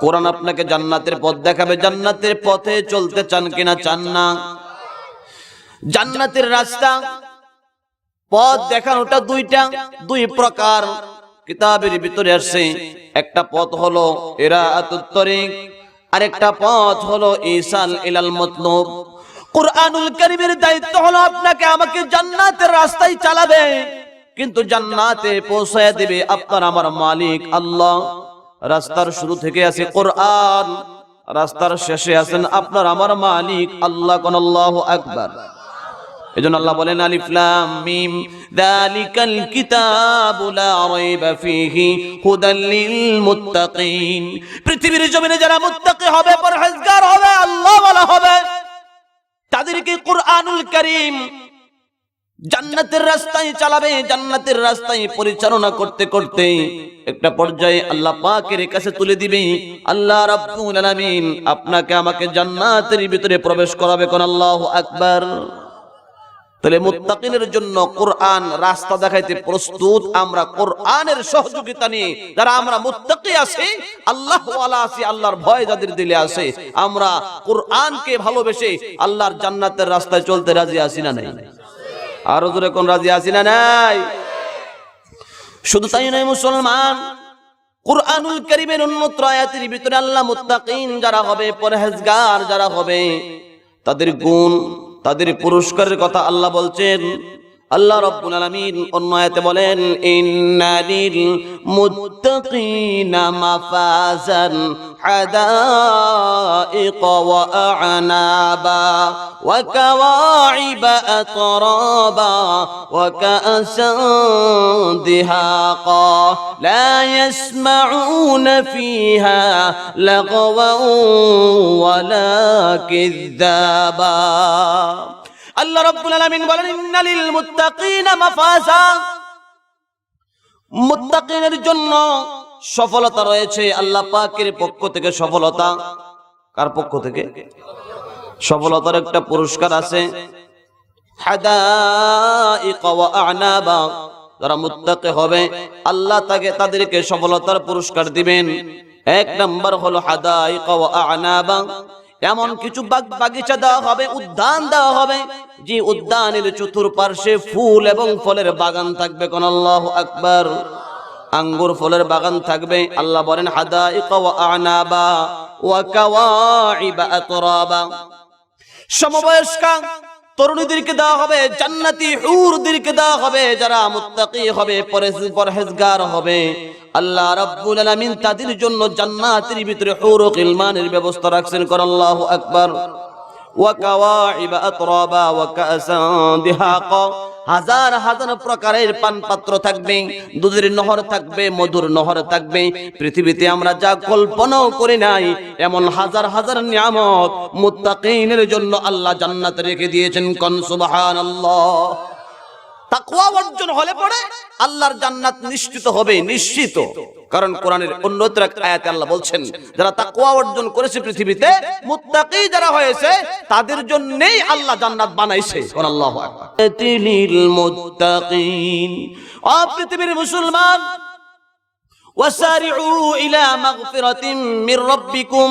কোরআন আপনাকে জান্নাতের পথ দেখাবে। জান্নাতের পথে চলতে চান কিনা? চান না? জান্নাতের রাস্তা পথ দেখানোটা দুই প্রকার কিতাবের ভিতরে আসছে। একটা পথ হলো ইরাআতুত তরিক, আরেকটা পথ হলো ইসাল ইলাল মাতলুব। কুরআনুল কারীমের দায়িত্ব হলো আপনাকে আমাকে জান্নাতের রাস্তায় চালাবে, কিন্তু জান্নাতে পৌঁছায় দিবে আপনার আমার মালিক আল্লাহ। রাস্তার শুরু থেকে আছে কোরআন, রাস্তার শেষে আছেন আপনার আমার মালিক আল্লাহ। কোন আল্লাহু আকবার। এজন্য আল্লাহ বলেন আলিফ লাম মিম যালিকাল কিতাবু লা রাইবা ফীহি হুদাল লিল মুত্তাকিন। পৃথিবীর জমিনে যারা মুত্তাকি হবে, পরহেজগার হবে, আল্লাহওয়ালা হবে, তাদেরকে কুরআনুল কারীম জান্নাতের রাস্তায় চালাবে। জান্নাতের রাস্তায় পরিচালনা করতে করতে একটা পর্যায়ে আল্লাহ পাকের কাছে তুলে দিবে। আল্লাহ রাব্বুল আলামিন আপনাকে আমাকে জান্নাতের ভিতরে প্রবেশ করাবে। কোন আল্লাহু আকবার। তাহলে মুত্তাকিনের জন্য কোরআন রাস্তা দেখাইতে প্রস্তুত। আমরা কোরআনের সহযোগিতা নিয়ে যারা আমরা মুত্তাকি আছি, আল্লাহওয়ালা আছি, আল্লাহর ভয় যাদের দিলে আছে, আমরা কোরআনকে ভালোবেসে আল্লাহর জান্নাতের রাস্তায় চলতে রাজি আছি না নাই? আরো জোরে কোন রাজি আছি না নাই? শুধু তাই নয় মুসলমান, কুরআনুল কারীমের উন্নত আয়াতের ভিতরে আল্লাহ মুত্তাকিন যারা হবে, পরহেজগার যারা হবে, তাদের গুণ, তাদের পুরস্কারের কথা আল্লাহ বলছেন। আল্লাহ রাব্বুল আলামিন অন্য আয়াতে বলেন, ইন্নালিল মুত্তাকিনা মাফাজান হাদাইকা ওয়া আ'নাবা ওয়া কাওয়াইবা আতরাবা ওয়া কা'সান দিহাকা লা ইয়াসমাউনা ফিহা লাগওয়ান ওয়ালা কিযাবা। আল্লাহ রাব্বুল আলামিন বলেন, ইন্নালিল মুত্তাকিনা মাফাজা, মুত্তাকিনের জন্য সফলতা রয়েছে আল্লাহ পাকের পক্ষ থেকে। সফলতা কার পক্ষ থেকে? সফলতার একটা পুরস্কার আছে। হাদাইকা ওয়া আ'নাবা, যারা মুত্তাকি হবে আল্লাহ তাদেরকে সফলতার পুরস্কার দিবেন। এক নাম্বার হলো হাদাইকা ওয়া আ'নাবা, এমন কিছু বাগিচা দেওয়া হবে, উদ্যান দেওয়া হবে, যে উদ্যানের চতুর্পার্শ্বে ফুল এবং ফলের বাগান থাকবে। কোন আল্লাহু আকবার। আঙ্গুর ফলের বাগান থাকবে। আল্লাহ বলেন হাদাইকা ওয়া আনাবা ওয়া কাওয়াইবা আতরাবা। সমবয়স্কা তরুণীদেরকে দেওয়া হবে জান্নাতি হুরদেরকে দেওয়া হবে, যারা মুত্তাকি হবে, পরহেজগার হবে। আল্লাহ রাব্বুল আলামিন তাদের জন্য জান্নাতের ভিতরে হুর ও গিলমানের ব্যবস্থা রাখছেন। কোন আল্লাহু আকবার। ওয়া কাওয়াইবা আতরাবা ওয়া কাসান দিহাকা। হাজার হাজার প্রকারের পান পাত্র থাকবে, দুধের নহর থাকবে, মধুর নহর থাকবে। পৃথিবীতে আমরা যা কল্পনাও করি নাই এমন হাজার হাজার নিয়ামত মুত্তাকিনের জন্য আল্লাহ জান্নাতে রেখে দিয়েছেন। কোন সুবহানাল্লাহ। তাকওয়া অর্জন হলে পরে আল্লাহর জান্নাত নিশ্চিত হবে, নিশ্চিত। কারণ কোরআনের অন্যত্র এক আয়াতে আল্লাহ বলছেন যারা তাকওয়া অর্জন করেছে পৃথিবীতে, মুত্তাকি যারা হয়েছে, তাদের জন্যই আল্লাহ জান্নাত বানাইছে। আল্লাহু আকবার। তিলিল মুত্তাকিন। ও পৃথিবীর মুসলমান, ওয়াসারিউ ইলা মাগফিরাতিন মির রাব্বিকুম,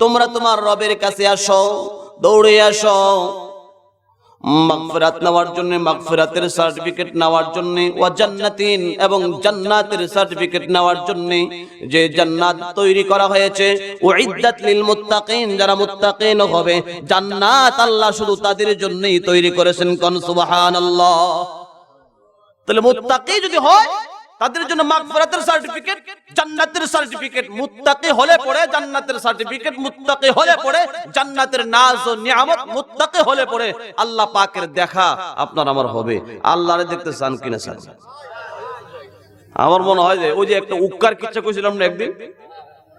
তোমরা তোমার রবের কাছে আসো, দৌড়ে আসো মাগফিরাত নেওয়ার জন্য, মাগফিরাতের সার্টিফিকেট নেওয়ার জন্য, ওয়া জান্নাতিন, এবং জান্নাতের সার্টিফিকেট নেওয়ার জন্য। যে জান্নাত তৈরি করা হয়েছে উইদ্দাত লিল মুত্তাকিন, যারা মুত্তাকিন হবে, জান্নাত আল্লাহ শুধু তাদের জন্যই তৈরি করেছেন। কোন সুবহানাল্লাহ। তাহলে মুত্তাকি যদি হয় তাদের জন্য মাগফিরাতের সার্টিফিকেট, জান্নাতের সার্টিফিকেট। মুত্তাকি হলে পড়ে জান্নাতের সার্টিফিকেট, মুত্তাকি হলে পড়ে জান্নাতের নাজ ও নিয়ামত, মুত্তাকি হলে পড়ে আল্লাহ পাকের দেখা আপনার আমার হবে। আল্লাহরে দেখতে চান কিনা চান? আমার মনে হয় যে ওই যে একটা উক্কার কিচ্ছা কইছিলাম না একদিন,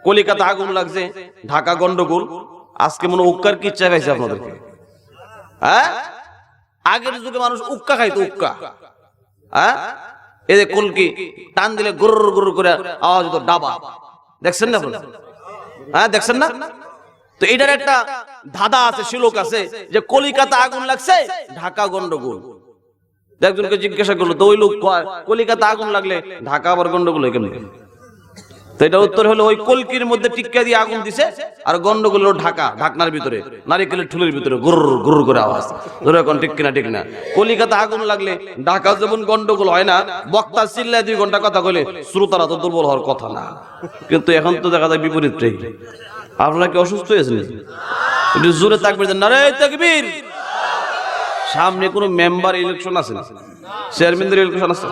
কলিকাতা আগুন লাগছে, ঢাকা গন্ডগোল, আজকে মনে উক্কার কিচ্ছা খাইছে আপনাদেরকে। হ্যাঁ, আগের যুগে মানুষ উক্কা খাইতো, উক্কা। হ্যাঁ, এই যে কলকি টান দিলে গুরুর গুরুর করে আওয়াজ হতো, ডাবা। দেখছেন না? হ্যাঁ, দেখছেন না? তো এটার একটা ধাঁধা আছে, শ্লোক আছে যে কলিকাতা আগুন লাগছে, ঢাকা গন্ডগোল। একজনকে জিজ্ঞাসা করলো, তো ওই লোক কলিকাতা আগুন লাগলে ঢাকা আবার গন্ডগোল হয় কেন? তো এটা উত্তর হলো ওই কলকির মধ্যে টিক্কা দিয়ে আগুন দিছে, আর গন্ডগোল হলো ঢাকা, ঢাকনার ভিতরে, নারিকেলের ঠুলের ভিতরে গুরুর গুরুর করে আওয়াজ। ধরে এখন ঠিক কিনা? ঠিক না। কলিকাতা আগুন লাগলে ঢাকা যেমন গন্ডগোল হয় না, বক্তা চিল্লায় 2 ঘন্টা কথা কইলে শ্রোতারা তো দুর্বল হওয়ার কথা না। কিন্তু এখন তো দেখা যায় বিপরীতটাই। আপনারা কি অসুস্থ হয়েছেন? একটু জোরে তাকবীর দেন, নারে তাকবীর। সামনে কোনো মেম্বার ইলেকশন আছে, চেয়ারম্যানদের ইলেকশন আছে,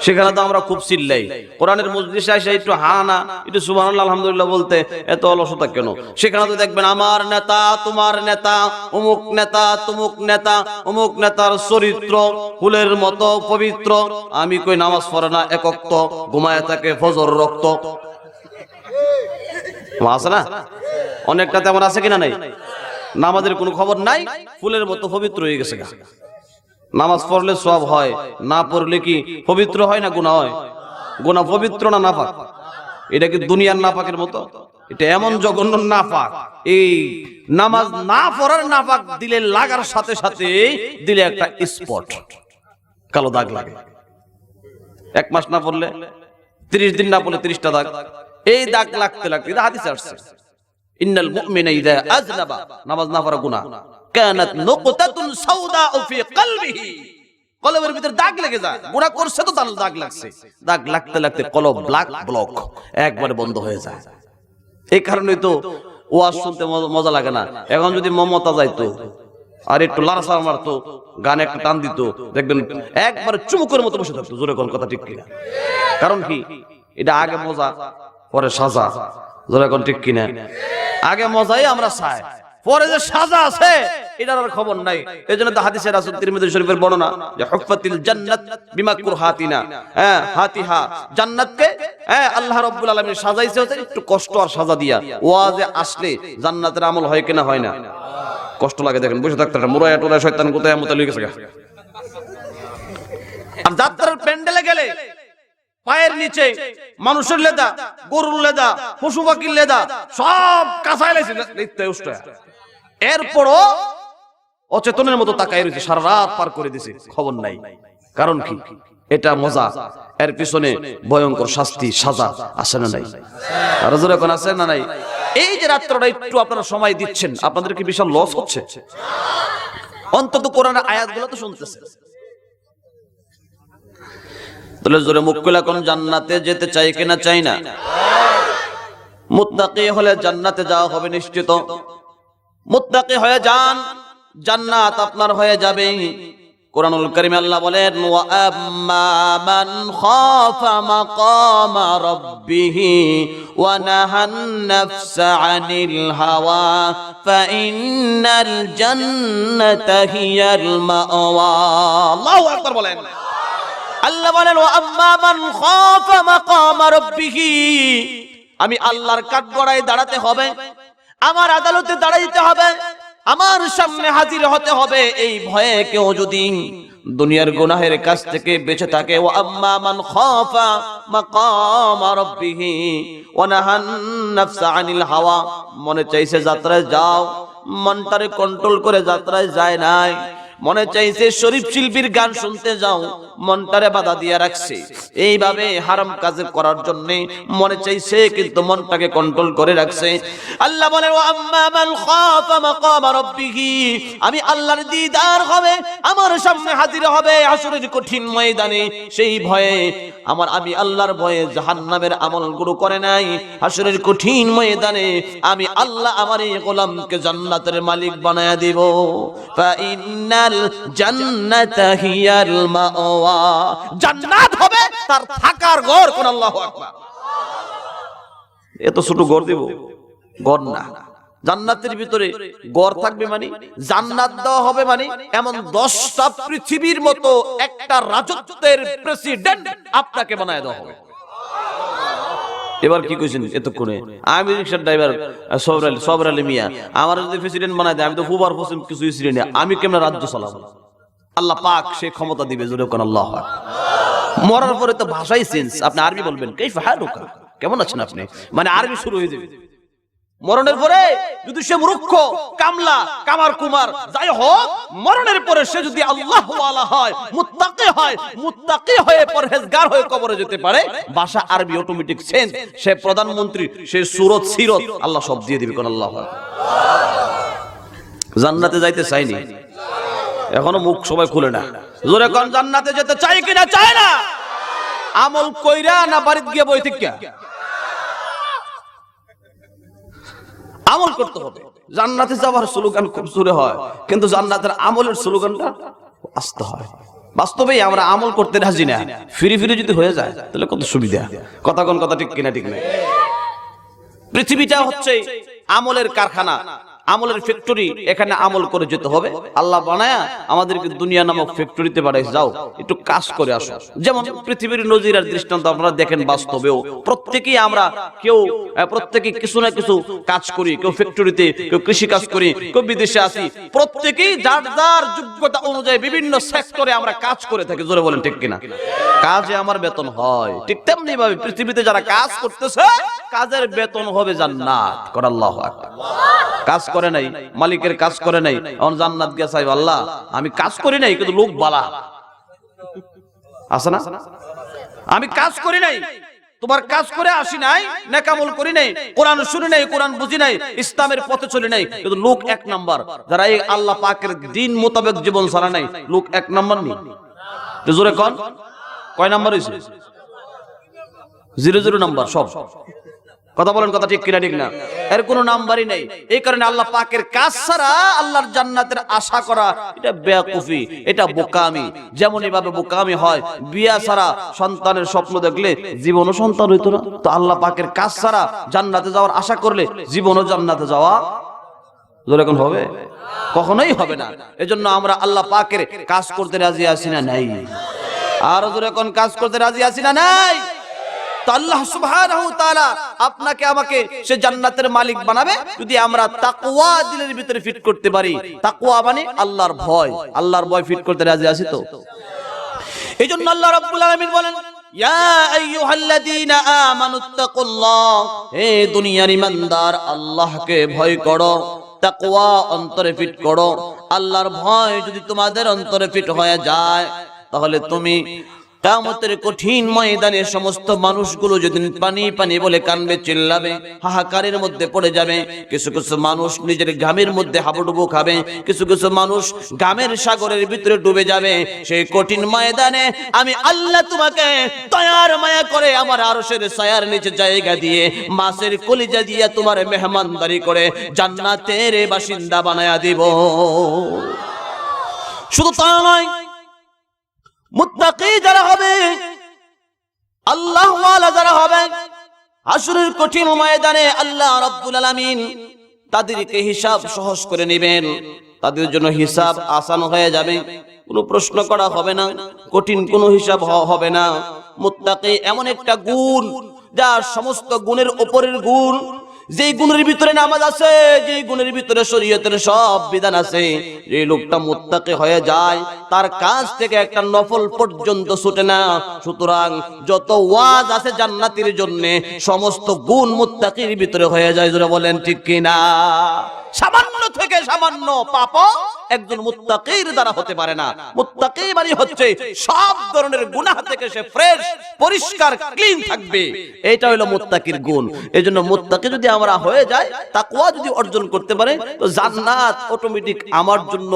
সেখানে তো আমরা খুব চিল্লাই। কোরআনের মজলিসে এসে একটু হানা, একটু সুবহানাল্লাহ আলহামদুলিল্লাহ বলতে এত অলসতা কেন? সেখানে তো দেখবেন আমার নেতা, তোমার নেতা, অমুক নেতা, তুমুক নেতা, অমুক নেতার চরিত্র ফুলের মতো পবিত্র, আমি কই নামাজ পড়ে না, এক ওয়াক্ত ঘুমায় থাকে, ফজর রক্ত আছে না? অনেকটা তেমন আছে কিনা? নাই। নামাজের কোনো খবর নাই, ফুলের মতো পবিত্র হয়ে গেছে। নামাজ পড়লে সওয়াব হয়, না পড়লে কি পবিত্র হয় না গুনাহ হয়? গুনাহ পবিত্র না নাপাক? এটা কি দুনিয়ার নাপাকের মতো? এটা এমন জঘন্য নাপাক, এই নামাজ না পড়ার নাপাক দিলে লাগার সাথে সাথে দিলে একটা স্পট, কালো দাগ লাগে। 1 মাস না পড়লে, 30 দিন না পড়লে 30টা দাগ, এই দাগ লাগতে লাগতে হাদিসে আসছে ইন্নাল মুমিনা ইযা আযনাবা, নামাজ না পড়া গুনাহ, কানাত নুকতাতুন সাউদা ফি কলবিহি, কলবের ভিতর দাগ লেগে যায়। গুনাহ করছে তো তার দাগ লাগছে, দাগ লাগতে লাগতে কলব ব্লক একবারে বন্ধ হয়ে যায়। এই কারণেই তো ওয়াজ শুনতে মজা লাগে না। এখন যদি মমতা যাইতো আর একটু লাড়াচাড়া মারতো, গানে একটা টান দিত, দেখবেন একবারে চুমুকের মতো বসে থাকতো। জোরে কোন কথা ঠিক কিনা? কারণ কি? এটা আগে মজা পরে সাজা। জোরে কোন ঠিক কিনা? আগে মজাই আমরা চাই, পরে যে সাজা আছে এটার আর খবর নাই। এজন্য তো হাদিসে রাসূল তিরমিজি শরীফের বর্ণনা যে হুফাতিল জান্নাত বিমাকরুহাতিনা, হাতিহা, জান্নাতকে আল্লাহ রাব্বুল আলামিন সাজাইছে হচ্ছে একটু কষ্ট আর সাজা দিয়া। ওয়াজে আসলে জান্নাতের আমল হয় কিনা? হয় না? কষ্ট লাগে। দেখেন বসে থাকতে মুরায়া টুরা শয়তান কোথায় মতো লয়ে গেছে। আর যাত্রার প্যান্ডেলে গেলে পায়ের নিচে মানুষের লেদা, গরুর লেদা, পশু পাখির লেদা সব কাঁচাই লাইছে, এরপরও অচেতনের মতো তাকায় রয়েছে, সারা রাত পার করে দিছে, খবর নাই। কারণ কি? এটা মজা, এর পিছনে ভয়ঙ্কর শাস্তি, সাজা আছে না নাই? আর জোরে কোন আছে না নাই? এই যে রাত্রটা একটু আপনারা সময় দিচ্ছেন, আপনাদের কি বিশাল লস হচ্ছে? অন্তত কোরআনের আয়াতগুলো তো শুনতেছে। তাহলে জোরে মুখ খুলে কোন জান্নাতে যেতে চাই কিনা চাই না? মুত্তাকি হলে জান্নাতে যাওয়া হবে নিশ্চিত। মুত্তাকি হয়ে যান, জান্নাত আপনার হয়ে যাবে। কুরআনুল কারীমে আল্লাহ বলেন, ওয়া আম্মা মান খাফা মাকামা রাব্বিহি ওয়া নাহান নাফসা আনিল হাওয়া ফাইন্নাল জান্নাতা হিয়াল মাওয়া। আল্লাহু আকবার বলেন। আল্লাহ বলেন, ওয়া আম্মা মান খাফা মাকামা রাব্বিহি, আমি আল্লাহর কাঠগড়ায় দাঁড়াতে হবে, আমার আদালতে দাঁড়াইতে হবে, আমার সামনে হাজির হতে হবে। এই ভয়ে কেউ যদি দুনিয়ার গুনাহের কাছ থেকে বেঁচে থাকে, ওয়া আম্মা মান খাফা মাকামা রাব্বিহি ওয়া নাহান নাফসা আনিল হাওয়া, মনে চাইছে যাত্রায় যাও, মনটারে কন্ট্রোল করে যাত্রায় যায় নাই। মনে চাইছে শরীফ শিল্পীর গান শুনতে যাও, মনটারে বাধা দিয়ে রাখছে। এইভাবে হারাম কাজ করার জন্য মনে চাইছে, কিন্তু মনটাকে কন্ট্রোল করে রাখছে। আল্লাহ বলেন, ওয়া আম্মা মান খাফা মাকামা রাব্বিহি, আমি আল্লাহর দিদার হবে, আমার সামনে হাজির হবে হাসরের কঠিন ময়দানে। সেই ভয়ে আমি আল্লাহর ভয়ে জাহান্নামের আমলগুলো করে নাই। হাসরের কঠিন ময়দানে আমি আল্লাহ আমার এই গোলামকে জান্নাতের মালিক বানায়া দিব। ফাইন্নাল জান্নাতা হিয়াল মাওয়া, জান্নাত হবে তার থাকার ঘর। কোন আল্লাহু আকবার। এত ছোট ঘর দিব? ঘর না, জান্নাতের ভিতরে ঘর থাকবে মানে, জান্নাত দেওয়া হবে মানে, এমন 10টা পৃথিবীর মতো একটা রাজত্বের প্রেসিডেন্ট আপনাকে বানায় দেওয়া হবে। এবার কি কইছেন এতক্ষণে? আমি রিকশার ড্রাইভার সবর আলী মিয়া, আমার যদি প্রেসিডেন্ট বানায় দেয়, আমি তো ফুবার হোসেন কিছুই ছিলেন না, আমি কেমন রাজ্য চালাবো? আল্লাহ পাক সে ক্ষমতা দিবে। জোরে কোন আল্লাহ। মরার পরে তো ভাষাই চেঞ্জ। আপনি আরবি বলবেন, কাইফা হালুকা, কেমন আছেন আপনি, মানে আরবি শুরু হয়ে যাবে। মরণের পরে যদি সে মূর্খ, কামলা, কামার কুমার যাই হোক, মরণের পরে সে যদি আল্লাহ ওয়ালা হয়, মুত্তাকি হয়, মুত্তাকি হয়ে পরহেজগার হয়ে কবরে যেতে পারে, ভাষা আরবি অটোমেটিক চেঞ্জ। সে প্রধানমন্ত্রী, সে সুরত সিরত আল্লাহ সব দিয়ে দিবে। কোন আল্লাহ। জান্নাতে যাইতে চাইনি, এখনো মুখ সবাই খুলে না। জোরে কোন জান্নাতে যেতে চাই কিনা চায় না? আমল কইরা না বাড়িতে গিয়ে বই থেকে আমল করতে হবে। জান্নাতে যাওয়ার স্লোগান খুব জোরে হয়, কিন্তু জান্নাতের আমলের স্লোগানটা আসতে হয়। বাস্তবেই আমরা আমল করতে রাজি না। ফিরি ফিরি যদি হয়ে যায় তাহলে কত সুবিধা। কথা কোন কথা ঠিক কিনা ঠিক নাই? পৃথিবীটা হচ্ছে আমলের কারখানা, আমলের ফ্যাক্টরি। এখানে আমল করে যেতে হবে। আল্লাহ বানায়া আমাদেরকে দুনিয়া নামক ফ্যাক্টরিতে পাঠাইছে, যাও একটু কাজ করে আসো। যেমন পৃথিবীর নজির আর দৃষ্টান্ত আপনারা দেখেন, বাস্তবেও প্রত্যেকেই আমরা প্রত্যেকে কিছু না কিছু কাজ করি। কেউ ফ্যাক্টরিতে, কেউ কৃষি কাজ করি, কেউ বিদেশে আছি। প্রত্যেকেই যার যার যোগ্যতা অনুযায়ী বিভিন্ন সেক্টরে আমরা কাজ করে থাকি। জোরে বলেন ঠিক কিনা? কাজে আমার বেতন হয়। ঠিক তেমনি ভাবে পৃথিবীতে যারা কাজ করতেছে, কাজের বেতন হবে জান্নাত। কর আল্লাহু আকবার। কাজ করে নাই, মালিকের কাজ করে নাই, এখন জান্নাত গিয়ে চাইব, আল্লাহ আমি কাজ করি নাই কিন্তু লোক বালা আছে না, আমি কাজ করি নাই, তোমার কাজ করে আসি নাই, নেকামল করি নাই, কোরআন শুনি নাই, কোরআন বুঝি নাই, ইসলামের পথে চলি নাই, কিন্তু লোক এক নাম্বার। যারা এই আল্লাহ পাকের দিন মোতাবেক জীবন চালা নাই, লোক এক নাম্বার নেই। জোরে কোন কয় নাম্বার হয়েছে? 0 নাম্বার সব। কথা বলেন, কথা ঠিক কিনা ঠিক না? এর কোনো নাম্বারই নাই। এই কারণে আল্লাহ পাকের কাজ ছাড়া আল্লাহর জান্নাতের আশা করা এটা বেয়াকুফি, এটা বোকামি। যেমন এভাবে বোকামি হয় বিয়া ছাড়া সন্তানের স্বপ্ন দেখলে জীবনও সন্তান হইতো না, তো আল্লাহ পাকের কাজ ছাড়া জান্নাতে যাওয়ার আশা করলে জীবনও জান্নাতে যাওয়া যেরকম হবে কখনোই হবে না। এজন্য আমরা আল্লাহ পাকের কাজ করতে রাজি আছি না নাই? আর যেরকম কাজ করতে রাজি আছি না নাই? তো আল্লাহ সুবহানাহু ওয়া তাআলা আপনাকে আমাকে সে জান্নাতের মালিক বানাবে যদি আমরা তাকওয়া দিলের ভিতরে ফিট করতে পারি। তাকওয়া মানে আল্লাহর ভয়। আল্লাহর ভয় ফিট করতে রাজি আছি তো? এইজন্য আল্লাহ রাব্বুল আলামিন বলেন, ইয়া আইয়ুহাল্লাযীনা আমানুত্তাকুল্লাহ, হে দুনিয়ার ঈমানদার আল্লাহকে ভয় করো, তাকওয়া অন্তরে ফিট করো। আল্লাহর ভয় যদি তোমাদের অন্তরে ফিট হয়ে যায় তাহলে তুমি কিয়ামতের কঠিন ময়দানে সমস্ত মানুষগুলো যেদিন পানি পানি বলে কানবে, চিল্লাবে, হাহাকারের মধ্যে পড়ে যাবে। কিছু কিছু মানুষ নিজের ঘামের মধ্যে হাবুডুবু খাবে, কিছু কিছু মানুষ ঘামের সাগরের ভিতরে ডুবে যাবে। সেই কঠিন ময়দানে আমি আল্লাহ তোমাকে দয়ার মায়া করে আমার আরশের ছায়ার নিচে জায়গা দিয়ে, মাছের কলিজা দিয়ে তোমার মেহমানদারি করে জান্নাতের বাসিন্দা বানায়া দিব। শুধু তা নয়, মুত্তাকি যারা হবে, আল্লাহ ওয়ালা যারা হবে, হাসরের কঠিন ময়দানে আল্লাহ রাব্বুল আলামিন তাদেরকে হিসাব সহজ করে নেবেন। তাদের জন্য হিসাব আসান হয়ে যাবে, কোনো প্রশ্ন করা হবে না, কঠিন কোনো হিসাব হবে না। মুত্তাকি এমন একটা গুণ, যা সমস্ত গুণের উপরের গুণ। যেই গুণের ভিতরে নামাজ আছে, যেই গুণের ভিতরে শরীয়তের সব বিধান আছে, যে লোকটা মুত্তাকি হয়ে যায় তার কাছ থেকে একটা নফল পর্যন্ত ছুটে না। সুতরাং যত ওয়াজ আছে জান্নাতের জন্য, সমস্ত গুণ মুত্তাকির ভিতরে হয়ে যায়। যারা বলেন ঠিক কিনা? সামান্য থেকে সামান্য পাপ একজন মুত্তাকির দ্বারা হতে পারে না। মুত্তাকি মানে হচ্ছে সব ধরনের গুনাহ থেকে সে ফ্রেশ, পরিষ্কার, ক্লিন থাকবে। এটা হলো মুত্তাকির গুণ। এজন্য মুত্তাকি যদি আমরা হয়ে যায়, তাকওয়া যদি অর্জন করতে পারে, তো জান্নাত অটোমেটিক আমার জন্য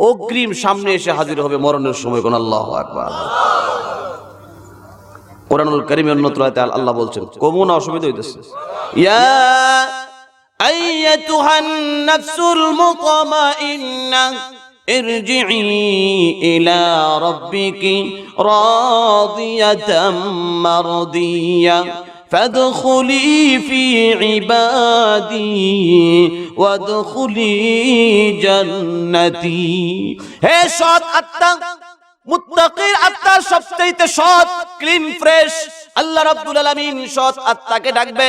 অগ্রিম সামনে এসে হাজির হবে মরণের সময়। কোন আল্লাহু আকবার। কোরআনুল কারীমের অন্যত্র আয়াতে আল্লাহ বলছেন, কোন অসুবিধা হইতেছে? ইয়া أيتها النفس المطمئنة ارجعي إلى ربك راضية مرضية فادخلي في عبادي وادخلي جنتي। হে সৎ আত্মা, মুত্তাকির আত্মা সবচেয়ে সৎ, ক্লিন, ফ্রেশ। আল্লাহ রাব্বুল আলামিন সৎ আত্মাকে ডাকবে,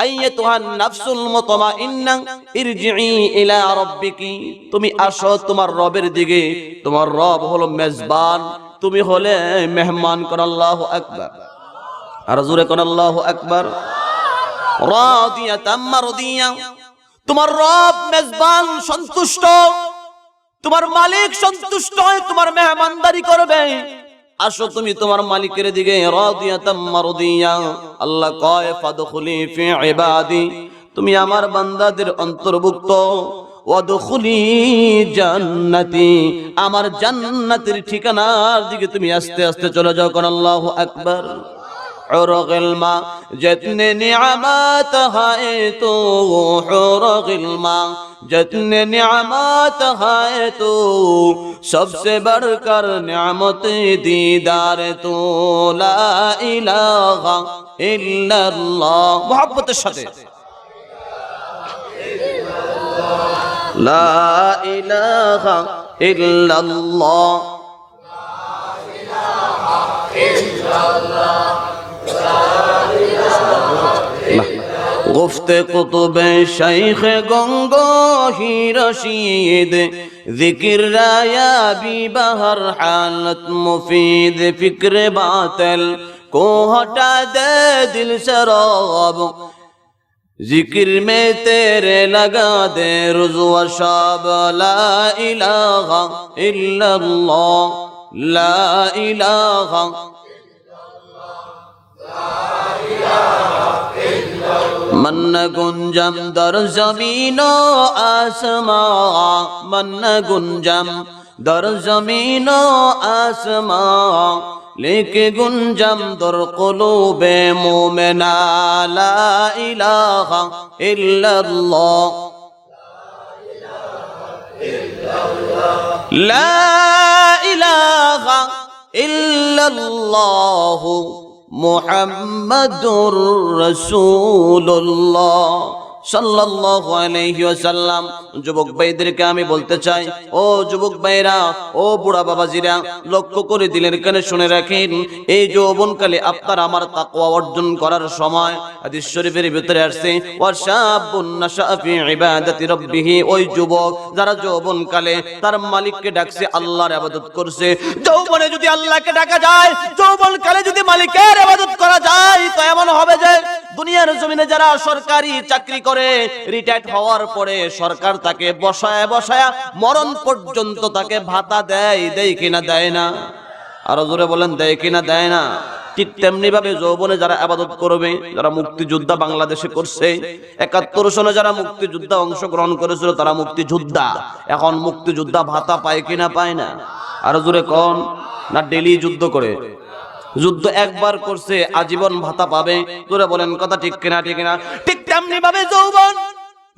আইয়াতুহান নাফসুল মুতমাইন্না ইরজিই ইলা রাব্বিকি, তুমি আসো তোমার রবের দিকে। তোমার রব হলো মেজবান, তুমি হলে মেহমান। কোন আল্লাহু আকবার। আর জোরে কোন আল্লাহু আকবার। রাদিয়াতাম মারদিয়া, তোমার রব মেজবান, সন্তুষ্ট, তোমার মালিক সন্তুষ্ট হয়, তোমার মেহমানদারি করবে। আসো তুমি তোমার মালিকের দিকে। রাদিয়াতাম মারদিয়া, আল্লাহ কয় ফাদখুলি ফি ইবাদি, তুমি আমার বান্দাদের অন্তর্ভুক্ত। ওয়াদখুলি জান্নাতি, আমার জান্নাতের ঠিকানার দিকে তুমি আস্তে আস্তে চলে যাও। কোন আল্লাহু আকবার। حرق الماء جتنے نعمات ہے تو حرق الماء جتنے نعمات ہے تو سب سے بڑھ کر نعمت دیدار تو لا الہ الا اللہ. محبت الشتے لا الہ الا اللہ گفت قطب شیخ گنگوہی رشید ذکر رایا بھی بہر حالت مفید فکر باطل کو ہٹا دے دل سے رغب ذکر میں تیرے لگا دے روز و شب لا الہ الا اللہ لا الہ من گنجم در زمین و آسمان من گنجم در زمین و آسمان لیکن گنجم در قلوب مومنا لا الہ الا اللہ لا الہ الا اللہ মুহাম্মাদুর রাসূলুল্লাহ সাল্লাল্লাহু আলাইহি ওয়াসাল্লাম। যুবক ভাইদেরকে আমি বলতে চাই, ও যুবক ভাইরা, ও বুড়া বাবাজিরা, লক্ষ্য করে দিলের কানে শুনে রাখেন, এই যৌবনকালে আপনার আমার তাকওয়া অর্জন করার সময়। হাদিস শরীফের ভিতরে আসছে, ওয়াশাবুন নাশা ফি ইবাদাতি রাব্বিহি, ওই যুবক যারা যৌবনকালে তার মালিককে ডাকছে, আল্লাহর ইবাদত করছে। যৌবনে যদি আল্লাহকে ডাকা যায়, যৌবনকালে যদি মালিকের ইবাদত করা যায়, তো এমন হবে যে দুনিয়ার জমিনে যারা সরকারি চাকরি করে রিটায়ার্ড হওয়ার পরে সরকার তাকে বসায় বসায় মরণ পর্যন্ত তাকে ভাতা দেয়, দেয় কিনা দেয় না? আরো জোরে বলেন দেয় কিনা দেয় না? ঠিক তেমনি ভাবে যৌবনে যারা ইবাদত করবে, যারা মুক্তিযোদ্ধা বাংলাদেশে করছে, ৭১ সনে যারা মুক্তিযোদ্ধা অংশগ্রহণ করেছিল তারা মুক্তিযোদ্ধা, এখন মুক্তিযোদ্ধা ভাতা পায় কিনা পায় না? আরো জোরে কোন? না ডেলি যুদ্ধ করে? যুদ্ধ একবার করছে আজীবন ভাতা পাবে? জোরে বলেন কথা ঠিক কিনা? ঠিক কিনা? ঠিক তেমনি ভাবে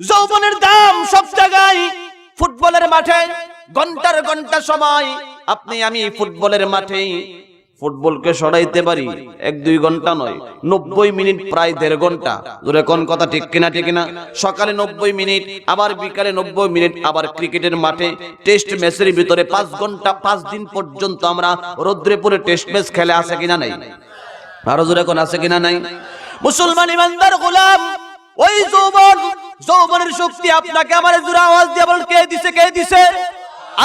যৌবনের দাম সব জায়গায়। ফুটবলের মাঠে ঘন্টার ঘন্টা সময় আপনি আমি ফুটবলের মাঠে ফুটবলকে সরাইতে পারি ১-২ ঘন্টা নয়, ৯০ মিনিট, প্রায় ১.৫ ঘন্টা। জোরে কোন কথা ঠিক কিনা? ঠিক কিনা? সকালে ৯০ মিনিট, আবার বিকালে ৯০ মিনিট, আবার ক্রিকেটের মাঠে টেস্ট ম্যাচের ভিতরে ৫ ঘন্টা, ৫ দিন পর্যন্ত আমরা রৌদ্রে পড়ে টেস্ট ম্যাচ খেলে আছে কিনা নাই? আরো জোরে কোন আছে কিনা নাই? মুসলমান ইমানদার গোলাম, ওই যৌবনের শক্তি আপনাকে আমার জোরে আওয়াজ দিয়ে বলেন, কে দিছে? কে দিছে?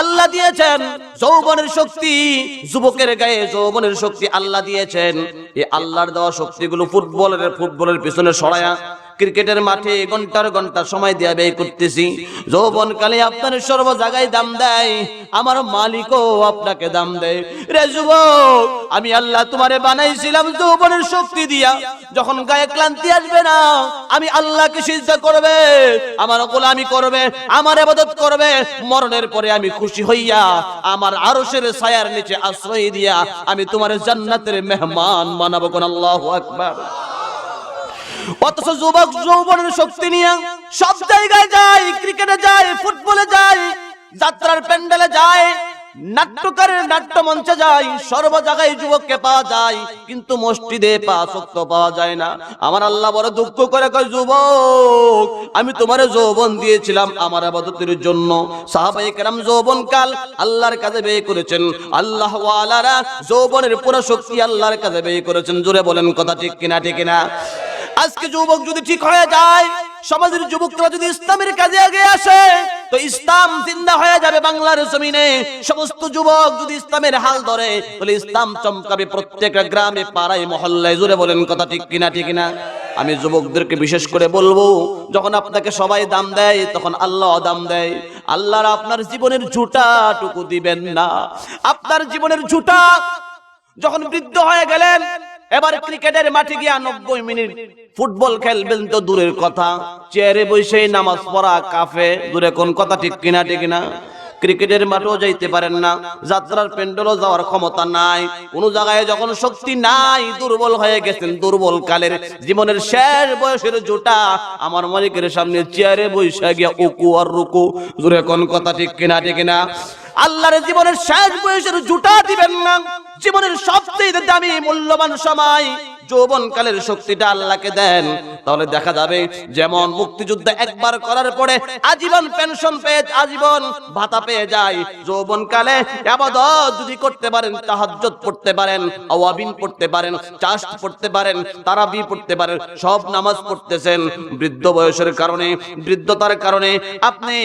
আল্লাহ দিয়েছেন যৌবনের শক্তি। যুবকের গায়ে যৌবনের শক্তি আল্লাহ দিয়েছেন। এই আল্লাহর দেওয়া শক্তিগুলো ফুটবলের পিছনে সরায়া ক্রিকেটের মাঠে ঘন্টার ঘন্টা সময় দিয়ে ব্যয় করতেছি। যৌবন কালে আপনার সর্ব জায়গায় দাম দেয়, আমার মালিকও আপনাকে দাম দেয়। রে যুবক, আমি আল্লাহ তোমারে বানাইছিলাম যৌবনের শক্তি দিয়া। যখন গায়ে ক্লান্তি আসবে না, আমি আল্লাহকে সিজদা করবে, আমার গোলামি করবে, আমার ইবাদত করবে, মরণের পরে আমি খুশি হইয়া আমার আরশের ছায়ার নিচে আশ্রয় দিয়া আমি তোমার জান্নাতের মেহমান বানাবো। কোন আল্লাহু আকবার। অথচ যুবক যৌবনের শক্তি নিয়ে সব জায়গায় যায়, ক্রিকেটে যায়, ফুটবলে যায়, যাত্রার প্যান্ডেলে যায়, নাট্যকারের নাট্য মঞ্চে যায়, সর্ব জায়গায় যুবককে পাওয়া যায়, কিন্তু মসজিদে ৫ ওয়াক্ত পাওয়া যায় না। আমার আল্লাহ বড় দুঃখ করে কয়, যুবক আমি তোমারে যৌবন দিয়েছিলাম আমার ইবাদতের জন্য। সাহাবায়ে কেরাম যৌবনকাল আল্লাহর কাজে ব্যয় করেছেন, আল্লাহ ওয়ালারা যৌবনের পুরো শক্তি আল্লাহর কাজে ব্যয় করেছেন। জোরে বলেন কথা ঠিক কিনা? ঠিক কিনা? আজকে যুবক যদি ঠিক হয়ে যায়, সমাজের যুবকরা যদি ইসলামের কাজে আগে আসে, তো ইসলাম জিন্দা হয়ে যাবে বাংলার জমিনে। সমস্ত যুবক যদি ইসলামের হাল ধরে, তাহলে ইসলাম চমকাবে প্রত্যেকটা গ্রামে, পাড়ায়, মহল্লায়। জোরে বলেন কথা ঠিক কিনা? ঠিক কিনা? আমি যুবকদেরকে বিশেষ করে বলবো, যখন আপনাকে সবাই দাম দেয় তখন আল্লাহ দাম দেয়। আল্লাহর আপনার জীবনের ঝুটাটুকু দিবেন না। আপনার জীবনের ঝুটা যখন বৃদ্ধ হয়ে গেলেন, এবার ক্রিকেটের মাঠে গিয়া ৯০ মিনিট ফুটবল খেলবেন তো দূরের কথা, চেয়ারে বসে নামাজ পড়া কাফে। দূরে কোন কথা ঠিক কিনা? ঠিক কিনা? ক্রিকেটের মাঠেও যাইতে পারেন না, যাত্রার প্যান্ডেলও যাওয়ার ক্ষমতা নাই, কোন জায়গায় যখন শক্তি নাই, দুর্বল হয়ে গেছেন, দুর্বল কালের জীবনের শেষ বয়সের জোটা আমার মালিকের সামনে চেয়ারে বসে গিয়া উকু আর রুকু। দূরে কোন কথা ঠিক কিনা? ঠিক কিনা? আল্লাহর জীবনের শেষ বয়সের জুটা দিবেন না। জীবনের সবচেয়ে দামি মূল্যবান সময় যৌবন কালের শক্তিটা আল্লাহকে দেন, তাহলে দেখা যাবে যেমন মুক্তিযুদ্ধ একবার করার পরে আজীবন পেনশন পেয়ে আজীবন ভাতা পেয়ে যায়, যৌবন কালে ইবাদত যদি করতে পারেন, তাহাজ্জুদ পড়তে পারেন, আওয়াবিন পড়তে পারেন, চাষ্ট পড়তে পারেন, তারাবি পড়তে পারেন, সব নামাজ পড়তেছেন, বৃদ্ধ বয়সের কারণে, বৃদ্ধতার কারণে আপনি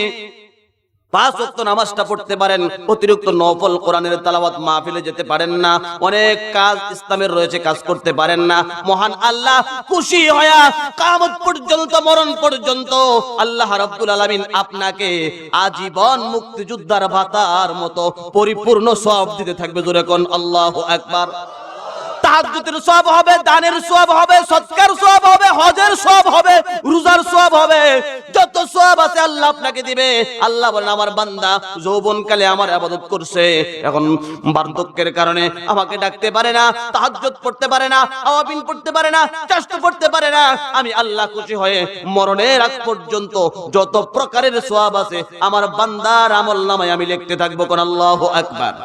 ৫ ওয়াক্ত নামাজটা পড়তে পারেন, অতিরিক্ত নফল কোরআনের তেলাওয়াত মাহফিলে যেতে পারেন না, অনেক কাজ ইসলামের রয়েছে কাজ করতে পারেন না। মহান আল্লাহ খুশি হয়া কিয়ামত পর্যন্ত, মরণ পর্যন্ত আল্লাহ রাব্বুল আলামিন আপনাকে আজীবন মুক্তিযোদ্ধার ভাতার মতো পরিপূর্ণ সওয়াব দিতে থাকবে। জোরে কোন আল্লাহু আকবার। তাহাজ্জুদের সওয়াব হবে, দানের সওয়াব হবে, সদকার সওয়াব হবে, হজের সওয়াব হবে, রোজার সওয়াব হবে, যত সওয়াব আছে আল্লাহ আপনাকে দিবে। আল্লাহ বলেন আমার বান্দা যৌবনকালে আমার ইবাদত করছে, এখন বার্ধক্যের কারণে আমাকে ডাকতে পারে না, তাহাজ্জুদ পড়তে পারে না, আওয়াবিন পড়তে পারে না, চাষ্ট পড়তে পারে না, আমি আল্লাহ খুশি হয়ে মরণের আগ পর্যন্ত যত প্রকারের সওয়াব আছে আমার বান্দার আমলনামায় আমি লিখতে থাকবো। কোন আল্লাহু আকবার।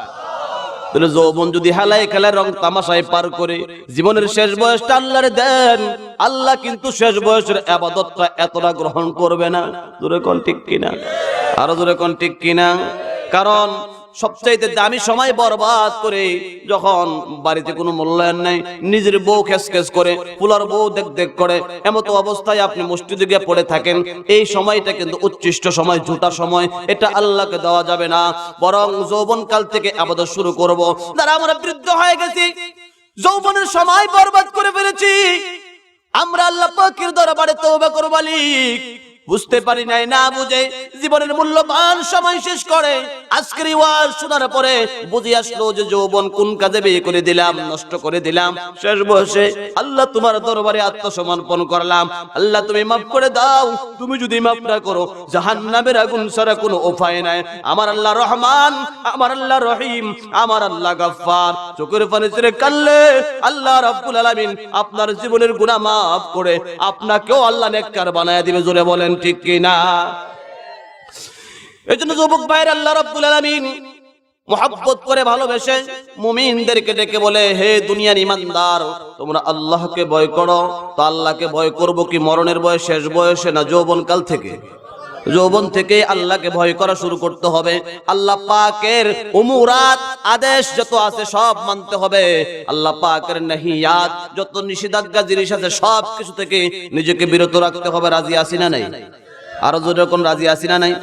তাহলে যৌবন যদি হেলায় খেলায় রং তামাশায় পার করে জীবনের শেষ বয়সটা আল্লাহরে দেন, আল্লাহ কিন্তু শেষ বয়সের ইবাদতটা এতটা গ্রহণ করবে না। জোরে কোন ঠিক কিনা? আরো জোরে কোন ঠিক কিনা? কারণ সবচাইতে দামি সময় বরবাদ করে যখন বাড়িতে কোনো মূল্যায়ন নাই, নিজের বউ খেস করে, ফুলার বউ দেখ করে, এমতো অবস্থায় আপনি মসজিদে গিয়ে পড়ে থাকেন, এই সময়টা কিন্তু উচ্ছিষ্ট সময়, ঝুটা সময়, এটা আল্লাহকে দেওয়া যাবে না। বরং যৌবন কাল থেকে ইবাদত শুরু করব। যারা আমরা বৃদ্ধ হয়ে গেছি, যৌবনের সময় বরবাদ করে ফেলেছি, আমরা আল্লাহ পাকের দরবারে তওবা করব। মালিক বুঝতে পারি নাই, না বুঝে জীবনের মূল্যবান সময় শেষ করে আজকের ওয়াজ শোনার পরে বুঝে আসলো যে যৌবন কোন কাজে ব্যয় করে দিলাম, নষ্ট করে দিলাম। শেষ বয়সে আল্লাহ তোমার দরবারে আত্মসমর্পণ করলাম। আল্লাহ তুমি মাফ করে দাও। তুমি যদি মাফ না করো জাহান্নামের আগুন ছাড়া কোনো উপায় নাই। আমার আল্লাহ রহমান, আমার আল্লাহ রহিম, আমার আল্লাহ গফফার। চোখের পানি ছেড়ে কাঁদলে আল্লাহ রাব্বুল আলামিন আপনার জীবনের গুনাহ মাফ করে আপনাকেও আল্লাহ নেককার বানায় দিবে। জোরে বলেন ঠিক কিনা? এজন্য যুবক ভাইরা আল্লাহ রাব্বুল আলামিন মুহাব্বত করে ভালোবেসে মুমিনদেরকে ডেকে বলে, হে দুনিয়ার ঈমানদার, তোমরা আল্লাহকে ভয় করো। তো আল্লাহকে ভয় করব কি মরণের বয়স, শেষ বয়সে না যৌবনকাল থেকে? যৌবন থেকে আল্লাহকে ভয় করা শুরু করতে হবে। আল্লাহ পাকের উমুরাত আদেশ যত আছে সব মানতে হবে। আল্লাহ পাকের নাহিয়াত যত নিষেধাজ্ঞা জিনিস আছে সব কিছু থেকে নিজেকে বিরত রাখতে হবে। রাজি আছি না নাই? আরো জোরে কোন রাজি আছি না নাই?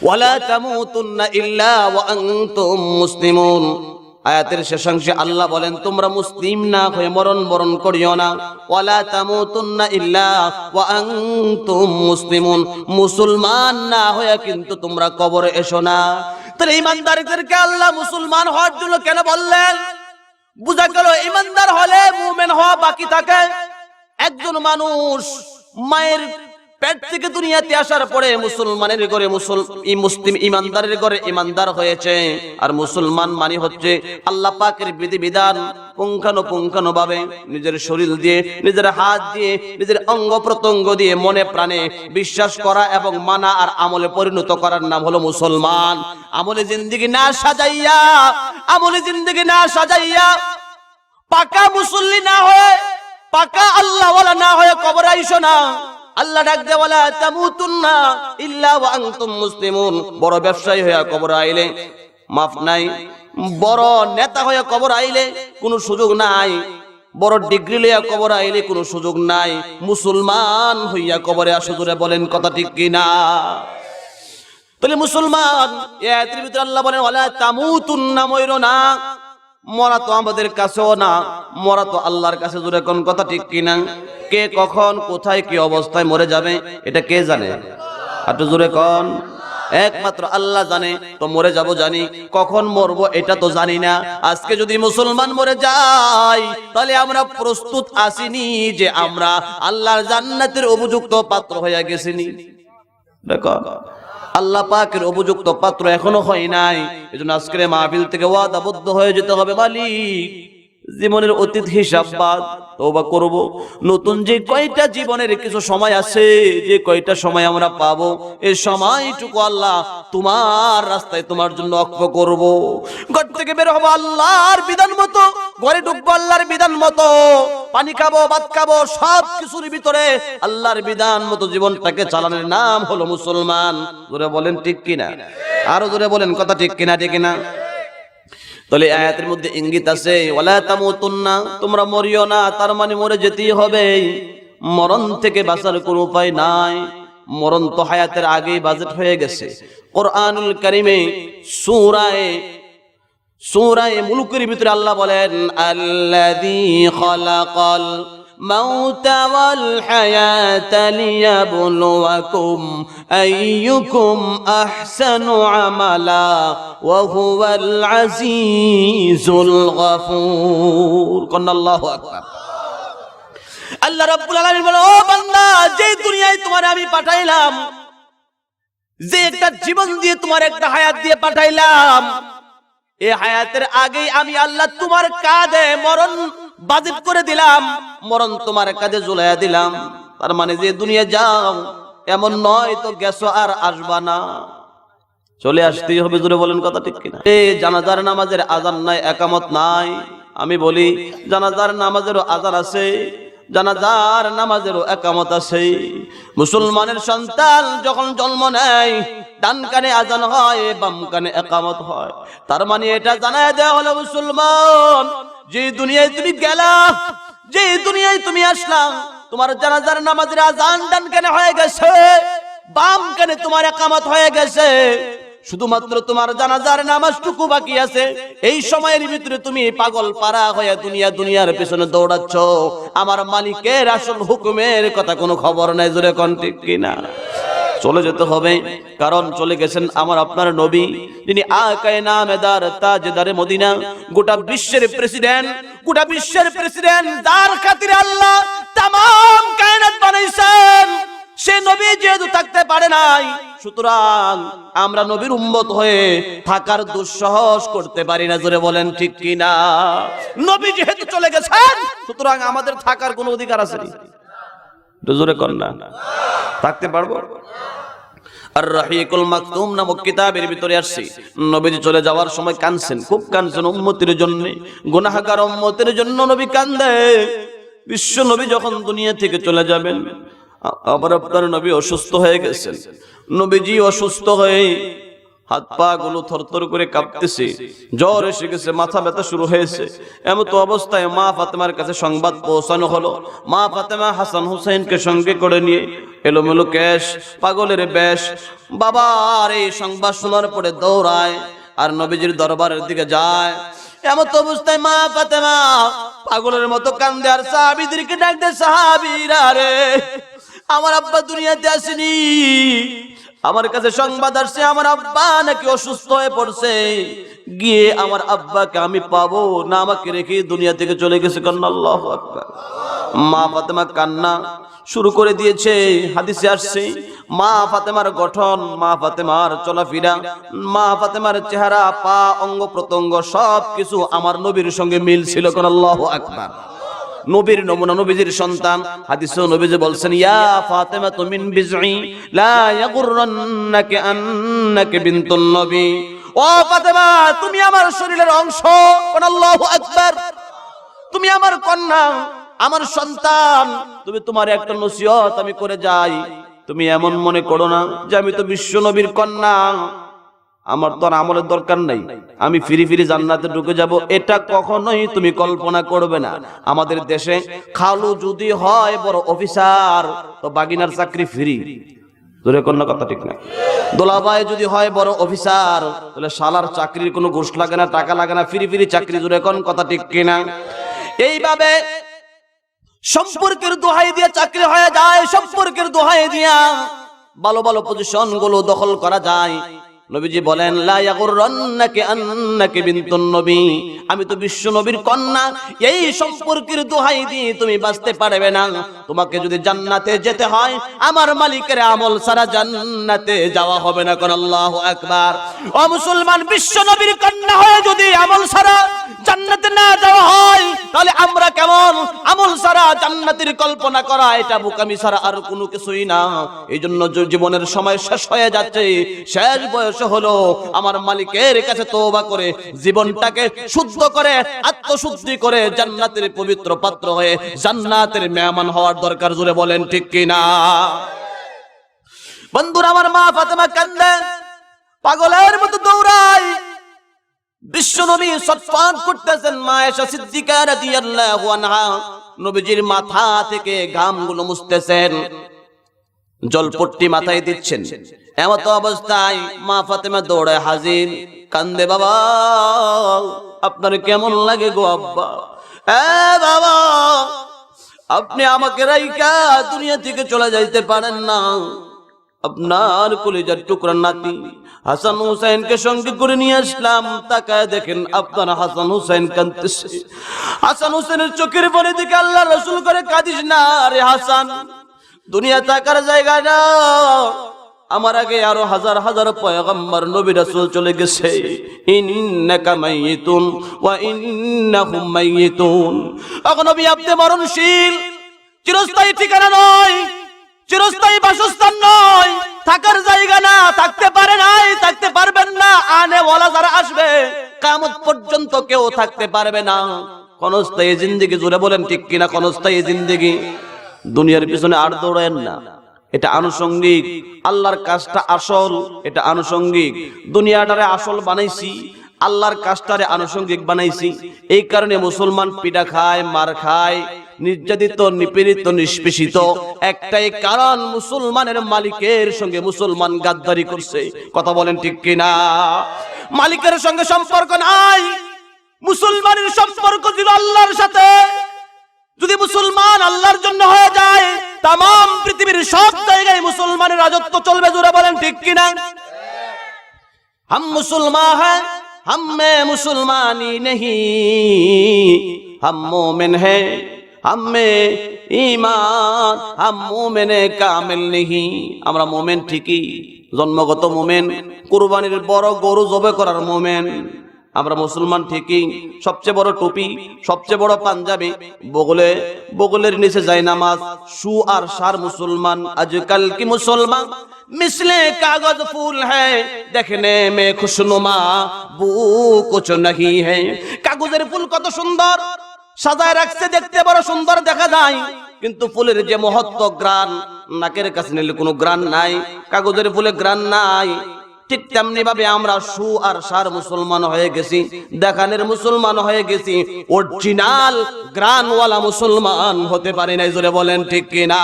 ওয়ালা তামুতুন্না ইল্লা ওয়া আনতুম মুসলিমুন। আয়াতের শেষাংশে আল্লাহ বলেন, তোমরা মুসলিম না হয়ে মরণ বরণ করিও না। ওয়ালা তামুতুন্না ইল্লা ওয়া আনতুম মুসলিমুন, মুসলমান না হয়ে কিন্তু তোমরা কবরে এসো না। তাহলে ঈমানদারদেরকে আল্লাহ মুসলমান হওয়ার জন্য কেন বললেন? বুঝা গেল ঈমানদার হলে মুমিন হওয়া বাকি থাকে। একজন মানুষ মায়ের পেট থেকে দুনিয়াতে আসার পরে মুসলমানের ঘরে মুসলিম ঈমানদারের ঘরে ঈমানদার হয়েছে। আর মুসলমান মানে হচ্ছে আল্লাহ পাকের বিধিবিধান পুঙ্খানুপুঙ্খানুভাবে নিজের শরীর দিয়ে, নিজের হাত দিয়ে, নিজের অঙ্গ প্রত্যঙ্গ দিয়ে মনে প্রাণে বিশ্বাস করা এবং মানা আর আমলে পরিণত করার নাম হলো মুসলমান। আমলে জিন্দেগি না সাজাইয়া, আমলে জিন্দেগি না সাজাইয়া, পাকা মুসল্লি না হয়ে, পাকা আল্লাহওয়ালা না হয়ে কবরে আইসো না। আল্লাহ ডাক দে, ওয়ালা তামুতুন্না ইল্লা ওয়া আনতুম মুসলিমুন। বড় ব্যবসায়ী হয়ে কবর আইলে মাফ নাই, বড় নেতা হয়ে কবর আইলে কোনো সুযোগ নাই, বড় ডিগ্রি লইয়া কবর আইলে কোনো সুযোগ নাই। মুসলমান হইয়া কবরে আসো। জোরে বলেন কথা ঠিক কিনা? তাহলে মুসলমান, এই আয়াতের ভিতরে আল্লাহ বলেন ওয়ালা তামুতুন্না, মরো না। মরা তো আমাদের কাছেও না, মরা তো আল্লাহর কাছে। জোরে কোন কথা ঠিক কিনা? কে কখন কোথায় কি অবস্থায় মরে যাবে এটা কে জানে? একটু জোরে কোন। একমাত্র আল্লাহ জানে। তো মরে যাব জানি, কখন মরবো এটা তো জানি না। আজকে যদি মুসলমান মরে যাই তাহলে আমরা প্রস্তুত আসিনি যে আমরা আল্লাহর জান্নাতের উপযুক্ত পাত্র হয়ে গেছিনি। দেখো, আল্লাহ পাকের উপযুক্ত পাত্র এখনো হয় নাই। এজন্য আজকের মাহফিল থেকে ওয়াদাবদ্ধ হয়ে যেতে হবে, মালিক জীবনের অতীত হিসাব বাদ, তওবা করব। নতুন যে কয়টা জীবনের কিছু সময় আছে, যে কয়টা সময় আমরা পাবো, এই সময়টুকু আল্লাহ তোমার রাস্তায় তোমার জন্য অক্ষ করব। ঘর থেকে বের হবো আল্লাহর বিধান মতো, ঘরে ঢুকবো আল্লাহর বিধান মতো, পানি খাবো, ভাত খাবো, সব কিছুর ভিতরে আল্লাহর বিধান মতো জীবনটাকে চালানোর নাম হলো মুসলমান। জোরে বলেন ঠিক কিনা? আরো জোরে বলেন কথা ঠিক কিনা? ঠিক কিনা? তাহলে আয়াতের মধ্যে ইঙ্গিত আছে ওয়ালা তামুতুন্না, তোমরা মরিও না। তার মানে মরে যেতেই হবে। মরণ থেকে বাঁচার কোনো উপায় নাই। মরণ তো হায়াতের আগেই বাজেট হয়ে গেছে। কোরআনুল কারীমে সূরায়ে মুলকের ভিতরে আল্লাহ বলেন আল্লাযী খালাকাল মাউতা ওয়াল হায়াতা লিয়াবলুয়াকুম আইয়ুকুম আহসানু আমালা ওয়া হুয়াল আজিজুল গফুর। আল্লাহু আকবার। আল্লাহ রাব্বুল আলামিন বলে, ও বান্দা, যে দুনিয়ায় তোমার আমি পাঠাইলাম, যে একটা জীবন দিয়ে তোমার একটা হায়াত দিয়ে পাঠাইলাম, এই হায়াতের আগেই আমি আল্লাহ তোমার কাঁধে মরণ বাজিত করে দিলাম, মরণ তোমার কাঁধে ঝুলাইয়া দিলাম। তার মানে যে দুনিয়া যাও এমন নয় তো গেছো আর আসবা না, চলে আসতেই হবে। জোরে বলেন কথা ঠিক কিনা? এই জানাজার নামাজের আযান নাই, একামত নাই। আমি বলি জানাজার নামাজেরও আযান আছে, জানাজার নামাজেরও একামত আছে। মুসলমানের সন্তান যখন জন্ম নেয় ডান কানে আযান হয়, বাম কানে একামত হয়। তার মানে এটা জানায় দেওয়া হলো, মুসলমান, যে দুনিয়ায় তুমি গেলা, যে দুনিয়ায় তুমি আসলা, তোমার জানাজার নামাজের আযান ডান কানে হয়ে গেছে, বাম কানে তোমার একামত হয়ে গেছে। শুধুমাত্র তোমার জানাজার নামাজটুকু বাকি আছে, এই সময়ের ভিতরে তুমি পাগল পারা হয়ে দুনিয়ার পেছনে দৌড়াচ্ছ, আমার মালিকের আসল হুকুমের কথা কোনো খবর নাই। জোরে কোন ঠিক কিনা? চলে যেতে হবে, কারণ চলে গেছেন আমার আপনার নবী, যিনি আকায়ে নামেদার তাজদারে মদিনা, গোটা বিশ্বের প্রেসিডেন্ট যার খাতিরে আল্লাহ তামাম কায়নাত বানাইছেন। সে নবী যেহেতু থাকতে পারে নাই, সুতরাং আমরা নবীর উম্মত হয়ে থাকার দুঃসাহস করতে পারি না। জোরে বলেন ঠিক কিনা? নবী যেহেতু চলে গেছেন, সুতরাং আমাদের থাকার কোনো অধিকার আছে না। জোরে কর না, থাকতে পারবো? আর রাহিকুল মাকতুম নামক কিতাবের ভিতরে আসছে, নবীজি চলে যাওয়ার সময় কাঁদছেন, খুব কাঁদছেন উম্মতের জন্য, গুনাহগার উম্মতের জন্য নবী কাঁদে। বিশ্ব নবী যখন দুনিয়া থেকে চলে যাবেন, আবার আপনার নবী অসুস্থ হয়ে গেছেন। নবীজি অসুস্থ হয়ে হাত পা গুলো থরথর করে কাঁপতেছে, জ্বর এসে গেছে, মাথা ব্যথা শুরু হয়েছে। এমত অবস্থায় মা ফাতেমার কাছে সংবাদ পৌঁছানো হলো। মা ফাতেমা হাসান হুসাইনকে সঙ্গে করে নিয়ে এলোমেলো কেশ, পাগলের বেশ, বাবার এই সংবাদ শোনার পরে দৌড়ায় আর নবীজির দরবারের দিকে যায়। এমত অবস্থায় মা ফাতেমা পাগলের মতো কান্দে আর সাহাবীদেরকে ডাক দেয়, সাহাবীরা রে, আমার আব্বা দুনিয়াতে আসেনি, আমার কাছে সংবাদ আসছে আমার আব্বা নাকি অসুস্থ হয়ে পড়ছে, গিয়ে আমার আব্বাকে আমি পাবো না আমাকে রেখে দুনিয়া থেকে চলে গেছে। কান্না, আল্লাহু আকবার। মা ফাতেমা কান্না শুরু করে দিয়েছে। হাদিসে আসছে মা ফাতেমার গঠন, মা ফাতেমার চলাফেরা, মা ফাতেমার চেহারা, পা, অঙ্গ প্রত্যঙ্গ সবকিছু আমার নবীর সঙ্গে মিল ছিল। কান্না, আল্লাহু আকবার। নবীর নমুনা, নবীজির সন্তান। হাদিসে নবীজি বলছেন, ইয়া ফাতেমা মিন বিজঈ লা ইয়াগুররান্নাকা আন্নাকা বিনতুন নবী। ও ফাতেমা, তুমি আমার শরীরের অংশ। আল্লাহু আকবার। তুমি আমার কন্যা, আমার সন্তান। তুমি তোমার একটা নসিহত আমি করে যাই, তুমি এমন মনে করো না যে আমি তো বিশ্ব নবীর কন্যা, আমার তো আমলের দরকার নাই, আমি ফিরি ফিরি জান্নাতে ঢুকে যাব, এটা কখনোই তুমি কল্পনা করবে না। আমাদের দেশে খালু যদি হয় বড় অফিসার, তো বাগিনার চাকরি ফ্রি। জোরে কন্যা কথা ঠিক না? দোলাভাই যদি হয় বড় অফিসার, তাহলে শালার চাকরির কোনো ঘুষ লাগে না, টাকা লাগে না, ফিরি ফিরি চাকরি। জোরে কোন কথা ঠিক কিনা? এইভাবে সম্পর্কের দোহাই দিয়ে চাকরি হয়ে যায়, সম্পর্কের দোহাই দিয়া ভালো ভালো পজিশন গুলো দখল করা যায়। নবীজি বলেন, লা ইয়াগুররান্নাকা আন্নাকা বিনতুন নবী, আমি তো বিশ্ব নবীর কন্যা, এই সম্পর্কের দোহাই দিয়ে তুমি বাঁচতে পারবে না। তোমাকে যদি জান্নাতে যেতে হয়, আমার মালিকের আমল ছাড়া জান্নাতে যাওয়া হবে না। কোন আল্লাহু আকবার। ও মুসলমান, বিশ্ব নবীর কন্যা হয়ে যদি আমল ছাড়া জান্নাতে না যাওয়া হয়, তাহলে আমরা কেমন? আমল ছাড়া জান্নাতের কল্পনা করা এটা বোকামি ছাড়া আর কোনো কিছুই না। এই জন্য জীবনের সময় শেষ হয়ে যাচ্ছে, শেষ বয়স হলো আমার মালিকের কাছে তওবা করে জীবনটাকে শুদ্ধ করে আত্মশুদ্ধি করে জান্নাতের পবিত্র পাত্র হয়ে জান্নাতের মেহমান হওয়ার দরকার। জোরে বলেন ঠিক কিনা? বন্ধুরা, আমার মা ফাতেমা কান্দে, পাগলের মতো দৌড়ায়। বিশ্ব নবী সটফট করতেছেন। মা আয়েশা সিদ্দিকা রাদিয়াল্লাহু আনহা নবীজির মাথা থেকে ঘামগুলো মুছতেছেন, জলপট্টি মাথায় দিচ্ছেন। এমত অবস্থায় মা ফাতেমা দৌড়ায় হাজির, কান্দে, বাবা আপনার কেমন লাগে গো আব্বা? বাবা, আপনি আমাকে রাইখা দুনিয়া থেকে চলে যাইতে পারেন না, আপনার কলিজার টুকরা নাতি হাসান হুসাইনকে সঙ্গে করে নিয়ে আসলাম। তাকায় দেখেন আপনার হাসান হুসাইন কাঁদতেছে। হাসান হুসাইনের চোখের পানি দিকে আল্লাহ রাসূল করে, কাঁদিস না রে হাসান, দুনিয়া থাকার জায়গা না, আমার আগে আরো হাজার হাজার পয়গম্বর নবী রাসূল চলে গেছে। ইন্নাকা মাইয়িতুন ওয়া ইন্নাহুম মাইয়িতুন। এখন নবী আপনি মরণশীল, চিরস্থায়ী ঠিকানা নয়, চিরস্থায়ী বাসস্থান নয়, থাকার জায়গা না, থাকতে পারে নাই, থাকতে পারবেন না। আনে ওয়ালা যারা আসবে কিয়ামত পর্যন্ত কেউ থাকতে পারবে না। ক্ষণস্থায়ী জিন্দেগি। জোরে বলেন ঠিক কিনা? ক্ষণস্থায়ী জিন্দেগি। দুনিয়ার পিছনে আর দৌড়েন না, এটা আনুষঙ্গিক। আল্লাহর কাজটা আসল, এটা আনুষঙ্গিক। দুনিয়াটারে আসল বানাইছি, আল্লাহর কাজটারে আনুষঙ্গিক বানাইছি। এই কারণে মুসলমান পিটা খায়, মার খায়, নির্যাতিত, নিপীড়িত, নিষ্পেষিত একটাই কারণ, মুসলমানের মালিকের সঙ্গে মুসলমান গাদ্দারি করছে। কথা বলেন ঠিক কিনা? মালিকের সঙ্গে সম্পর্ক নাই, মুসলমানের সম্পর্ক ছিল আল্লাহর সাথে। যদি মুসলমান আল্লাহর জন্য হয়ে যায়, তামাম পৃথিবীর সব জায়গায় মুসলমানের রাজত্ব চলবে। জোরে বলেন ঠিক কিনা? हम मुसलमान हैं, हम में मुसलमानी नहीं, हम मोमिन हैं, हम में ईमान, हम मोमिन कामिल नहीं। আমরা মোমেন ঠিকই, জন্মগত মোমেন, কুরবানির বড় গরু জবে করার মোমেন। আমরা মুসলমান ঠিকই, সবচেয়ে বড় টুপি, সবচেয়ে বড় পাঞ্জাবি, বগলের নিচে যায় নামাজ, শু আর সার মুসলমান। আজকাল কি মুসলমান मिसले कागज फूल है, देखने में खुशनुमा, वो कुछ नहीं है। কাগজের ফুল কত সুন্দর সাজায় রাখছে, দেখতে বড় সুন্দর দেখা যায়, কিন্তু ফুলের যে মহত্ব, গ্রান, নাকের কাছে নিলে কোনো গ্রান নাই, কাগজের ফুলে গ্রান নাই। ঠিক তেমনি ভাবে আমরা শু আর সার মুসলমান হয়ে গেছি, দেখানের মুসলমান হয়ে গেছি, অরিজিনাল গ্রানওয়ালা মুসলমান হতে পারি নাই। জোরে বলেন ঠিক কিনা?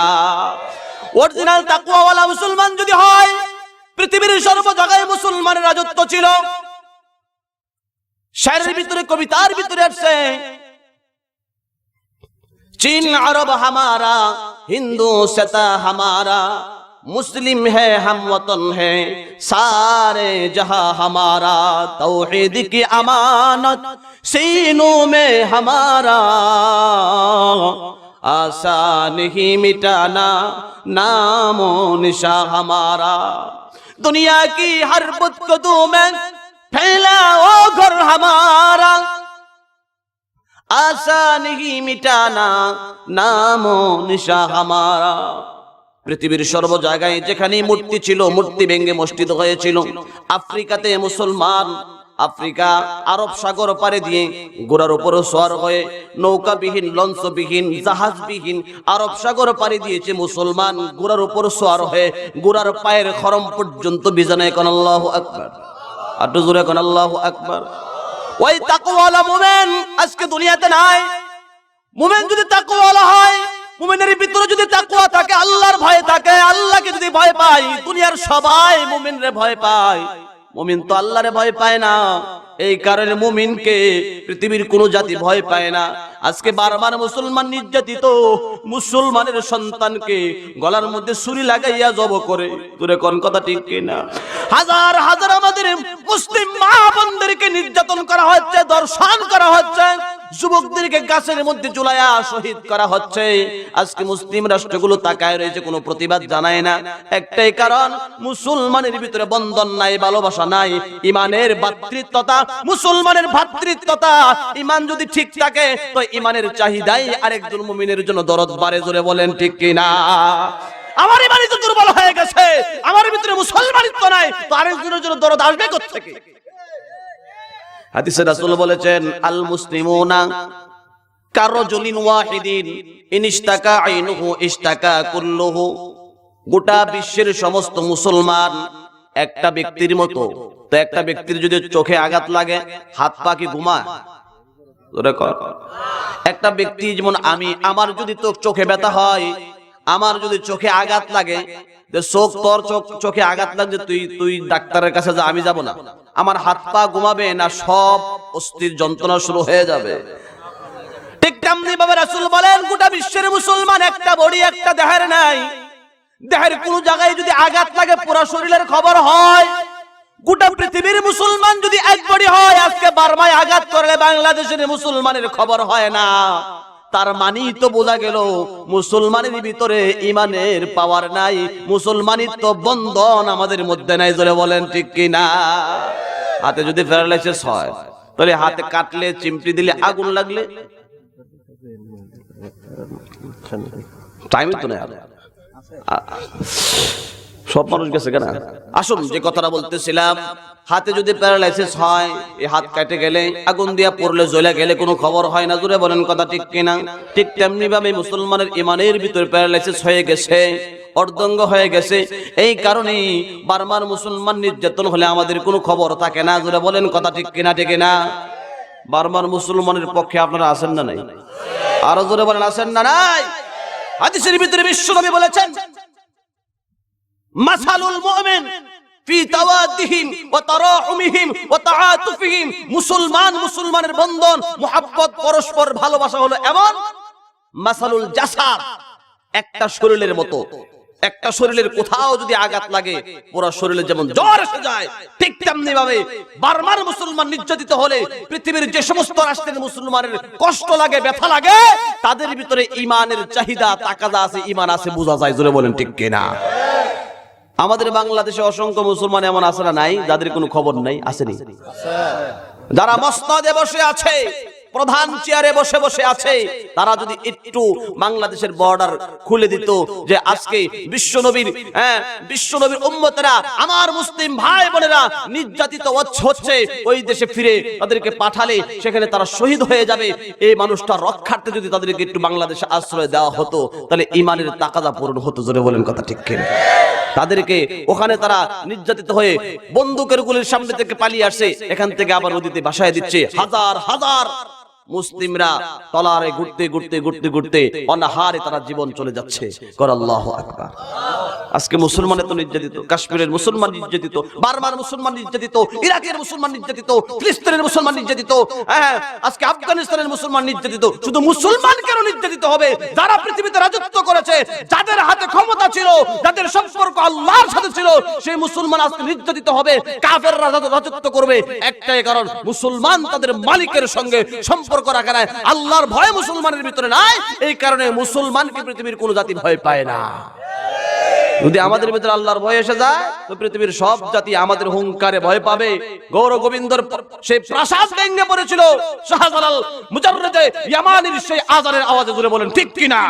অরিজিনাল তাকওয়াওয়ালা মুসলমান যদি হয়, পৃথিবীর সর্ব জায়গায় মুসলমানের রাজত্ব ছিল। শায়েরের ভিতরে, কবিতার ভিতরে আছে, चीन अरब हमारा, हिंदू सता हमारा, मुस्लिम है हम वतन है, सारे जहां हमारा, तौहीद की अमानत सीनों में हमारा, आशा नहीं मिटाना नामो निशा हमारा, दुनिया की हर बुत कदू में फैला वो घर हमारा, आशा नहीं मिटाना नामो निशा हमारा। পৃথিবীর সর্ব জায়গায় যেখানে মূর্তি ছিল, মূর্তি ভেঙে মসজিদ হয়েছিল। আফ্রিকাতে মুসলমান, আফ্রিকা আরব সাগর পাড়ে দিয়ে ঘোড়ার উপরে সওয়ার হয়ে, নৌকাবিহীন, লঞ্চবিহীন, জাহাজবিহীন আরব সাগর পাড়ি দিয়েছে মুসলমান, ঘোড়ার উপর সওয়ার হয়ে, ঘোড়ার পায়ের খরম পর্যন্ত বিজানায় কোন আল্লাহু আকবার, আর জোরে কোন আল্লাহু আকবার। ওই তাকওয়ালা মুমিন আজকে দুনিয়াতে নাই। মুমিন যদি তাকওয়ালা হয়, মুমিনের ভিতরে যদি তাকওয়া থাকে, আল্লাহর ভয় থাকে, আল্লাহকে যদি ভয় পায়, দুনিয়ার সবাই মুমিনরে ভয় পায়। মুমিন তো আল্লাহরে ভয় পায় না, এই কারণে মুমিনকে পৃথিবীর কোনো জাতি ভয় পায় না। আজকে বারবার মুসলমান নির্যাতিত, মুসলমানের সন্তানকে গলার মধ্যে ছুরি লাগাইয়া জব করে। তোরে কোন কথা ঠিক কিনা? হাজার হাজার আমাদের মুসলিম মা বোনদেরকে নির্যাতন করা হচ্ছে, ধর্ষণ করা হচ্ছে, যুবকদেরকে গাছের মধ্যে ঝুলাইয়া শহীদ করা হচ্ছে। আজকে মুসলিম রাষ্ট্রগুলো তাকায় রয়েছে, কোনো প্রতিবাদ জানায় না। একটাই কারণ, মুসলমানের ভিতরে বন্ধন নাই, ভালোবাসা নাই, ইমানের ভ্রাতৃত্বতা, মুসলমানের ভ্রাতৃত্বতা। ইমান যদি ঠিক থাকে তো ইমানের চাহিদাই আরেকজন মুমিনের জন্য দরদ বাড়ে। জোরে বলেন ঠিক কিনা? আমার ইমানই তো দুর্বল হয়ে গেছে, আমার ভিতরে মুসলমানিত্ব নাই, তো আরেকজনের জন্য দরদ আসবে কোথা থেকে? হাদিসে রাসূল বলেছেন, আল মুসলিমুনা কারজুলিন ওয়াহিদিন ইনইশতাকা আইনুহু ইশতাকা কুল্লুহু। গোটা বিশ্বের সমস্ত মুসলমান একটা ব্যক্তির মতো। তো একটা ব্যক্তির যদি চোখে আঘাত লাগে, হাত পা কি ঘুমায়? একটা ব্যক্তি যেমন আমার যদি তো চোখে ব্যথা হয়, আমার যদি চোখে আঘাত লাগে, তোর চোখে আঘাত লাগছে, তুই ডাক্তারের কাছে যা, আমি যাব না। আমার হাত পা ঘুমাবে না, সব অস্থির যন্ত্রণা শুরু হয়ে যাবে। ঠিক তেমনি ভাবে রাসূল বলেন, গোটা বিশ্বের মুসলমান একটা বডি, একটা দেহের নাই। দেহের কোন জায়গায় যদি আঘাত লাগে, পুরো শরীরের খবর হয়। গোটা পৃথিবীর মুসলমান যদি এক বডি হয়, আজকে বার্মায় আঘাত করলে বাংলাদেশের মুসলমানের খবর হয় না। তার মানেই তো বোঝা গেল মুসলমানের ভিতরে ইমানের পাওয়ার নাই, মুসলমানিত্ব বন্ধন আমাদের মধ্যে নাই। জোরে বলেন ঠিক কিনা? হাতে যদি প্যারালাইসিস হয়, তাহলে হাতে কাটলে, চিমটি দিলে, আগুন লাগলে টাইম তো নাই, সব মানুষ গেছে কেন? আসুন, যে কথাটা বলতেছিলাম, হাতে যদি প্যারালাইসিস হয়, এই হাত কাটে গেলে, আগুন দিয়া পড়লে, জ্বলে গেলে কোনো খবর হয় না। জোরে বলেন কথা ঠিক কিনা? ঠিক তেমনি ভাবে মুসলমানের ইমানের ভিতরে প্যারালাইসিস হয়ে গেছে, অর্ধঙ্গ হয়ে গেছে। এই কারণে বারবার মুসলমান নির্যাতন হলে আমাদের কোনো খবর থাকে না। জোরে বলেন কথা ঠিক কিনা? ঠিক না? বার্মার মুসলমানের পক্ষে আপনারা আছেন না নাই? আরো জোরে বলেন আছেন না নাই? হাদিসের ভিতরে বিশ্বনবী বলেছেন, মাসালুল মুমিন ফি তাওয়াদ্দিহিম ওয়া তারাহুমিহিম ওয়া তাআতুফিহিম, মুসলমানের বন্ধন, মুহাব্বত, পরস্পর ভালোবাসা হলো এমন মাসালুল জাসাদ, একটা শরীরের মতো। একটা শরীরের কোথাও যদি আঘাত লাগে পুরো শরীরে যেমন জ্বর এসে যায়, ঠিক তেমনি ভাবে বার্মার মুসলমান নির্যাতিত হলে পৃথিবীর যে সমস্ত রাষ্ট্রের মুসলমানের কষ্ট লাগে, ব্যথা লাগে, তাদের ভিতরে ঈমানের চাহিদা, তাকাদা আছে, ঈমান আছে, বোঝা যায়। জোরে বলেন ঠিক কিনা? আমাদের বাংলাদেশে অসংখ্য মুসলমান এমন আছে না নাই যাদের কোনো খবর নাই? আসেনি? যারা মসনদে বসে আছে, প্রধান চেয়ারে বসে বসে আছে, তারা যদি একটু বাংলাদেশের বর্ডার খুলে দিত, যে আজকে বিশ্বনবীর উম্মতেরা, আমার মুসলিম ভাই বোনেরা নির্যাতিত হচ্ছে, ওই দেশে ফিরে তাদেরকে পাঠালে সেখানে তারা শহীদ হয়ে যাবে, এই মানুষটা রক্ষার্থে যদি তাদেরকে একটু বাংলাদেশে আশ্রয় দেওয়া হতো, তাহলে ঈমানের তাকাদা পূরণ হতো। জোরে বলেন কথা ঠিক কিনা? তাদেরকে ওখানে তারা নির্যাতিত হয়ে বন্দুকের গুলির সামনে থেকে পালিয়ে আসছে, এখান থেকে আবার নদীতে ভাসায় দিচ্ছে। হাজার হাজার মুসলিমরা তলারে ঘুরতে ঘুরতে ঘুরতে ঘুরতে অনাহারে তারা জীবন চলে যাচ্ছে। কর আল্লাহু আকবার। আজকে মুসলমান এত নির্যাতিত, কাশ্মীরের মুসলমান নির্যাতিত, বার্মার মুসলমান নির্যাতিত, ইরাকের মুসলমান নির্যাতিত, ফিলিস্তিনের মুসলমান নির্যাতিত, আজকে আফগানিস্তানের মুসলমান নির্যাতিত। শুধু মুসলমান কেন নির্যাতিত হবে? যারা পৃথিবীতে রাজত্ব করেছে, যাদের হাতে ক্ষমতা ছিল, যাদের সম্পর্ক আল্লাহর সাথে ছিল, সেই মুসলমান আজকে নির্যাতিত হবে। কাফেররা রাজত্ব করবে, একটাই কারণ, মুসলমান তাদের মালিকের সঙ্গে সম্পর্ক রাখে না, আল্লাহর ভয় মুসলমানের ভিতরে নাই। এই কারণে মুসলমানকে পৃথিবীর কোন জাতি ভয় পায় না। যদি আমাদের ভিতরে আল্লাহর ভয় এসে যায়, তো পৃথিবীর সব জাতি আমাদের হুঙ্কারে ভয় পাবে। গৌর গোবিন্দর সেই প্রাসাদ ভেঙে পড়েছিল শাহজালাল মুজাররদে ইয়ামানির সেই আজানের আওয়াজে। জোরে বলেন ঠিক কিনা?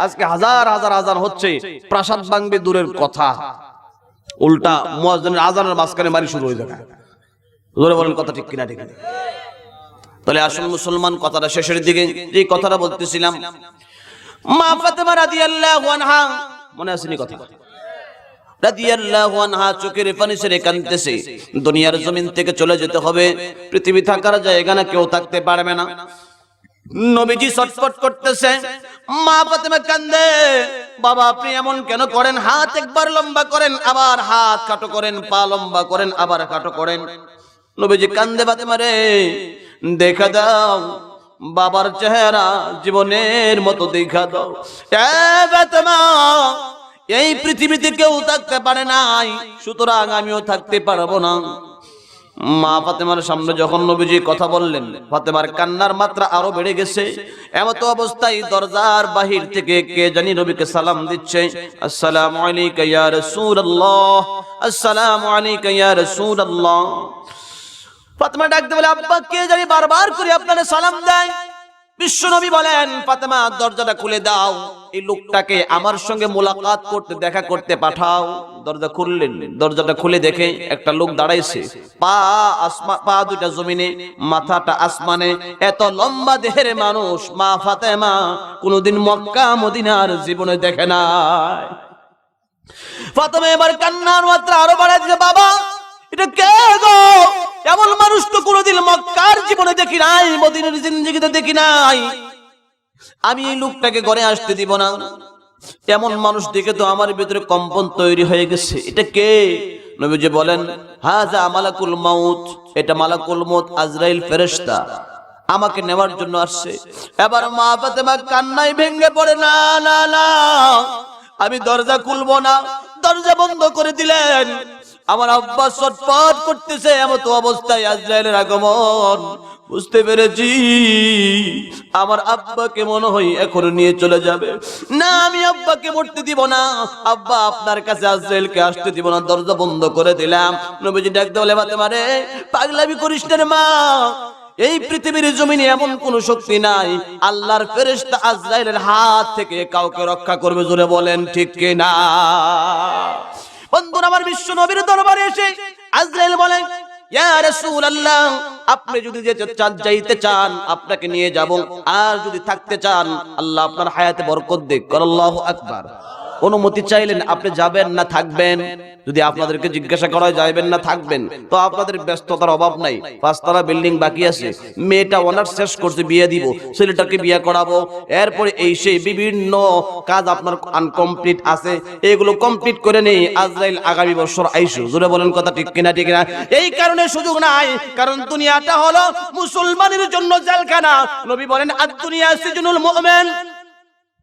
আজকে হাজার হাজার আজান হচ্ছে, প্রাসাদ ভাঙবে দূরের কথা, উল্টা মুয়াজ্জিনের আজানের মাঝখানে মারি শুরু হয়ে যাবে। জোরে বলেন কথা ঠিক কিনা? ঠিক আছে। তাহলে আসল মুসলমান, কথাটা শেষের দিকে যে কথাটা বলতেছিলাম, মা ফাতেমা রাদিয়াল্লাহু আনহা, মনে আসেনি কথা? রাদিয়াল্লাহু আনহা চোখের পানি ছেড়ে কাঁদতেছে। দুনিয়ার জমিন থেকে চলে যেতে হবে, পৃথিবী থাকার জায়গা না, কেউ থাকতে পারবে না। নবীজি ছটফট করতেছে, মা ফাতেমা কান্দে, বাবা আপনি এমন কেন করেন? হাত একবার লম্বা করেন, আবার হাত কাটো করেন, পা লম্বা করেন, আবার কাটো করেন। নবীজি কান্দে, ফাতেমা রে দেখা দাও বাবার চেহারা, জীবনের মতো দেখা দাও। ফাতেমা, এই পৃথিবীতে কেউ থাকতে পারে নাই, সুতরাং আমিও থাকতে পারবো না। মা ফাতেমার সামনে যখন নবীজি কথা বললেন, ফাতেমার কান্নার মাত্রা আরো বেড়ে গেছে। এমত অবস্থায় দরজার বাহির থেকে কে জানি নবীকে সালাম দিচ্ছে, আসসালামু আলাইকা ইয়া রাসূলুল্লাহ, আসসালামু আলাইকা ইয়া রাসূলুল্লাহ। ফাতেমা ডাকতে বলে, আব্বা কে জানি বারবার করে আপনারে সালাম দেয়। বিশ্বনবী বলেন, ফাতেমা দরজাটা খুলে দাও, এই লোকটাকে আমার সঙ্গে মোলাকাত করতে, দেখা করতে পাঠাও। দরজা খুললেন, দরজাটা খুলে দেখে একটা লোক দাঁড়াইছে, পা দুটা জমিনে, মাথাটা আসমানে, এত লম্বা দেহের মানুষ মা ফাতেমা কোনদিন মক্কা মদিনার জীবনে দেখে নাই। ফাতেমা এবার কান্নার মাত্রা আরো বাড়ায় দিয়েছে, বাবা এটা কে গো? এমন মানুষ তো কোনদিন মক্কার জীবনে দেখি নাই, মদিনার জিন্দেগিতে দেখি নাই। আমি এই লোকটাকে ঘরে আসতে দিব না। এমন মানুষ দেখে তো আমার ভিতরে কম্পন তৈরি হয়ে গেছে। এটা কে? নবীজি বলেন, হাযা মালাকুল মাউত, এটা মালাকুল মউত, আজরাইল ফেরেশতা, আমাকে নেওয়ার জন্য আসছে। এবার মা ফাতেমা কান্নায় ভেঙে পড়ে, না না না, আমি দরজা খুলবো না। দরজা বন্ধ করে দিলেন। আমার আব্বা ছটফট করতেছে, এমত অবস্থায় আজরাইলের আগমন। বুঝতে পেরেছি আমার আব্বাকে মনে হয় এখন নিয়ে চলে যাবে। না, আমি আব্বাকে মরতে দিব না, আব্বা আপনার কাছে আজরাইলকে আসতে দিব না। দরজা বন্ধ করে দিলাম। নবীজি ডাকতে বলে, ফাতেমা রে পাগলামি করিস না রে মা, এই পৃথিবীর জমিনে এমন কোন শক্তি নাই আল্লাহর ফেরেশতা আজরাইলের হাত থেকে কাউকে রক্ষা করবে। জোরে বলেন ঠিক কিনা? বন্ধুরা আমার, বিশ্ব নবীর দরবারে এসে আজরাইল বলেন, ইয়া রাসূলুল্লাহ, আপনি যদি যাইতে চান আপনাকে নিয়ে যাব, আর যদি থাকতে চান আল্লাহ আপনার হায়াতে বরকত দিক। আল্লাহু আকবার। অনুমতি চাইলেন, আপনি যাবেন না থাকবেন? যদি আপনাদেরকে জিজ্ঞাসা করা হয় যাবেন না থাকবেন, তো আপনাদের ব্যস্ততার অভাব নাই। 5 তলা বিল্ডিং বাকি আছে, মেয়েটা অনার্স শেষ করছে, বিয়ে দিব, ছেলেটাকে বিয়ে করাবো, এরপরে এই সেই বিভিন্ন কাজ আপনার আনকমপ্লিট আছে, এগুলো কমপ্লিট করে নেই। আজরাইল আগামী বছর আইসু। জোরে বলেন কথা ঠিক কিনা? ঠিক না? এই কারণে সুযোগ নাই, কারণ দুনিয়াটা হলো মুসলমানের জন্য জেলখানা। নবী বলেন আদ-দুনিয়া সিজনুল মুমিন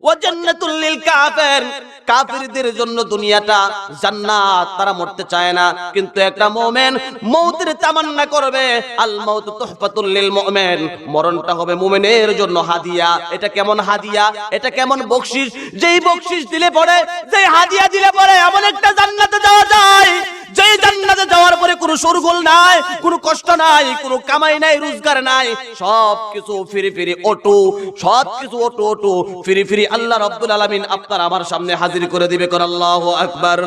ওয়া জান্নাতুল লিল কাফির। কাফিরদের জন্য দুনিয়াটা জান্নাত, তারা মরতে চায় না, কিন্তু একটা মুমিন মৌতের তামান্না করবে। আল মাউত তুহফাতুল লিল মুমিন, মরণটা হবে মুমিনের জন্য হাদিয়া। এটা কেমন হাদিয়া? এটা কেমন বকশিশ? যেই বকশিশ দিলে পরে, যেই হাদিয়া দিলে পরে এমন একটা জান্নাতে যাওয়া যায়, যেই জান্নাতে যাওয়ার পরে কোনো শোরগোল নাই, কোনো কষ্ট নাই, কোনো কামাই নাই, রোজগার নাই, সবকিছু ফিরি ফিরি অটো, সবকিছু অটো অটো ফিরি ফিরি আল্লাহ রাব্বুল আলামিন আপনার আমার সামনে হাজির করে দিবে। কোন আল্লাহু আকবার।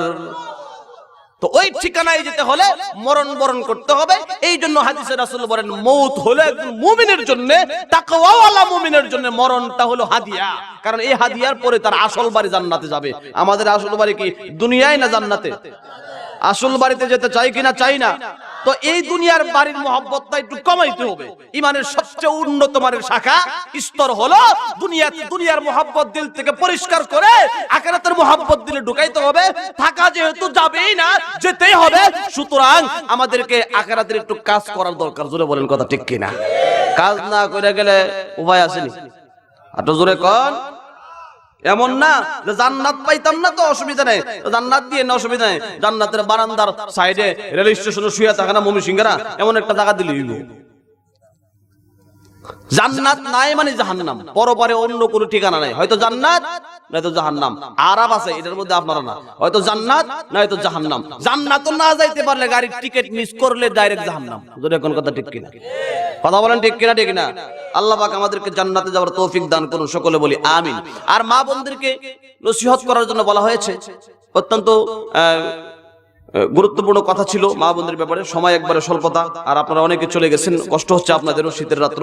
তো ওই ঠিকানায় যেতে হলে মরণ বরণ করতে হবে। এই জন্য হাদিসে রাসূল বলেন মৌত হলো একজন মুমিনের জন্য, তাকওয়াওয়ালা মুমিনের জন্য মরণটা হলো হাদিয়া। কারণ এই হাদিয়ার পরে তার আসল বাড়ি জান্নাতে যাবে। আমাদের আসল বাড়ি কি দুনিয়ায় না জান্নাতে? আসল বাড়িতে যেতে চাই কিনা? চাই না। তো এই দুনিয়ার বাড়ির মহব্বতটা একটু কমাইতে হবে। ইমানের সবচেয়ে উন্নত মানের শাখা স্তর হলো দুনিয়ার মহব্বত দিল থেকে পরিষ্কার করে আখিরাতের মহব্বত দিলে ঢুকাইতে হবে। থাকা যেহেতু যাবেই না, যেতেই হবে, সুতরাং আমাদেরকে আখিরাতের একটু কাজ করার দরকার। জোরে বলেন কথা ঠিক কিনা? কাজ না করে গেলে উপায় আসেনি। আটো জোরে কোন? এমন না যে জান্নাত পাইতাম না তো অসুবিধা নেই, জান্নাত দিয়ে না অসুবিধা নেই। জান্নাতের বারান্দার সাইডে রেল স্টেশনে শুয়ে থাকা না মমি সিংহারা, এমন একটা জায়গা দিলেই হলো। জান্নাত নাই মানে জাহান্নাম, পরপারে অন্য কোনো ঠিকানা নাই। হয়তো জান্নাত নয়তো জাহান্নাম, আরাব আছে এটার মধ্যে, আপনারা না। হয়তো জান্নাত নয়তো জাহান্নাম। জান্নাতও না যাইতে পারলে গাড়ির টিকিট মিস করলে ডাইরেক্ট জাহান্নাম। যদি এখন কথা ঠিক কিনা? কথা বলেন ঠিক কিনা? ঠিক না? আল্লাহ পাক আমাদেরকে জান্নাতে যাওয়ার তৌফিক দান করুন, সকলে বলি আমিন। আর মা বোনদেরকে নসিহত করার জন্য বলা হয়েছে, অত্যন্ত গুরুত্বপূর্ণ কথা ছিল মা বোনদের ব্যাপারে। সময় একবারে স্বল্পতা, আর আপনারা অনেকে চলে গেছেন, কষ্ট হচ্ছে আপনাদেরও শীতের রাত্র।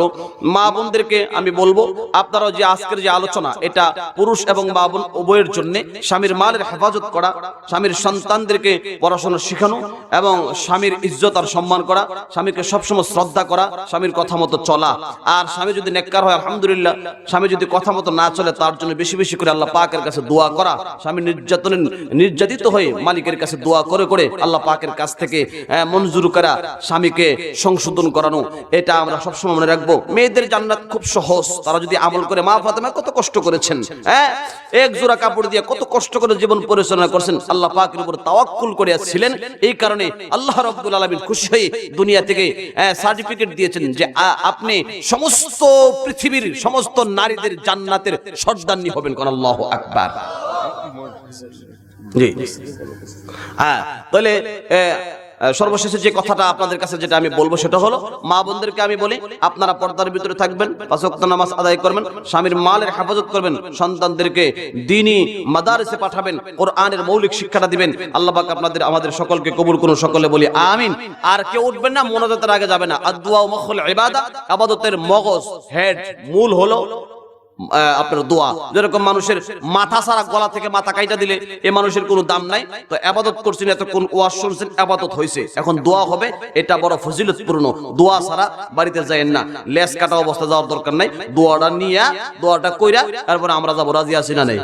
মা বোনদেরকে আমি বলবো, আপনারাও যে আজকের যে আলোচনা, এটা পুরুষ এবং মা বোন উভয়ের জন্য। স্বামীর মালের হেফাজত করা, স্বামীর সন্তানদেরকে পড়াশোনা শেখানো, এবং স্বামীর ইজ্জত আর সম্মান করা, স্বামীকে সবসময় শ্রদ্ধা করা, স্বামীর কথা মতো চলা। আর স্বামী যদি নেককার হয় আলহামদুলিল্লাহ, স্বামী যদি কথা মতো না চলে তার জন্য বেশি বেশি করে আল্লাহ পাকের কাছে দোয়া করা। স্বামী নির্যাতিত হয়ে মালিকের কাছে দোয়া করে করে আল্লাহ পাকের কাছ থেকে মঞ্জুর করা, স্বামীকে সংশোধন করানো, এটা আমরা সবসময় মনে রাখবো। মেয়েদের জান্নাত খুব সহজ, তারা যদি আমল করে। মা ফাতেমা কত কষ্ট করেছেন, এক জোড়া কাপড় দিয়ে কত কষ্ট করে জীবন পরিচালনা করেছেন, আল্লাহ পাকের উপর তাওয়াক্কুল করে ছিলেন। এই কারণে আল্লাহ রাব্বুল আলামিন খুশি হয়ে দুনিয়া থেকে সার্টিফিকেট দিয়েছেন যে আপনি সমস্ত পৃথিবীর সমস্ত নারীদের জান্নাতের সর্দারনি হবেন। কোন আল্লাহু আকবার। জি হ্যাঁ, তাহলে সর্বশেষে যে কথাটা আপনাদের কাছে যেটা আমি বলবো সেটা হলো, মা বোনদেরকে আমি বলি আপনারা পর্দার ভিতরে থাকবেন, 5 ওয়াক্ত নামাজ আদায় করবেন, স্বামীর মালের হেফাজত করবেন, সন্তানদেরকে দ্বীনি মাদারিসে পাঠাবেন, কোরআনের মৌলিক শিক্ষাটা দিবেন। আল্লাহ পাক আপনাদের আমাদের সকলকে কবুল করুন, সকলে বলি আমিন। আর কেউ উঠবেন না, মুনাজাতের আগে যাবে না। আদ-দুআ মুখুল ইবাদা, ইবাদতের মগজ, হেড, মূল হলো আপনার দোয়া। যেরকম মানুষের মাথা ছাড়া গলা থেকে মাথা কাইটা দিলে এ মানুষের কোনো দাম নাই। তো ইবাদত করছেন, এতক্ষণ ওয়াজ শুনছেন, ইবাদত হয়েছে, এখন দোয়া হবে, এটা বড় ফজিলতপূর্ণ। দোয়া ছাড়া বাড়িতে যায়েন না, লেজ কাটা অবস্থা যাওয়ার দরকার নাই। দোয়াটা নিয়ে দোয়াটা কইরা তারপরে আমরা যাবো। রাজি আছি না নাই?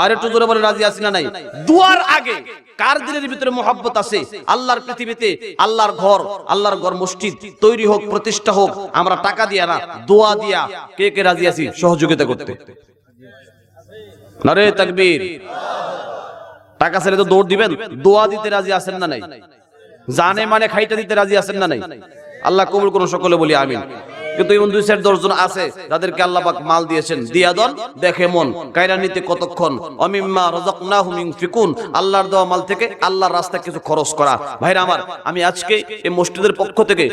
আর একটু জোরে বলে রাজি আছি না নাই? দোয়ার আগে কার দিলের ভিতরে মহব্বত আছে? আল্লাহর পৃথিবীতে আল্লাহর ঘর মসজিদ তৈরি হোক, প্রতিষ্ঠা হোক, আমরা টাকা দিয়া না, দোয়া দিয়া কে কে রাজি আছি সহযোগিতা করতে? নারে তাকবীর। টাকা ছেলে তো দৌড় দিবেন, দোয়া দিতে রাজি আছেন না নাই? জানে মানে খাইটা দিতে রাজি আছেন না নাই? আল্লাহ কবুল করুন, সকলে বলি আমিন। কিন্তু এমন 2-4 জন আছে যাদেরকে আল্লাহ পাক মাল দিয়েছেন, দিয়া দন দেখে মন, কায়রা নিতে কতক্ষণ। অমিম্মা রাযাকনাহুম ইউনফিকুন, আল্লাহর দেওয়া মাল থেকে আল্লাহর রাস্তায় কিছু খরচ করা। ভাইরা আমার, আমি আজকে এই মসজিদের পক্ষ থেকে